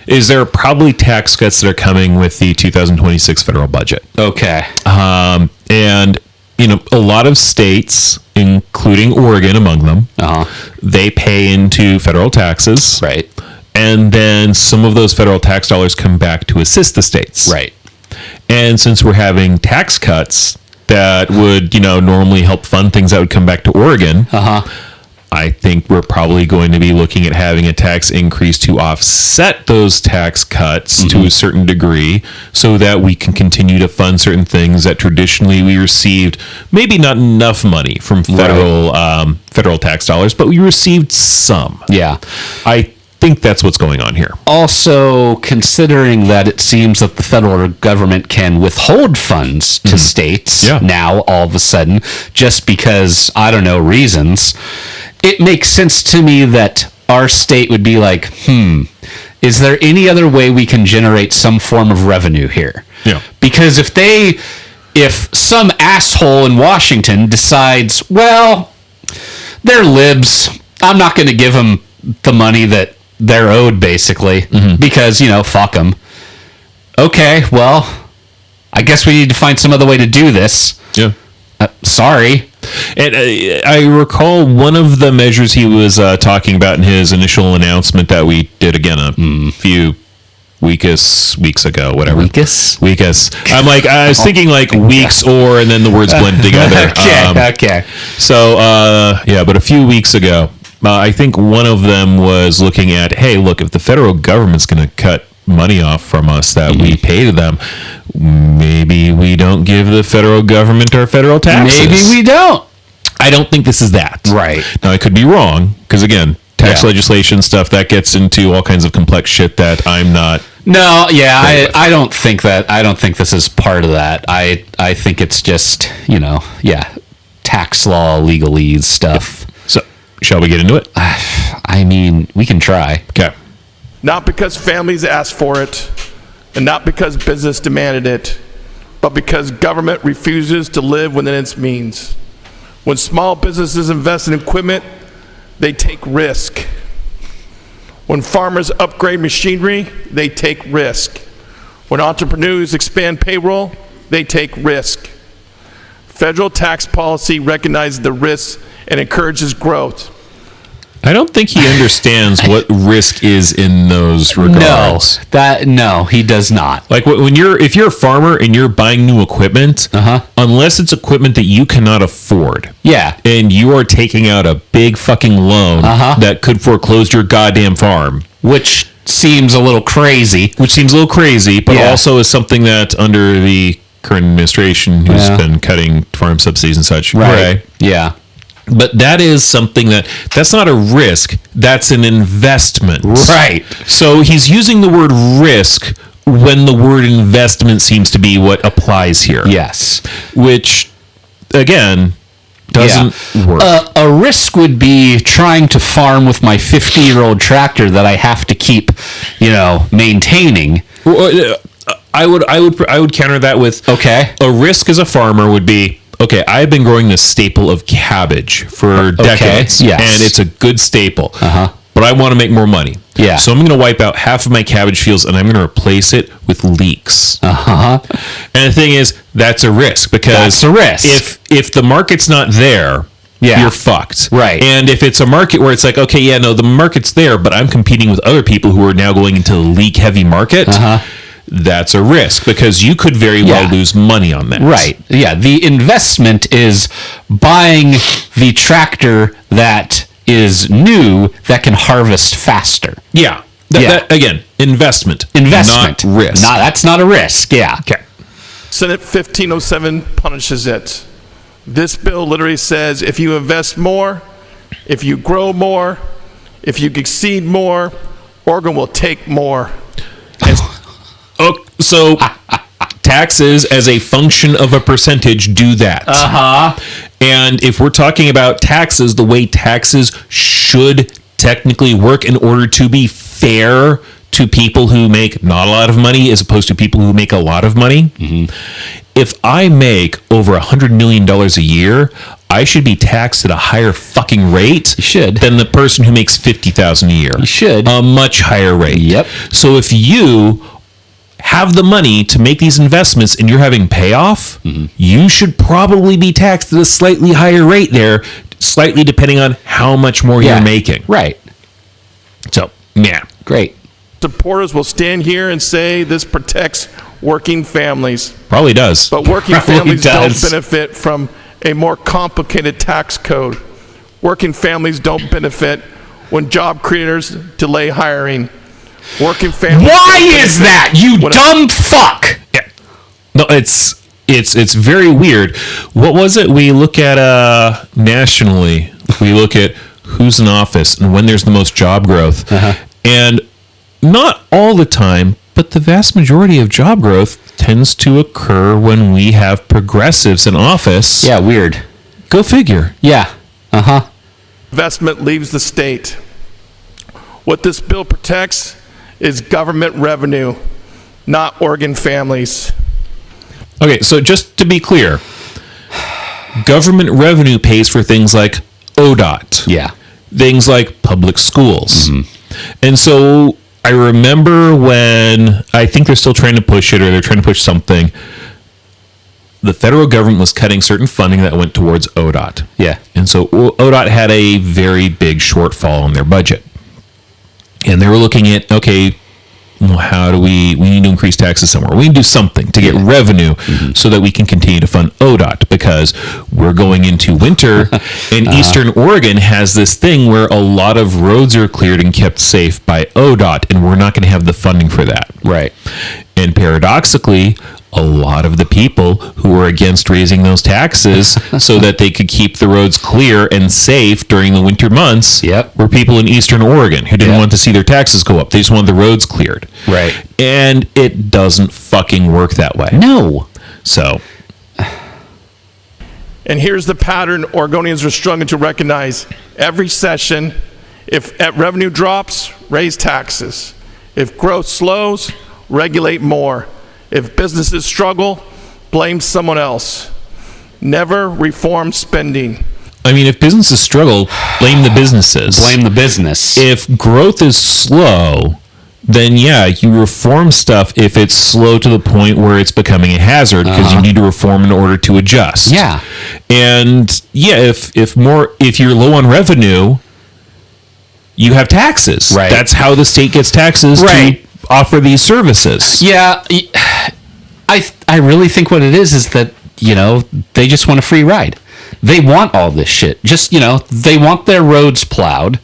is there are probably tax cuts that are coming with the 2026 federal budget. Okay. And, a lot of states, including Oregon among them, they pay into federal taxes. Right. And then some of those federal tax dollars come back to assist the states. Right. And since we're having tax cuts that would, normally help fund things that would come back to Oregon, I think we're probably going to be looking at having a tax increase to offset those tax cuts to a certain degree so that we can continue to fund certain things that traditionally we received maybe not enough money from federal tax dollars, but we received some. Yeah. I think that's what's going on here. Also, considering that it seems that the federal government can withhold funds to states now, all of a sudden, just because, I don't know, reasons, it makes sense to me that our state would be like, is there any other way we can generate some form of revenue here? Yeah. Because if some asshole in Washington decides, well, they're libs, I'm not going to give them the money that they're owed, basically, because, fuck them. Okay, well, I guess we need to find some other way to do this. Yeah. Sorry. And I recall one of the measures he was talking about in his initial announcement that we did again a few weeks ago, whatever. Weekus. I'm like, I was thinking like weeks and then the words blend together. Okay. So, but a few weeks ago, I think one of them was looking at, hey, look, if the federal government's going to cut money off from us that we pay to them, maybe we don't give the federal government our federal taxes. Maybe we don't. I don't think this is that. Right. Now, I could be wrong, because again, tax legislation stuff, that gets into all kinds of complex shit that I'm not... No, I don't think that. I don't think this is part of that. I think it's just, tax law, legalese stuff. So, shall we get into it? I mean, we can try. Okay. Not because families asked for it, and not because business demanded it, but because government refuses to live within its means. When small businesses invest in equipment, they take risk. When farmers upgrade machinery, they take risk. When entrepreneurs expand payroll, they take risk. Federal tax policy recognizes the risks and encourages growth. I don't think he understands what risk is in those regards. No, he does not. Like if you're a farmer and you're buying new equipment, unless it's equipment that you cannot afford, and you are taking out a big fucking loan that could foreclose your goddamn farm, which seems a little crazy. But also is something that under the current administration, who's been cutting farm subsidies and such, right? Yeah. But that is something that's not a risk, that's an investment. Right. So he's using the word risk when the word investment seems to be what applies here. Yes. Which, again, doesn't work. A risk would be trying to farm with my 50-year-old tractor that I have to keep, maintaining. I would counter that with, a risk as a farmer would be, okay, I've been growing this staple of cabbage for decades, and it's a good staple, but I want to make more money. Yeah. So I'm going to wipe out half of my cabbage fields, and I'm going to replace it with leeks. And the thing is, that's a risk, because if the market's not there, you're fucked. Right. And if it's a market where it's like, okay, the market's there, but I'm competing with other people who are now going into the leak-heavy market, that's a risk, because you could very well lose money on that. Right. Yeah. The investment is buying the tractor that is new that can harvest faster. Yeah. That, again, investment. Not risk. No, that's not a risk. Yeah. Okay. Senate 1507 punishes it. This bill literally says if you invest more, if you grow more, if you exceed more, Oregon will take more. So taxes as a function of a percentage do that. And if we're talking about taxes, the way taxes should technically work in order to be fair to people who make not a lot of money as opposed to people who make a lot of money, if I make over $100 million a year, I should be taxed at a higher fucking rate than the person who makes $50,000 a year. You should. A much higher rate. Yep. So if you have the money to make these investments and you're having payoff, you should probably be taxed at a slightly higher rate there, slightly depending on how much more you're making. Right. So, yeah. Great. Supporters will stand here and say this protects working families. Probably does. But working Probably families does. don't benefit from a more complicated tax code. Working families don't benefit when job creators delay hiring. Working families. Why is that, you dumb fuck? Yeah. No, it's very weird. What was it? We look at nationally. We look at who's in office and when there's the most job growth. And not all the time, but the vast majority of job growth tends to occur when we have progressives in office. Yeah, weird. Go figure. Yeah. Investment leaves the state. What this bill protects is government revenue, not organ families. Okay, so just to be clear, government revenue pays for things like ODOT. Yeah. Things like public schools. And so I remember when, I think they're still trying to push it or they're trying to push something, the federal government was cutting certain funding that went towards ODOT. Yeah. And so ODOT had a very big shortfall in their budget. And they were looking at, okay, well, how do we need to increase taxes somewhere. We need to do something to get revenue so that we can continue to fund ODOT, because we're going into winter and Eastern Oregon has this thing where a lot of roads are cleared and kept safe by ODOT, and we're not going to have the funding for that. Right. And paradoxically, a lot of the people who were against raising those taxes so that they could keep the roads clear and safe during the winter months were people in Eastern Oregon who didn't want to see their taxes go up. They just wanted the roads cleared. Right. And it doesn't fucking work that way. No. So. And here's the pattern Oregonians are struggling to recognize. Every session, if revenue drops, raise taxes. If growth slows, regulate more. If businesses struggle, blame someone else. Never reform spending. I mean, if businesses struggle, blame the businesses. Blame the business. If growth is slow, then yeah, you reform stuff if it's slow to the point where it's becoming a hazard, because you need to reform in order to adjust. Yeah. And yeah, if you're low on revenue, you have taxes. Right. That's how the state gets taxes to offer these services. Yeah. I really think what it is that, they just want a free ride. They want all this shit. Just, they want their roads plowed,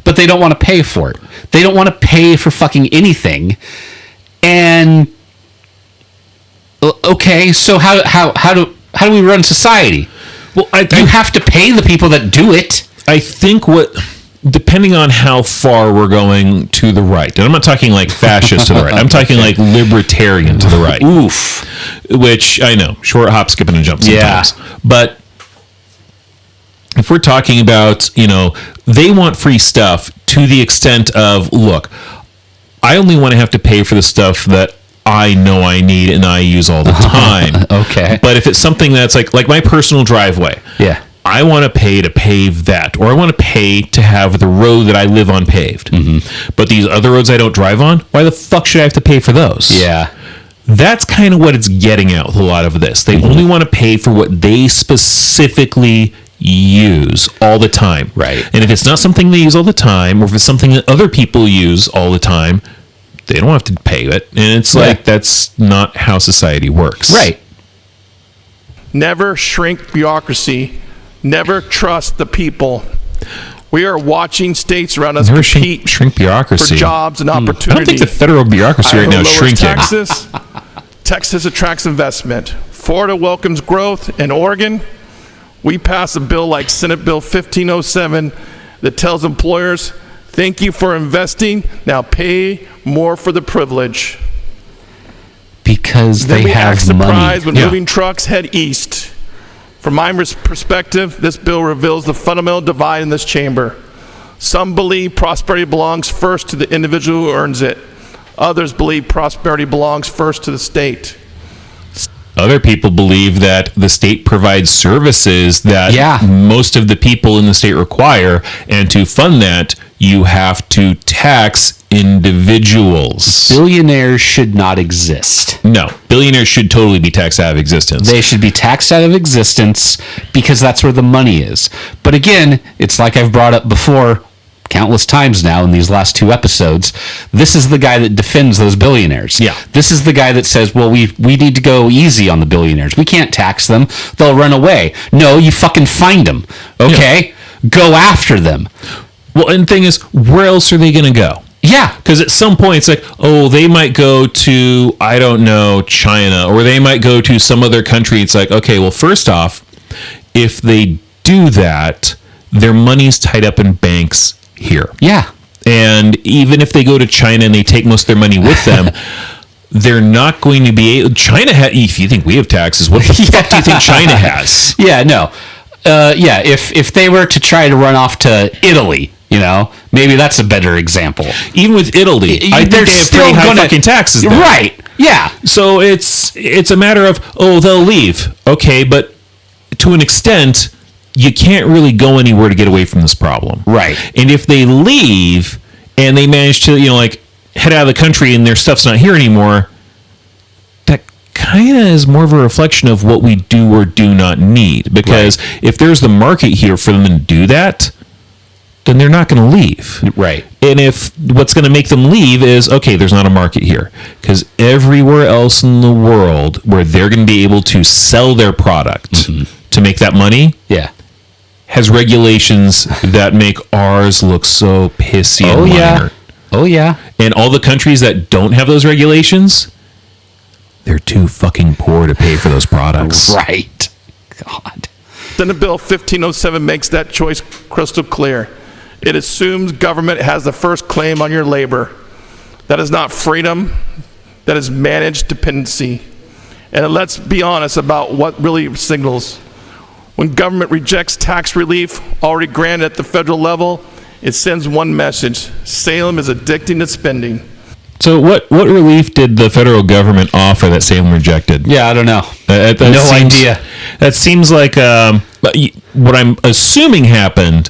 but they don't want to pay for it. They don't want to pay for fucking anything. And okay, so how do we run society? Well, you have to pay the people that do it. I think depending on how far we're going to the right, and I'm not talking like fascist to the right, I'm talking like libertarian to the right. Oof. Which I know, short hop, skipping and jump sometimes. Yeah. But if we're talking about, they want free stuff to the extent of, look, I only want to have to pay for the stuff that I know I need and I use all the time. Okay. But if it's something that's like my personal driveway. Yeah. I want to pay to pave that, or I want to pay to have the road that I live on paved. But these other roads I don't drive on, why the fuck should I have to pay for those? Yeah. That's kind of what it's getting at with a lot of this. They only want to pay for what they specifically use all the time. Right. And if it's not something they use all the time, or if it's something that other people use all the time, they don't have to pay it. And it's like, that's not how society works. Right. Never shrink bureaucracy. Never trust the people. We are watching states around us compete shrink bureaucracy for jobs and opportunity. I don't think the federal bureaucracy right now is shrinking. Texas attracts investment. Florida welcomes growth. In Oregon, we pass a bill like Senate Bill 1507 that tells employers, thank you for investing, now pay more for the privilege. Because they have act money. Surprised when moving trucks head east. From my perspective, this bill reveals the fundamental divide in this chamber. Some believe prosperity belongs first to the individual who earns it. Others believe prosperity belongs first to the state. Other people believe that the state provides services that most of the people in the state require, and to fund that, you have to tax individuals. Billionaires should not exist. No, billionaires should totally be taxed out of existence. They should be taxed out of existence because that's where the money is. But again, it's like I've brought up before countless times now in these last 2 episodes. This is the guy that defends those billionaires. Yeah. This is the guy that says, well, we need to go easy on the billionaires. We can't tax them. They'll run away. No, you fucking find them. Okay? Yeah. Go after them. Well, and the thing is, where else are they going to go? Yeah. Because at some point, it's like, oh, they might go to, I don't know, China, or they might go to some other country. It's like, okay, well, first off, if they do that, their money's tied up in banks here. Yeah. And even if they go to China and they take most of their money with them, they're not going to be able... China, if you think we have taxes, what the fuck do you think China has? Yeah, no. If they were to try to run off to Italy, maybe that's a better example. Even with Italy, I think they have pretty high fucking taxes there. Right, yeah. So it's a matter of, they'll leave. Okay, but to an extent, you can't really go anywhere to get away from this problem. Right. And if they leave and they manage to, head out of the country and their stuff's not here anymore, that kind of is more of a reflection of what we do or do not need. Because if there's the market here for them to do that, then they're not going to leave. Right. And if what's going to make them leave is, okay, there's not a market here. Because everywhere else in the world where they're going to be able to sell their product to make that money, has regulations that make ours look so pissy and minor. Oh, yeah. And all the countries that don't have those regulations, they're too fucking poor to pay for those products. Right. God. Senate Bill 1507 makes that choice crystal clear. It assumes government has the first claim on your labor. That is not freedom. That is managed dependency. And let's be honest about what really signals. When government rejects tax relief already granted at the federal level, it sends one message: Salem is addicting to spending. So what relief did the federal government offer that Salem rejected? Yeah, I don't know. No idea. That seems like what I'm assuming happened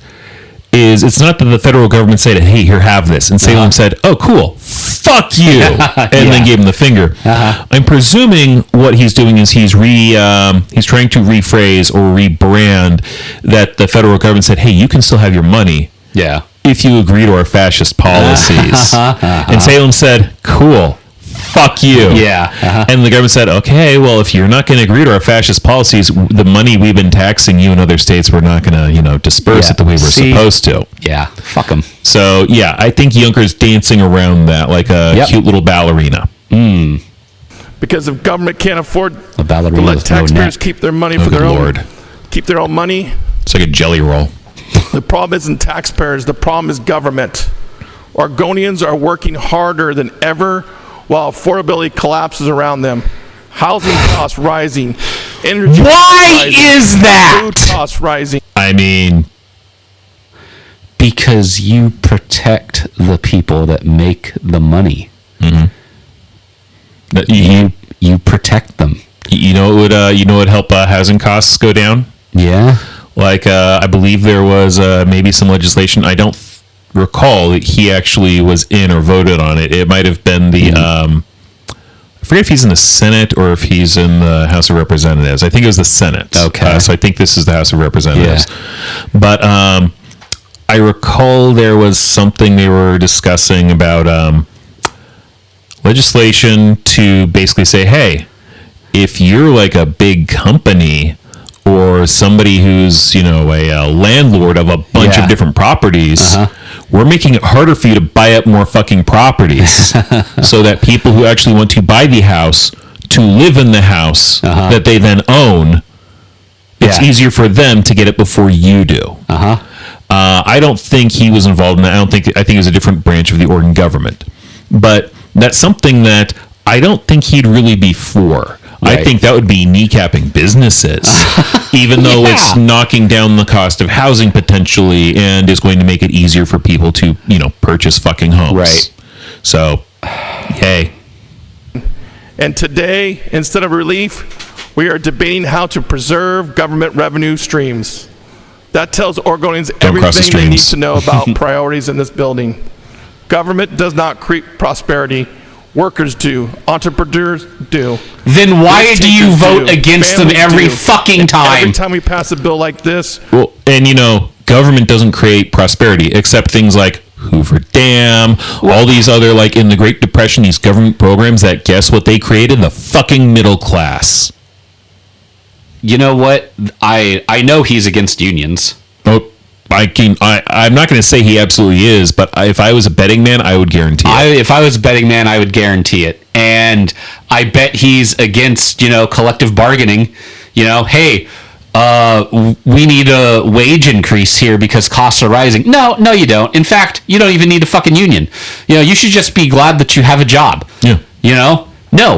is it's not that the federal government said, hey, here, have this. And Salem said, oh, cool, fuck you. And then gave him the finger. I'm presuming what he's doing is he's trying to rephrase or rebrand that the federal government said, hey, you can still have your money. Yeah. If you agree to our fascist policies. And Salem said, cool, fuck you. Yeah. And the government said, okay, well, if you're not going to agree to our fascist policies, the money we've been taxing you in other states, we're not going to, disperse it the way we're supposed to. Yeah, fuck them. So, yeah, I think Yunker's dancing around that like a cute little ballerina. Because if government can't afford a ballerina to let with no taxpayers neck. keep their money for their own, keep their own money, it's like a jelly roll. the problem isn't taxpayers, the problem is government. Oregonians are working harder than ever while affordability collapses around them. Housing costs rising, energy Why rising, is that? food costs rising. I mean, because you protect the people that make the money. You protect them. You know what would help housing costs go down? Yeah. Like I believe there was maybe some legislation. I don't recall that he actually was in or voted on it. It might have been the I forget if he's in the Senate or if he's in the House of Representatives. I think it was the Senate. Okay. So I think this is the House of Representatives. But I recall there was something they were discussing about legislation to basically say, hey, if you're like a big company or somebody who's, a landlord of a bunch of different properties, we're making it harder for you to buy up more fucking properties so that people who actually want to buy the house to live in the house that they then own, it's easier for them to get it before you do. I don't think he was involved in that. I think it was a different branch of the Oregon government. But that's something that I don't think he'd really be for. Right. I think that would be kneecapping businesses, even though it's knocking down the cost of housing potentially and is going to make it easier for people to, purchase fucking homes. Right. So, yay. And today, instead of relief, We are debating how to preserve government revenue streams. That tells Oregonians cross the everything they need streams. to know about priorities in this building. Government does not create prosperity. Workers do. Entrepreneurs do. Then why Risk do you takers vote do. against them Families every do. fucking And time? Every time we pass a bill like this, Well, and government doesn't create prosperity except things like Hoover Dam, all these other, like in the Great Depression, these government programs that, guess what they created? The fucking middle class. You know what? I know he's against unions. Oh, I'm not going to say he absolutely is, but if I was a betting man, I would guarantee it. If I was a betting man, I would guarantee it. And I bet he's against, collective bargaining. Hey, we need a wage increase here because costs are rising. No, you don't. In fact, you don't even need a fucking union. You should just be glad that you have a job. Yeah. No.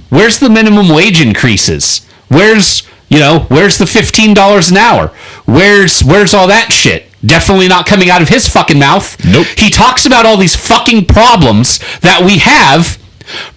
Where's the minimum wage increases? Where's the $15 an hour? Where's all that shit? Definitely not coming out of his fucking mouth. Nope. He talks about all these fucking problems that we have,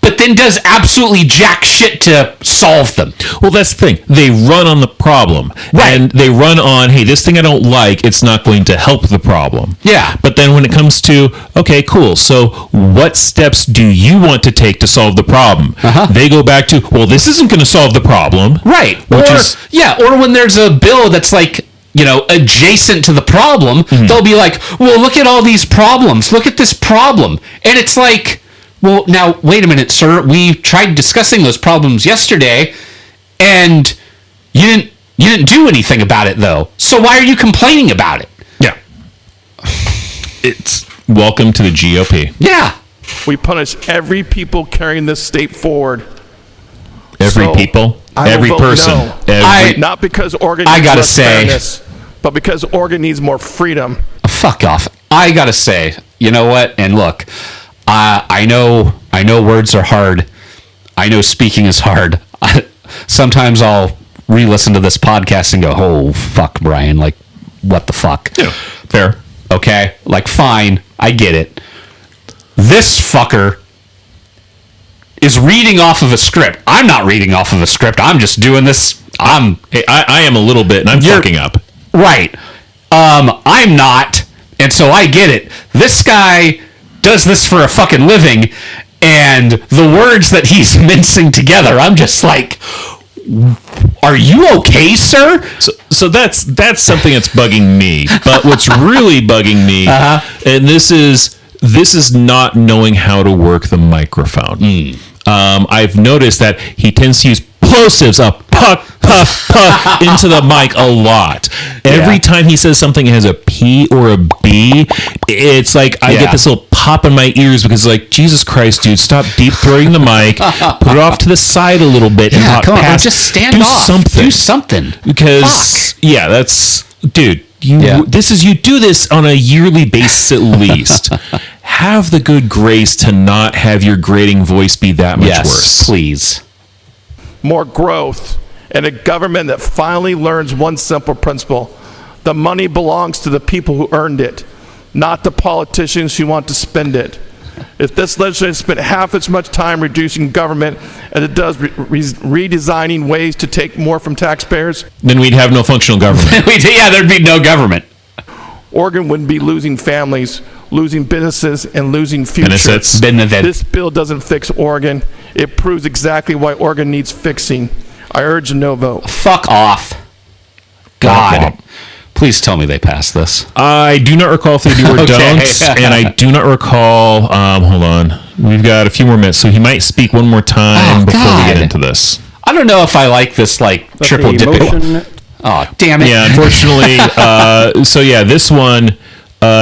but then does absolutely jack shit to solve them. Well, that's the thing. They run on the problem. Right. And they run on, hey, this thing I don't like, it's not going to help the problem. Yeah. But then when it comes to, okay, cool, so what steps do you want to take to solve the problem? They go back to, well, this isn't going to solve the problem. Right. Or when there's a bill that's like, adjacent to the problem, they'll be like, well, look at all these problems. Look at this problem. And it's like, well, now, wait a minute, sir. We tried discussing those problems yesterday, and you didn't do anything about it, though. So why are you complaining about it? Yeah. It's welcome to the GOP. Yeah. we punish every people carrying this state forward. Every So, people, I will every vote person, no. Not because Oregon I needs gotta less say- fairness, but because Oregon needs more freedom. Fuck off. I gotta say, you know what? And look, I know words are hard. I know speaking is hard. Sometimes I'll re-listen to this podcast and go, oh, fuck, Brian. Like, what the fuck? Yeah, fair. Okay? Like, fine. I get it. This fucker is reading off of a script. I'm not reading off of a script. I'm just doing this. Hey, I am a little bit, and I'm fucking up. Right. I'm not, and so I get it. This guy does this for a fucking living, and the words that he's mincing together, I'm just like, are you okay, sir? So that's something that's bugging me. But what's really bugging me, and this is not knowing how to work the microphone. I've noticed that he tends to use plosives, puff into the mic a lot. Every time he says something that has a P or a B, it's like I get this little pop in my ears because it's like, Jesus Christ, dude, stop deep throating the mic, put it off to the side a little bit, and talk come on, past. just stand do off. Something. Do something. Because that's, dude, you do this on a yearly basis at least. Have the good grace to not have your grating voice be that much worse. Please. More growth, and a government that finally learns one simple principle. The money belongs to the people who earned it, not the politicians who want to spend it. If this legislature spent half as much time reducing government as it does redesigning ways to take more from taxpayers, Then we'd have no functional government. There'd be no government. Oregon wouldn't be losing families, losing businesses, and losing future. Benefits. This bill doesn't fix Oregon. It proves exactly why Oregon needs fixing. I urge a no vote. Fuck off. God. Please tell me they passed this. I do not recall if they do or Okay. don't, and I do not recall. Hold on, we've got a few more minutes, so he might speak one more time before we get God. into this. I don't know if I like this, like, But triple the dipping. motion, Oh, damn it. Yeah, unfortunately. This one,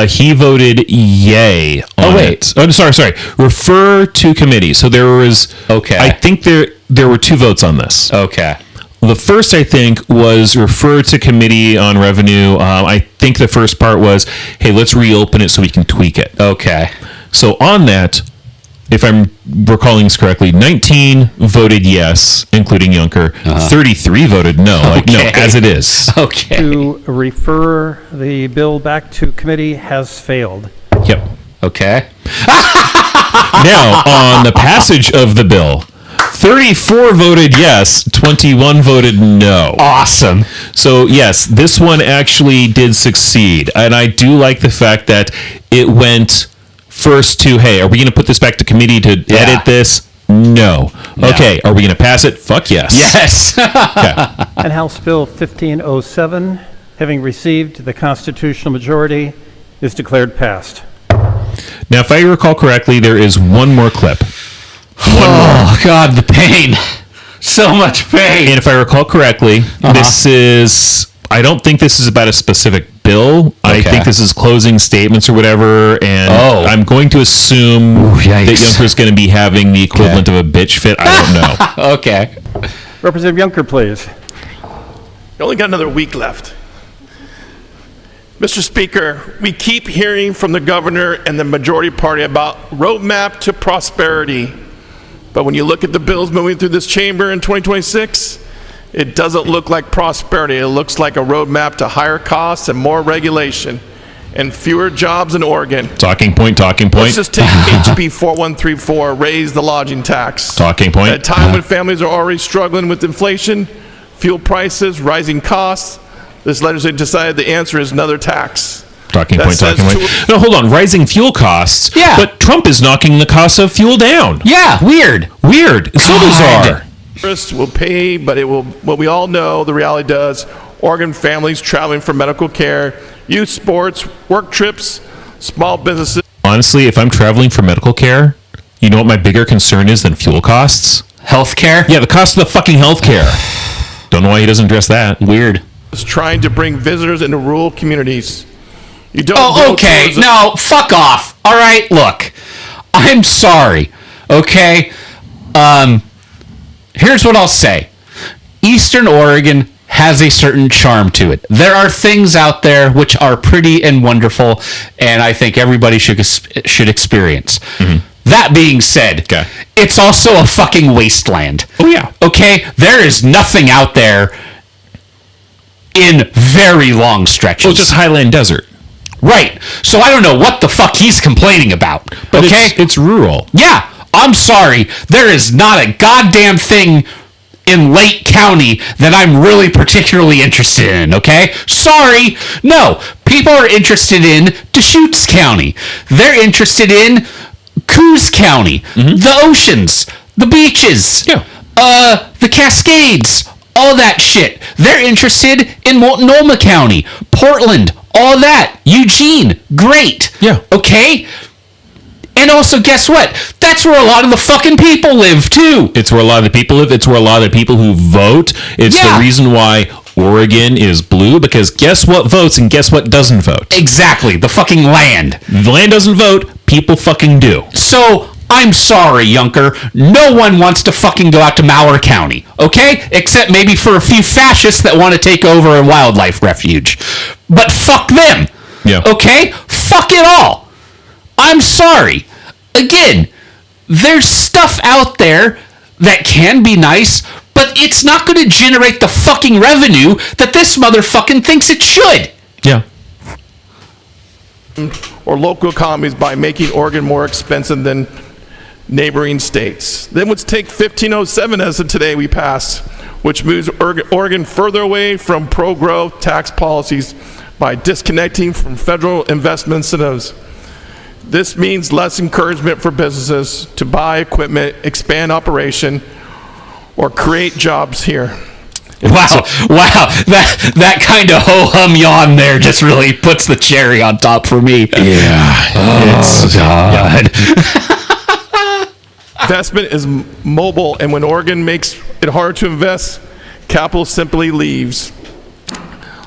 he voted yay on it. Oh, sorry. Refer to committee. So there was. Okay. I think there were two votes on this. Okay. The first, I think, was refer to committee on revenue. I think the first part was, hey, let's reopen it so we can tweak it. Okay. So on that, if I'm recalling this correctly, 19 voted yes, including Yunker. 33 voted no, like no, Okay. as it is. Okay. to refer the bill back to committee has failed. Yep. Okay. Now, on the passage of the bill, 34 voted yes, 21 voted no. Awesome. So yes, this one actually did succeed, and I do like the fact that it went first to, hey, are we going to put this back to committee to edit this? No. Okay, are we going to pass it? Fuck yes. Yes. Okay. And House Bill 1507, having received the constitutional majority, is declared passed. Now, if I recall correctly, there is one more clip. Oh, God, the pain. So much pain. And if I recall correctly, this is... I don't think this is about a specific bill. I think this is closing statements or whatever, and I'm going to assume that Yunker's going to be having the equivalent of a bitch fit. I don't know. Okay. Representative Yunker, please. You only got another week left. Mr. Speaker, we keep hearing from the governor and the majority party about roadmap to prosperity. But when you look at the bills moving through this chamber in 2026, it doesn't look like prosperity. It looks like a roadmap to higher costs and more regulation and fewer jobs in Oregon. Talking point. Let's just take HB 4134, raise the lodging tax. Talking point. At a time when families are already struggling with inflation, fuel prices, rising costs, this legislature decided the answer is another tax. Talking point. No, hold on. Rising fuel costs. Yeah. But Trump is knocking the cost of fuel down. Yeah, weird. So bizarre. Tourists will pay, but it will, what we all know, the reality does, Oregon families traveling for medical care, youth sports, work trips, small businesses. Honestly, if I'm traveling for medical care, you know what my bigger concern is than fuel costs? Healthcare? Yeah, the cost of the fucking healthcare. Don't know why he doesn't address that. Weird. Is trying to bring visitors into rural communities. You don't. Oh, okay. No, fuck off. All right, look. I'm sorry. Okay. Here's what I'll say. Eastern Oregon has a certain charm to it. There are things out there which are pretty and wonderful, and I think everybody should experience. Mm-hmm. That being said, it's also a fucking wasteland. Oh, yeah. Okay? There is nothing out there in very long stretches. Well, just highland desert. Right. So I don't know what the fuck he's complaining about. But okay? It's rural. Yeah. I'm sorry. There is not a goddamn thing in Lake County that I'm really particularly interested in, okay? Sorry. No. People are interested in Deschutes County. They're interested in Coos County. Mm-hmm. The oceans. The beaches. Yeah. The Cascades. All that shit. They're interested in Multnomah County. Portland. All that. Eugene. Great. Yeah. Okay? And also, guess what? That's where a lot of the fucking people live, too. It's where a lot of the people live. It's where a lot of the people who vote. It's the reason why Oregon is blue, because guess what votes and guess what doesn't vote? Exactly. The fucking land. The land doesn't vote. People fucking do. So, I'm sorry, Yunker. No one wants to fucking go out to Malheur County, okay? Except maybe for a few fascists that want to take over a wildlife refuge. But fuck them. Yeah. Okay? Fuck it all. I'm sorry. Again, there's stuff out there that can be nice, but it's not going to generate the fucking revenue that this motherfucking thinks it should. Yeah. Or local economies by making Oregon more expensive than neighboring states. Then let's take 1507 as of today we passed, which moves Oregon further away from pro-growth tax policies by disconnecting from federal investment incentives. This means less encouragement for businesses to buy equipment, expand operation, or create jobs here. Wow, that kind of ho-hum yawn there just really puts the cherry on top for me. Yeah. Oh, God. Investment is mobile, and when Oregon makes it harder to invest, capital simply leaves.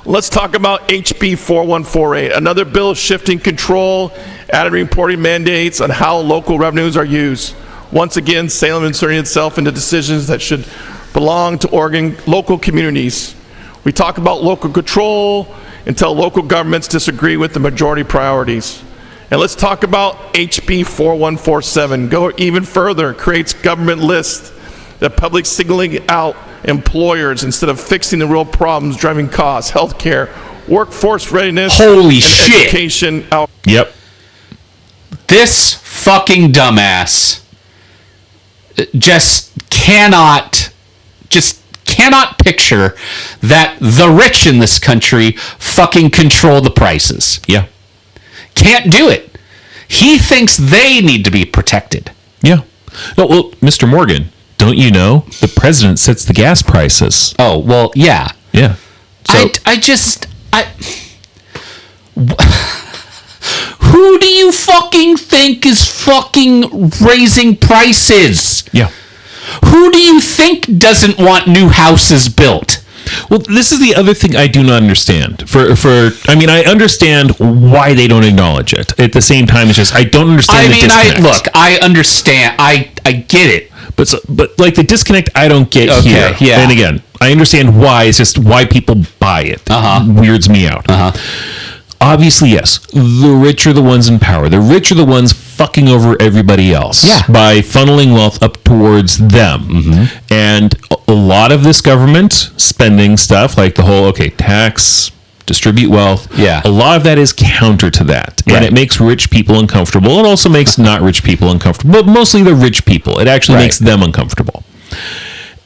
Let's talk about HB 4148, another bill shifting control, adding reporting mandates on how local revenues are used. Once again, Salem inserting itself into decisions that should belong to Oregon local communities. We talk about local control until local governments disagree with the majority priorities. And let's talk about HB 4147. Go even further, creates government lists that public signaling out employers instead of fixing the real problems driving costs, healthcare, workforce readiness, holy and shit, education. Yep. This fucking dumbass just cannot picture that the rich in this country fucking control the prices. Yeah. Can't do it. He thinks they need to be protected. Yeah. No, well, Mr. Morgan, don't you know the president sets the gas prices? Oh, well, yeah. Yeah. So, who do you fucking think is fucking raising prices? yeah. Who do you think doesn't want new houses built? Well, this is the other thing I do not understand. I understand why they don't acknowledge it. At the same time, it's just I don't understand the disconnect. I understand. I get it. But like the disconnect, I don't get here. Yeah. And again, I understand why. It's just why people buy it. Weirds me out. Obviously, yes. The rich are the ones in power. The rich are the ones fucking over everybody else. Yeah. By funneling wealth up towards them. And a lot of this government spending stuff, like the whole, tax, distribute wealth. Yeah. A lot of that is counter to that. Right. And it makes rich people uncomfortable. It also makes not rich people uncomfortable. But mostly the rich people. It actually makes them uncomfortable.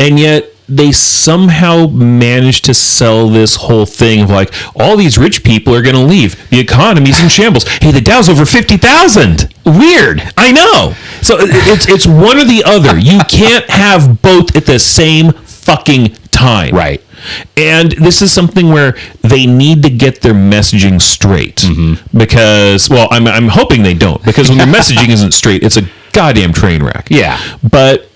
And yet, they somehow managed to sell this whole thing of like, all these rich people are going to leave. The economy's in shambles. Hey, the Dow's over 50,000. Weird. I know. So it's one or the other. You can't have both at the same fucking time. Right. And this is something where they need to get their messaging straight. Because, well, I'm hoping they don't. Because when their messaging isn't straight, it's a goddamn train wreck. Yeah. But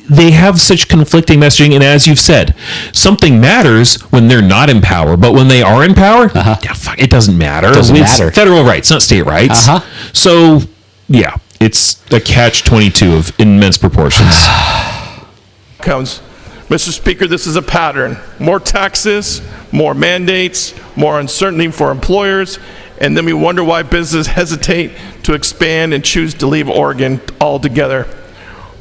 they have such conflicting messaging, and as you've said, something matters when they're not in power, but when they are in power, it doesn't matter. It's federal rights, not state rights. So, yeah, it's a catch-22 of immense proportions. Mr. Speaker, this is a pattern. More taxes, more mandates, more uncertainty for employers, and then we wonder why businesses hesitate to expand and choose to leave Oregon altogether.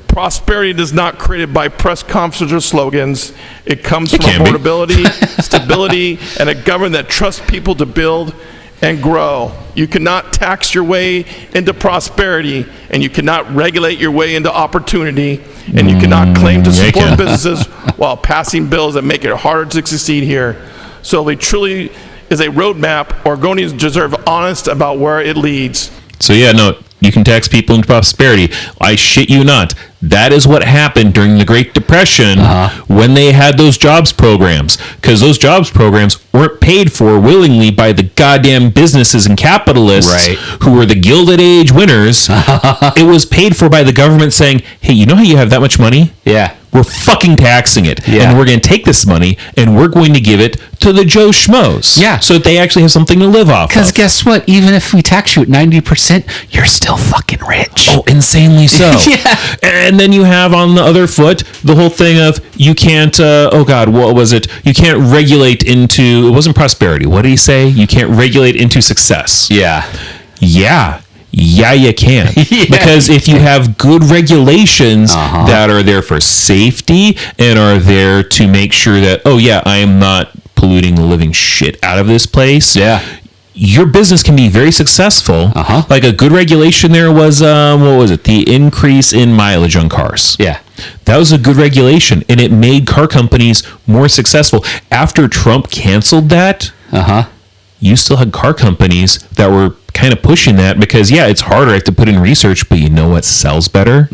Prosperity is not created by press conferences or slogans. It comes from affordability, stability, and a government that trusts people to build and grow. You cannot tax your way into prosperity, and you cannot regulate your way into opportunity, and you cannot claim to support businesses while passing bills that make it harder to succeed here. So if it truly is a roadmap, Oregonians deserve honest about where it leads. So yeah, no, you can tax people into prosperity. I shit you not. That is what happened during the Great Depression when they had those jobs programs. Because those jobs programs weren't paid for willingly by the goddamn businesses and capitalists who were the Gilded Age winners. It was paid for by the government saying, hey, you know how you have that much money? Yeah. We're fucking taxing it. Yeah. And we're going to take this money and we're going to give it to the Joe Schmoes. Yeah. So that they actually have something to live off of. Because guess what? Even if we tax you at 90%, you're still fucking rich. Oh, insanely so. Yeah. And then you have on the other foot the whole thing of you can't, what was it? You can't regulate into, it wasn't prosperity. What did he say? You can't regulate into success. Yeah. Yeah, you can. Because if you have good regulations that are there for safety and are there to make sure that, I am not polluting the living shit out of this place. Yeah. Your business can be very successful. Like a good regulation there was, what was it? The increase in mileage on cars. Yeah. That was a good regulation, and it made car companies more successful. After Trump canceled that, you still had car companies that were kind of pushing that because, it's harder. I have to put in research, but you know what sells better?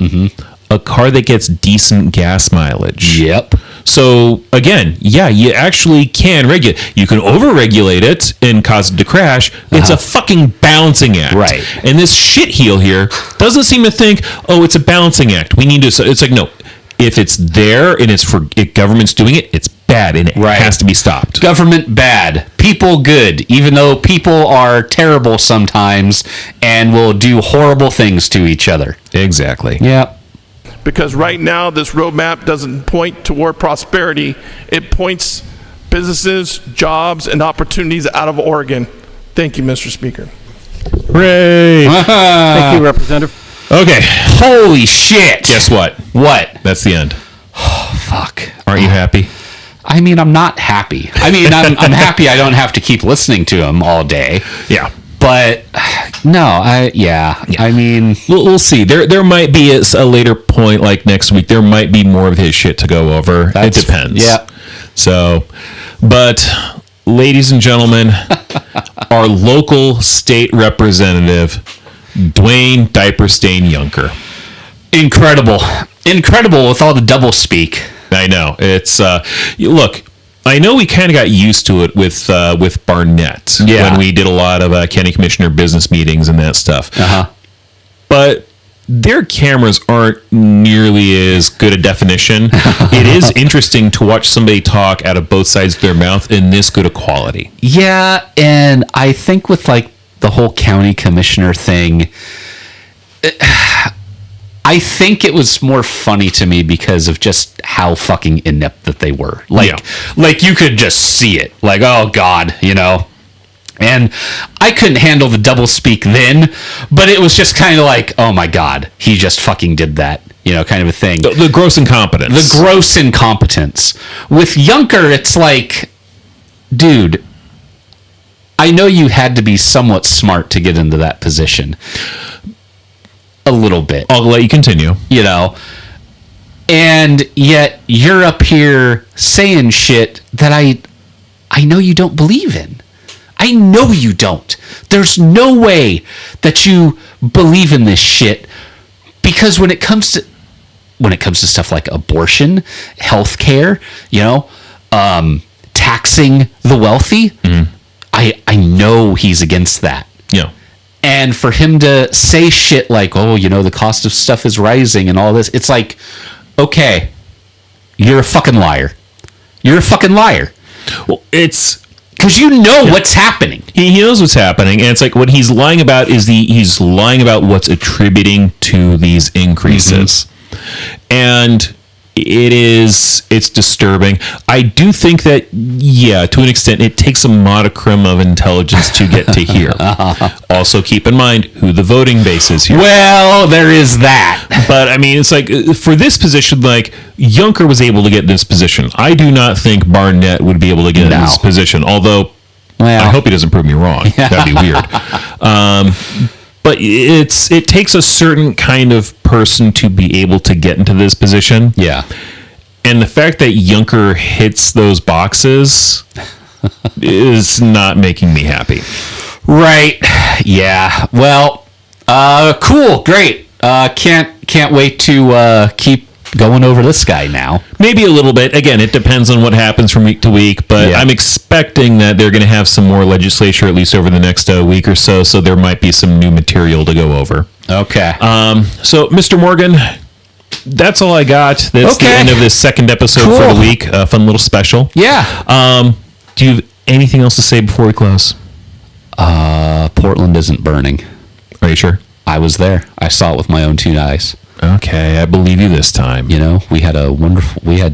A car that gets decent gas mileage. Yep. So, again, you actually can regulate. You can over-regulate it and cause it to crash. It's a fucking balancing act. Right. And this shitheel here doesn't seem to think, it's a balancing act. We need to... So it's like, no. If it's there and it's for government's doing it, it's bad and it has to be stopped. Government bad, people good, even though people are terrible sometimes and will do horrible things to each other. Exactly. Yep. Because right now, this roadmap doesn't point toward prosperity. It points businesses, jobs, and opportunities out of Oregon. Thank you, Mr. Speaker. Hooray! Thank you, Representative. Okay. Holy shit. Guess what? What? That's the end. Oh, fuck. Aren't you happy? I mean, I'm not happy. I mean, I'm happy I don't have to keep listening to him all day. Yeah. But But no, I mean, We'll see. There might be a later point, like next week. There might be more of his shit to go over. It depends. Yeah. So, but ladies and gentlemen, our local state representative, Dwayne Diaper-Stain Yunker. Incredible with all the double speak. I know. It's look, I know we kind of got used to it with Barnett when we did a lot of county commissioner business meetings and that stuff. But their cameras aren't nearly as good a definition. It is interesting to watch somebody talk out of both sides of their mouth in this good a quality. Yeah, and I think with like the whole county commissioner thing, I think it was more funny to me because of just how fucking inept that they were. Like you could just see it. Like, oh God, you know. And I couldn't handle the double speak then, but it was just kind of like, oh my God, he just fucking did that, you know, kind of a thing. The gross incompetence. The gross incompetence. With Yunker, it's like, dude, I know you had to be somewhat smart to get into that position. A little bit. I'll let you continue. You know, and yet you're up here saying shit that I know you don't believe in. I know you don't. There's no way that you believe in this shit, because when it comes to stuff like abortion, healthcare, you know, taxing the wealthy, I know he's against that. Yeah. And for him to say shit like, oh, you know, the cost of stuff is rising and all this, it's like, okay, you're a fucking liar. You're a fucking liar. Well, it's... because you know what's happening. He knows what's happening, and it's like what he's lying about is he's lying about what's attributing to these increases. And it's disturbing. I do think that, yeah, to an extent, it takes a modicum of intelligence to get to here. Also, keep in mind who the voting base is here. Well, there is that. But I mean, it's like for this position, like Yunker was able to get in this position. I do not think Barnett would be able to get in this position. Although, I hope he doesn't prove me wrong. That'd be weird. But it takes a certain kind of person to be able to get into this position. Yeah. And the fact that Yunker hits those boxes is not making me happy. Right. Yeah. Well, cool. Great. Can't wait to keep going over this guy now. Maybe a little bit. Again, it depends on what happens from week to week, but I'm expecting that they're going to have some more legislature at least over the next week or so, so there might be some new material to go over. Okay. So, Mr. Morgan, that's all I got. That's the end of this second episode for the week. A fun little special. Yeah. Do you have anything else to say before we close? Portland isn't burning. Are you sure? I was there. I saw it with my own 2 eyes. Okay, I believe you this time. You know, we had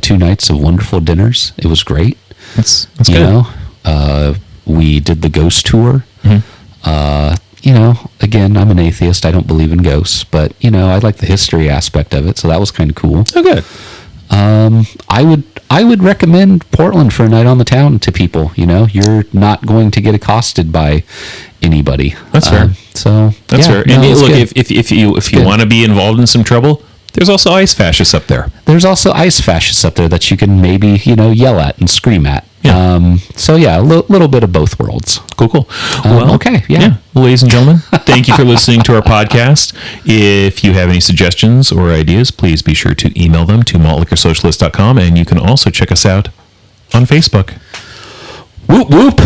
2 nights of wonderful dinners. It was great. That's you good. know, we did the ghost tour. You know, again, I'm an atheist. I don't believe in ghosts, but you know, I like the history aspect of it, so that was kind of cool. Oh, good. I would recommend Portland for a night on the town to people. You know, you're not going to get accosted by anybody. That's fair. So that's fair. And look, good. if you want to be involved in some trouble, there's also ice fascists up there. There's also ice fascists up there that you can maybe, you know, yell at and scream at. Yeah. So yeah, a little bit of both worlds. Cool. Well, okay. Yeah. Well, ladies and gentlemen, thank you for listening to our podcast. If you have any suggestions or ideas, please be sure to email them to maltliquorsocialist.com, and you can also check us out on Facebook. Whoop whoop.